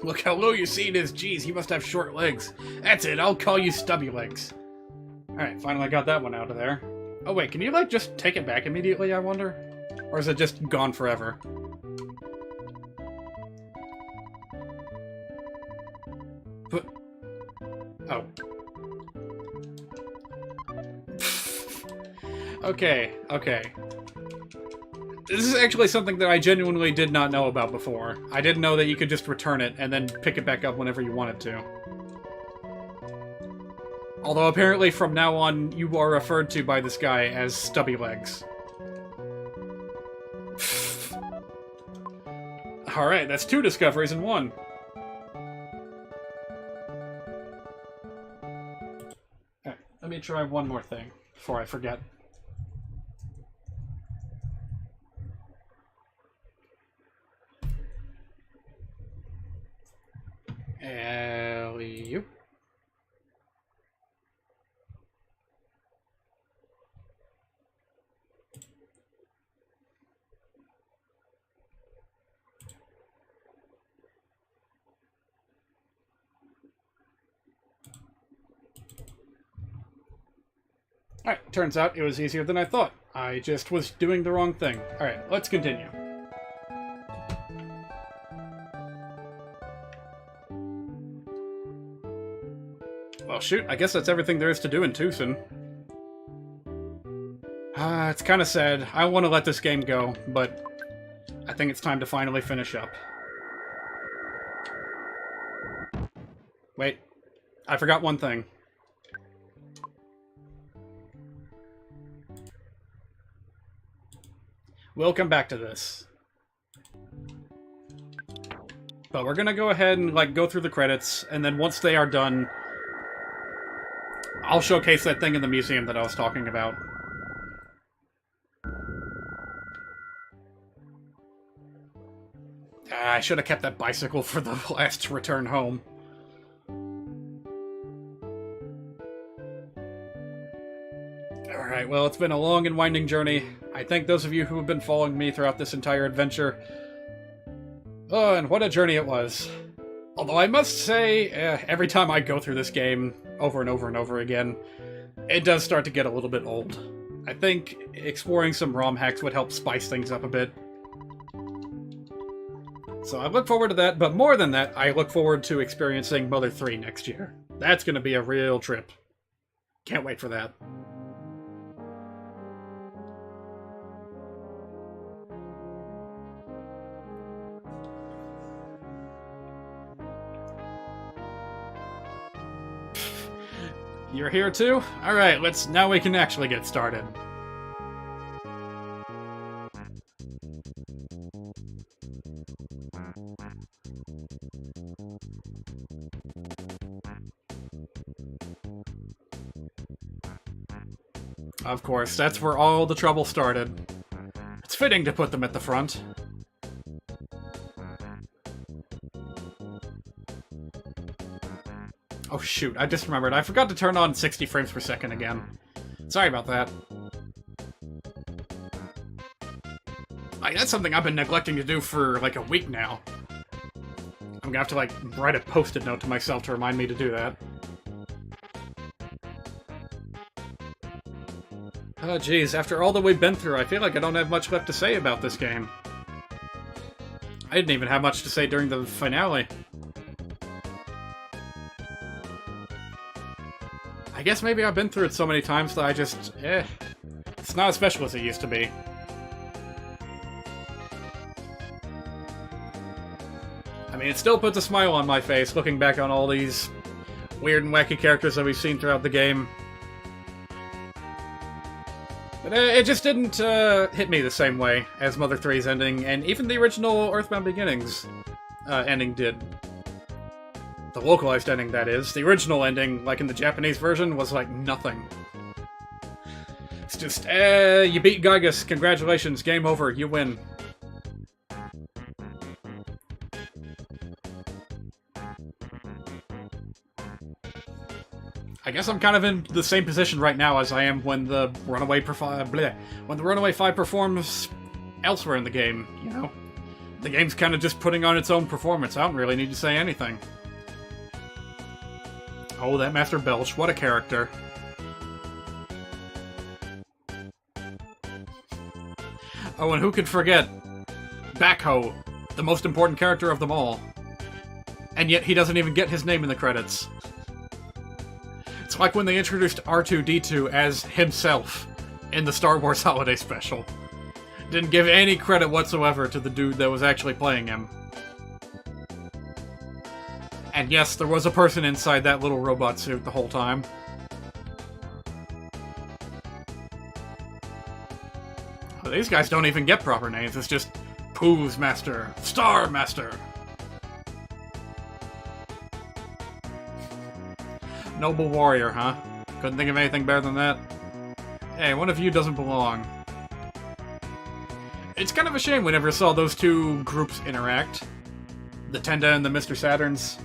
Look how low your seat is. Geez, he must have short legs. That's it, I'll call you Stubby Legs. Alright, finally got that one out of there. Oh wait, can you, like, just take it back immediately, I wonder? Or is it just gone forever? But... oh. Okay. This is actually something that I genuinely did not know about before. I didn't know that you could just return it and then pick it back up whenever you wanted to. Although apparently from now on, you are referred to by this guy as Stubby Legs. Alright, that's 2 discoveries in 1. Alright, let me try one more thing before I forget. Alley-oop. Alright, turns out it was easier than I thought. I just was doing the wrong thing. Alright, let's continue. Well, shoot, I guess that's everything there is to do in Tucson. It's kind of sad. I want to let this game go, but I think it's time to finally finish up. Wait, I forgot one thing. We'll come back to this. But we're gonna go ahead and, like, go through the credits, and then once they are done, I'll showcase that thing in the museum that I was talking about. I should have kept that bicycle for the last return home. Alright, well, it's been a long and winding journey. I thank those of you who have been following me throughout this entire adventure. Oh, and what a journey it was. Although I must say, every time I go through this game over and over and over again, it does start to get a little bit old. I think exploring some ROM hacks would help spice things up a bit. So I look forward to that, but more than that, I look forward to experiencing Mother 3 next year. That's going to be a real trip. Can't wait for that. You're here too? Alright, now we can actually get started. Of course, that's where all the trouble started. It's fitting to put them at the front. Oh shoot, I just remembered. I forgot to turn on 60 frames per second again. Sorry about that. Like, that's something I've been neglecting to do for like a week now. I'm gonna have to like write a post-it note to myself to remind me to do that. Oh geez, after all that we've been through, I feel like I don't have much left to say about this game. I didn't even have much to say during the finale. I guess maybe I've been through it so many times that I just, it's not as special as it used to be. I mean, it still puts a smile on my face looking back on all these weird and wacky characters that we've seen throughout the game. But it just didn't hit me the same way as Mother 3's ending, and even the original EarthBound Beginnings ending did. The localized ending, that is. The original ending, like in the Japanese version, was like nothing. It's just, you beat Gygus, congratulations, game over, you win. I guess I'm kind of in the same position right now as I am when the Runaway 5 performs elsewhere in the game, you know? The game's kind of just putting on its own performance. I don't really need to say anything. Oh, that Master Belch, what a character. Oh, and who could forget Backhoe, the most important character of them all. And yet he doesn't even get his name in the credits. It's like when they introduced R2-D2 as himself in the Star Wars Holiday Special. Didn't give any credit whatsoever to the dude that was actually playing him. And yes, there was a person inside that little robot suit the whole time. Well, these guys don't even get proper names, it's just Pooh's Master, Star Master. Noble warrior, huh? Couldn't think of anything better than that? Hey, one of you doesn't belong. It's kind of a shame we never saw those two groups interact. The Tenda and the Mr. Saturns.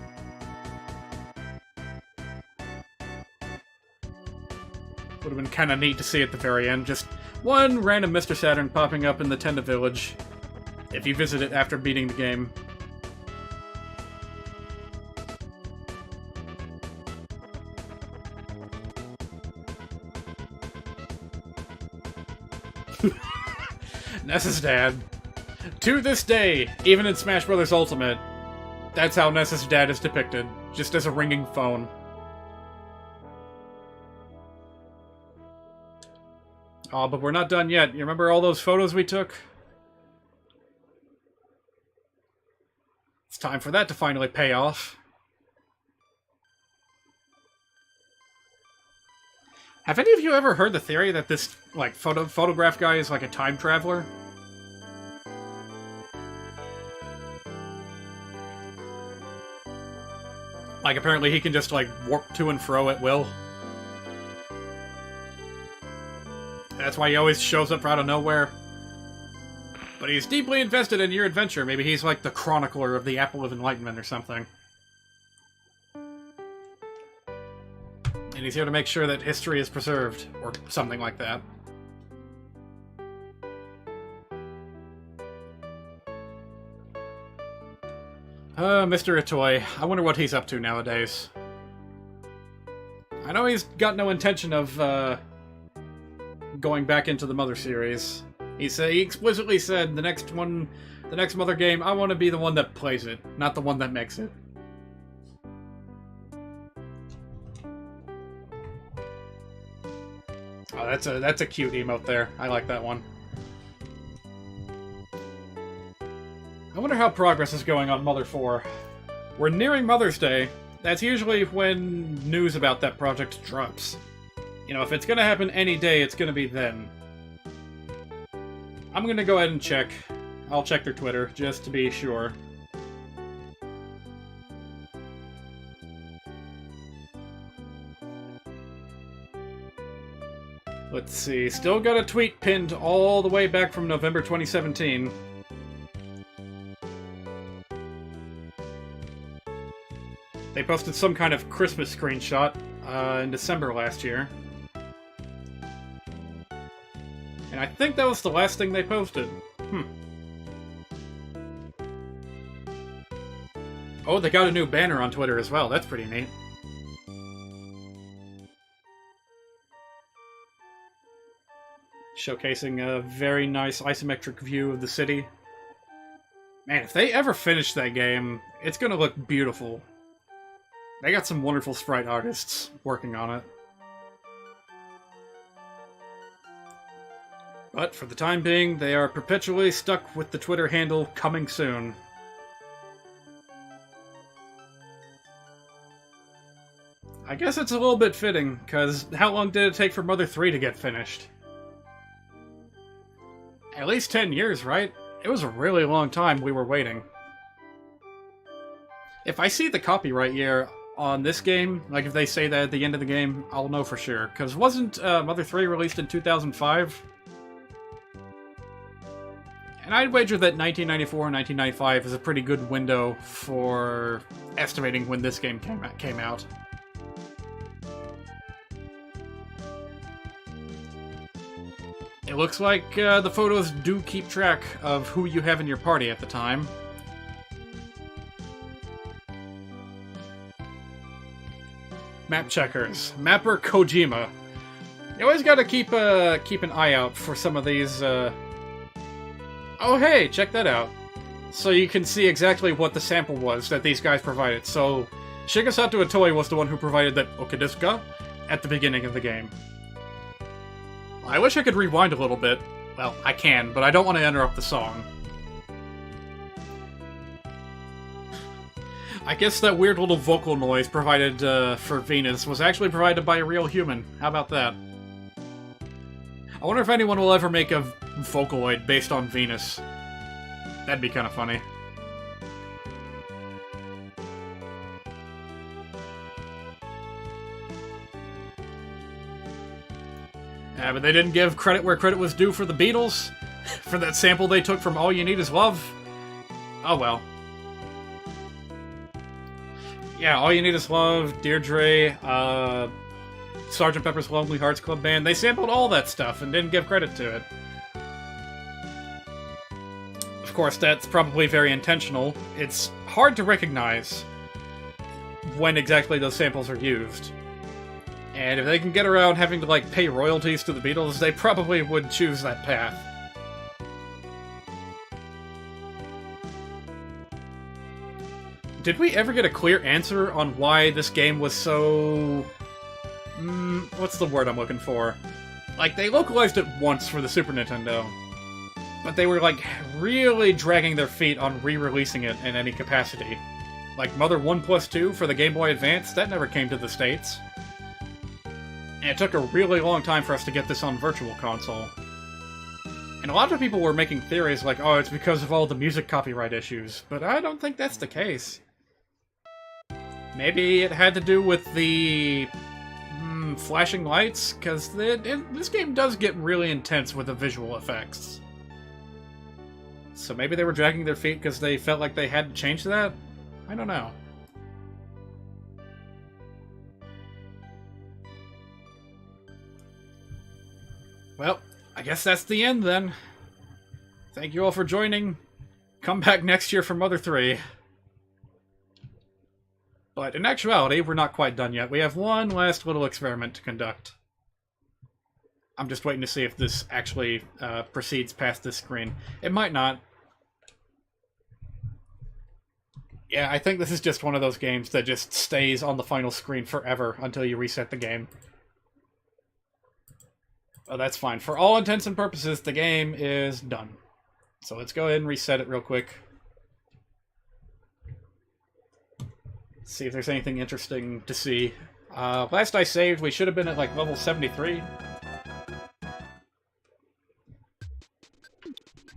Would have been kind of neat to see at the very end. Just one random Mr. Saturn popping up in the Tenda village. If you visit it after beating the game. Ness's dad. To this day, even in Smash Bros. Ultimate, that's how Ness's dad is depicted. Just as a ringing phone. Oh, but we're not done yet. You remember all those photos we took? It's time for that to finally pay off. Have any of you ever heard the theory that this, like, photograph guy is like a time traveler? Like, apparently he can just, like, warp to and fro at will. That's why he always shows up out of nowhere. But But he's deeply invested in your adventure. Maybe he's like the chronicler of the Apple of Enlightenment or something. And he's here to make sure that history is preserved, or something like that. Mr. Itoy. I wonder what he's up to nowadays. I know he's got no intention of, going back into the Mother series. He explicitly said the next Mother game, I want to be the one that plays it, not the one that makes it. Oh, that's a cute emote there. I like that one. I wonder how progress is going on Mother 4. We're nearing Mother's Day. That's usually when news about that project drops. You know, if it's gonna happen any day, it's gonna be then. I'm gonna go ahead and check. I'll check their Twitter, just to be sure. Let's see, still got a tweet pinned all the way back from November 2017. They posted some kind of Christmas screenshot in December last year. And I think that was the last thing they posted. Oh, they got a new banner on Twitter as well. That's pretty neat. Showcasing a very nice isometric view of the city. Man, if they ever finish that game, it's gonna look beautiful. They got some wonderful sprite artists working on it. But for the time being, they are perpetually stuck with the Twitter handle coming soon. I guess it's a little bit fitting, because how long did it take for Mother 3 to get finished? At least 10 years, right? It was a really long time we were waiting. If I see the copyright year on this game, like if they say that at the end of the game, I'll know for sure. Because wasn't Mother 3 released in 2005? And I'd wager that 1994 and 1995 is a pretty good window for estimating when this game came out. It looks like the photos do keep track of who you have in your party at the time. Map checkers. Mapper Kojima. You always gotta keep an eye out for some of these, Oh hey, check that out. So you can see exactly what the sample was that these guys provided. So, Shigesato Itoi was the one who provided that Okidisuka at the beginning of the game. I wish I could rewind a little bit. Well, I can, but I don't want to interrupt the song. I guess that weird little vocal noise provided for Venus was actually provided by a real human. How about that? I wonder if anyone will ever make a Vocaloid based on Venus. That'd be kind of funny. Yeah, but they didn't give credit where credit was due for the Beatles? For that sample they took from All You Need Is Love? Oh well. Yeah, All You Need Is Love, Deirdre, Sgt. Pepper's Lonely Hearts Club Band, they sampled all that stuff and didn't give credit to it. Of course, that's probably very intentional. It's hard to recognize when exactly those samples are used. And if they can get around having to, like, pay royalties to the Beatles, they probably would choose that path. Did we ever get a clear answer on why this game was so... what's the word I'm looking for? Like, they localized it once for the Super Nintendo. But they were, like, really dragging their feet on re-releasing it in any capacity. Like, Mother 1+2 for the Game Boy Advance, that never came to the States. And it took a really long time for us to get this on Virtual Console. And a lot of people were making theories like, oh, it's because of all the music copyright issues. But I don't think that's the case. Maybe it had to do with the... flashing lights? Because this game does get really intense with the visual effects. So maybe they were dragging their feet because they felt like they had to change that? I don't know. Well, I guess that's the end then. Thank you all for joining. Come back next year for Mother 3. But in actuality, we're not quite done yet. We have one last little experiment to conduct. I'm just waiting to see if this actually proceeds past this screen. It might not. Yeah, I think this is just one of those games that just stays on the final screen forever until you reset the game. Oh, that's fine. For all intents and purposes, the game is done. So let's go ahead and reset it real quick. See if there's anything interesting to see. Last I saved, we should have been at like level 73.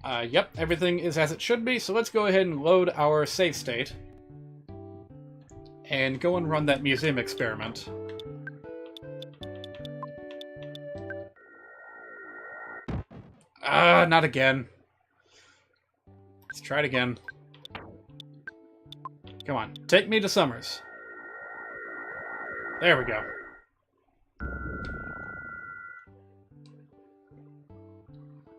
Yep, everything is as it should be, so let's go ahead and load our save state. And go and run that museum experiment. Not again. Let's try it again. Come on, take me to Summers. There we go.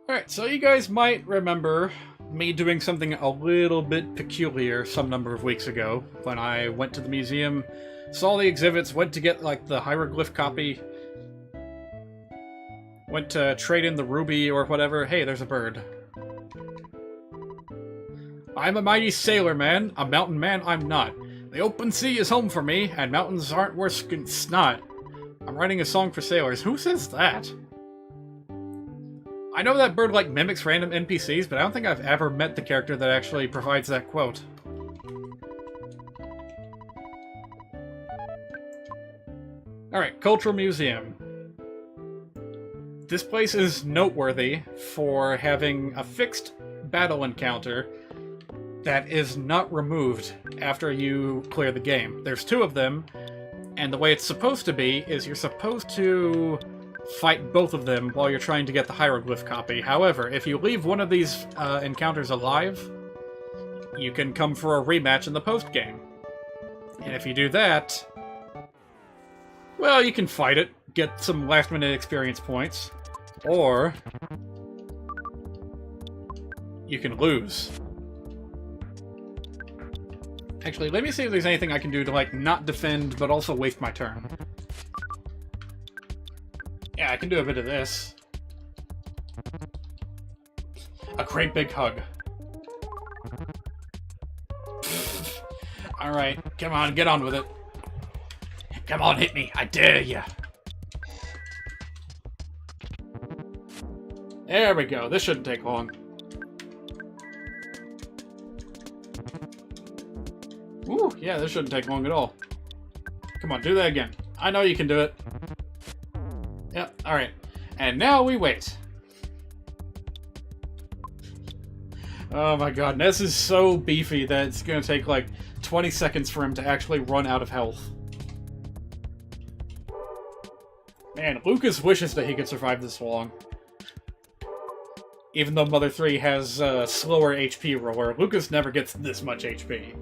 Alright, so you guys might remember me doing something a little bit peculiar some number of weeks ago when I went to the museum, saw the exhibits, went to get like the hieroglyph copy, went to trade in the ruby or whatever. Hey, there's a bird. I'm a mighty sailor man, a mountain man I'm not. The open sea is home for me, and mountains aren't worse than snot. I'm writing a song for sailors. Who says that? I know that bird, like, mimics random NPCs, but I don't think I've ever met the character that actually provides that quote. Alright, Cultural Museum. This place is noteworthy for having a fixed battle encounter that is not removed after you clear the game. There's two of them, and the way it's supposed to be is you're supposed to fight both of them while you're trying to get the hieroglyph copy. However, if you leave one of these encounters alive, you can come for a rematch in the post-game. And if you do that, well, you can fight it, get some last-minute experience points, or you can lose. Actually, let me see if there's anything I can do to, like, not defend, but also waste my turn. Yeah, I can do a bit of this. A great big hug. Alright, come on, get on with it. Come on, hit me, I dare ya. There we go, this shouldn't take long. Ooh, yeah, this shouldn't take long at all. Come on, do that again. I know you can do it. Yep, alright. And now we wait. Oh my god, Ness is so beefy that it's gonna take like 20 seconds for him to actually run out of health. Man, Lucas wishes that he could survive this long. Even though Mother 3 has a slower HP roller, Lucas never gets this much HP.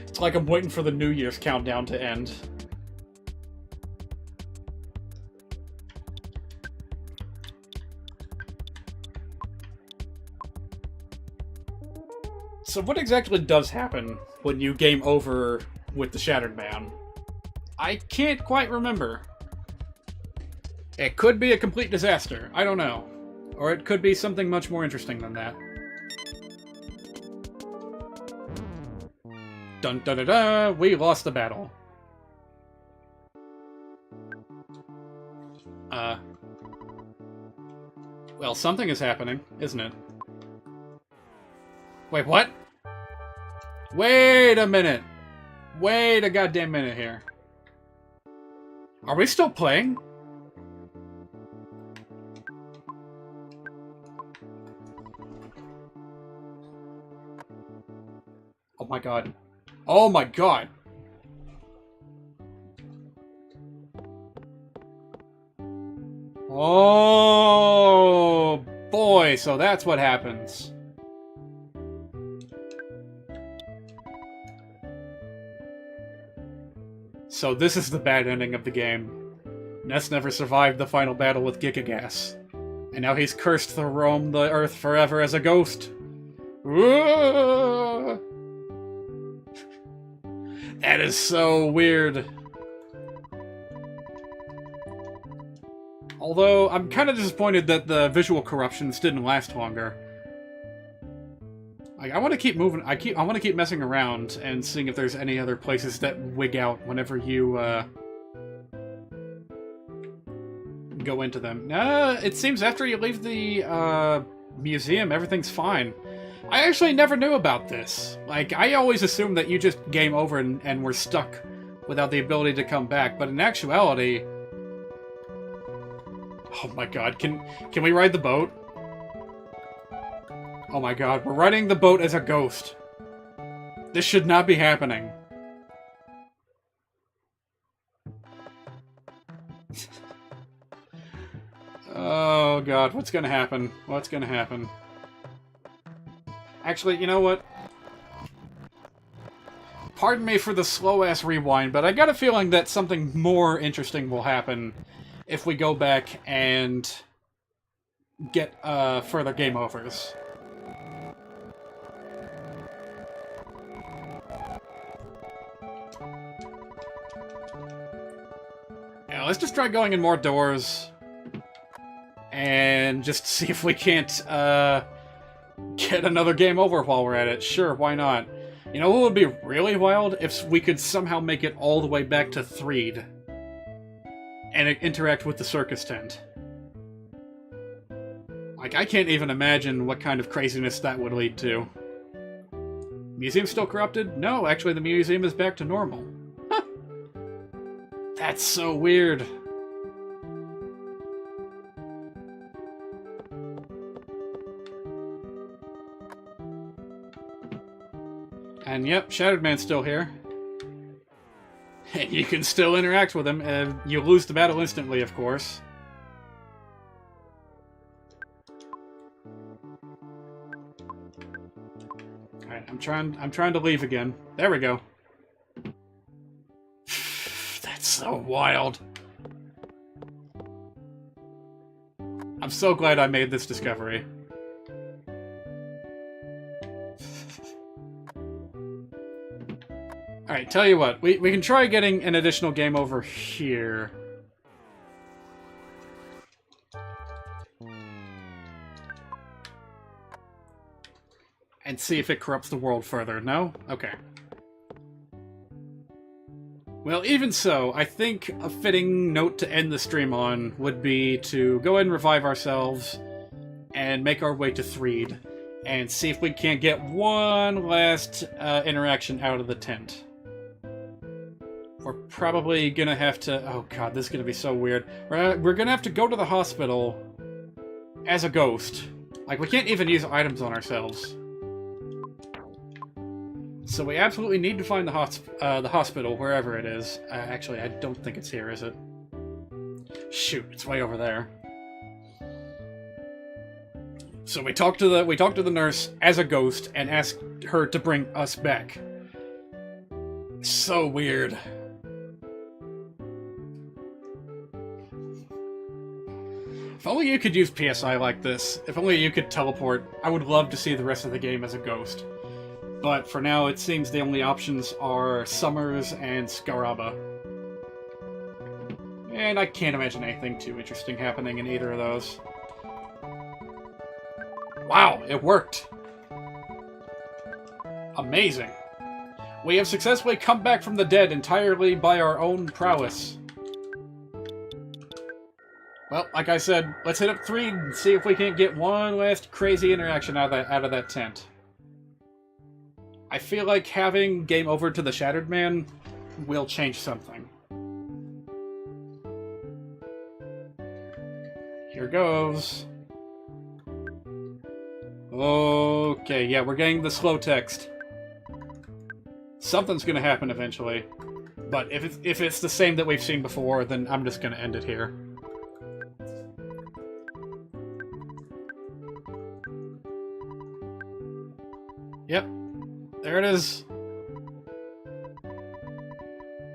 It's like I'm waiting for the New Year's countdown to end. So what exactly does happen when you game over with the Shattered Man? I can't quite remember. It could be a complete disaster, I don't know. Or it could be something much more interesting than that. Dun dun dun dun! We lost the battle. Well, something is happening, isn't it? Wait, what? Wait a minute! Wait a goddamn minute here. Are we still playing? Oh my god. Oh my god! Oh boy, so that's what happens. So this is the bad ending of the game. Ness never survived the final battle with Gigagas. And now he's cursed to roam the Earth forever as a ghost. Whoa! That is so weird. Although, I'm kind of disappointed that the visual corruptions didn't last longer. Like, I want to keep moving. I want to keep messing around and seeing if there's any other places that wig out whenever you go into them. It seems after you leave the museum, everything's fine. I actually never knew about this. Like, I always assumed that you just game over and were stuck without the ability to come back. But in actuality, oh my god, can we ride the boat? Oh my god, we're riding the boat as a ghost. This should not be happening. Oh god, what's gonna happen? What's gonna happen? Actually, you know what? Pardon me for the slow-ass rewind, but I got a feeling that something more interesting will happen if we go back and get further game overs. Yeah, let's just try going in more doors and just see if we can't get another game over while we're at it. Sure, why not? You know what would be really wild? If we could somehow make it all the way back to Threed and interact with the circus tent. Like, I can't even imagine what kind of craziness that would lead to. Museum still corrupted? No, actually the museum is back to normal. Huh. That's so weird. And yep, Shattered Man's still here. And you can still interact with him, and you lose the battle instantly, of course. Alright, I'm trying to leave again. There we go. That's so wild. I'm so glad I made this discovery. Alright, tell you what, we can try getting an additional game over here. And see if it corrupts the world further. No? Okay. Well, even so, I think a fitting note to end the stream on would be to go ahead and revive ourselves and make our way to Threed and see if we can't get one last interaction out of the tent. We're probably gonna have to... Oh god, this is gonna be so weird. We're gonna have to go to the hospital as a ghost. Like, we can't even use items on ourselves. So we absolutely need to find the hospital, wherever it is. Actually, I don't think it's here, is it? Shoot, it's way over there. So we talked to the nurse as a ghost and asked her to bring us back. So weird. If only you could use PSI like this. If only you could teleport. I would love to see the rest of the game as a ghost. But for now, it seems the only options are Summers and Scaraba. And I can't imagine anything too interesting happening in either of those. Wow, it worked! Amazing. We have successfully come back from the dead entirely by our own prowess. Well, like I said, let's hit up Threed and see if we can't get one last crazy interaction out of that tent. I feel like having game over to the Shattered Man will change something. Here goes. Okay, yeah, we're getting the slow text. Something's gonna happen eventually. But if it's the same that we've seen before, then I'm just gonna end it here. Yep. There it is.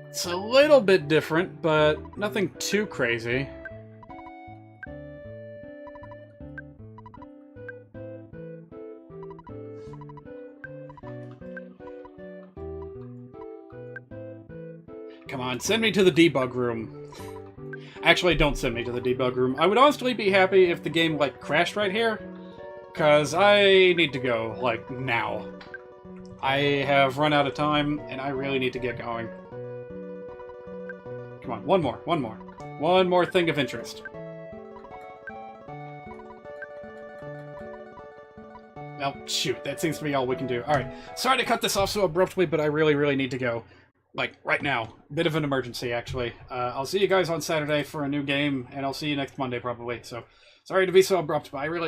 It's a little bit different, but nothing too crazy. Come on, send me to the debug room. Actually, don't send me to the debug room. I would honestly be happy if the game, like, crashed right here. Because I need to go, like, now. I have run out of time, and I really need to get going. Come on, one more. One more thing of interest. Well, shoot, that seems to be all we can do. Alright, sorry to cut this off so abruptly, but I really need to go. Like, right now. Bit of an emergency, actually. I'll see you guys on Saturday for a new game, and I'll see you next Monday, probably. So, sorry to be so abrupt, but I really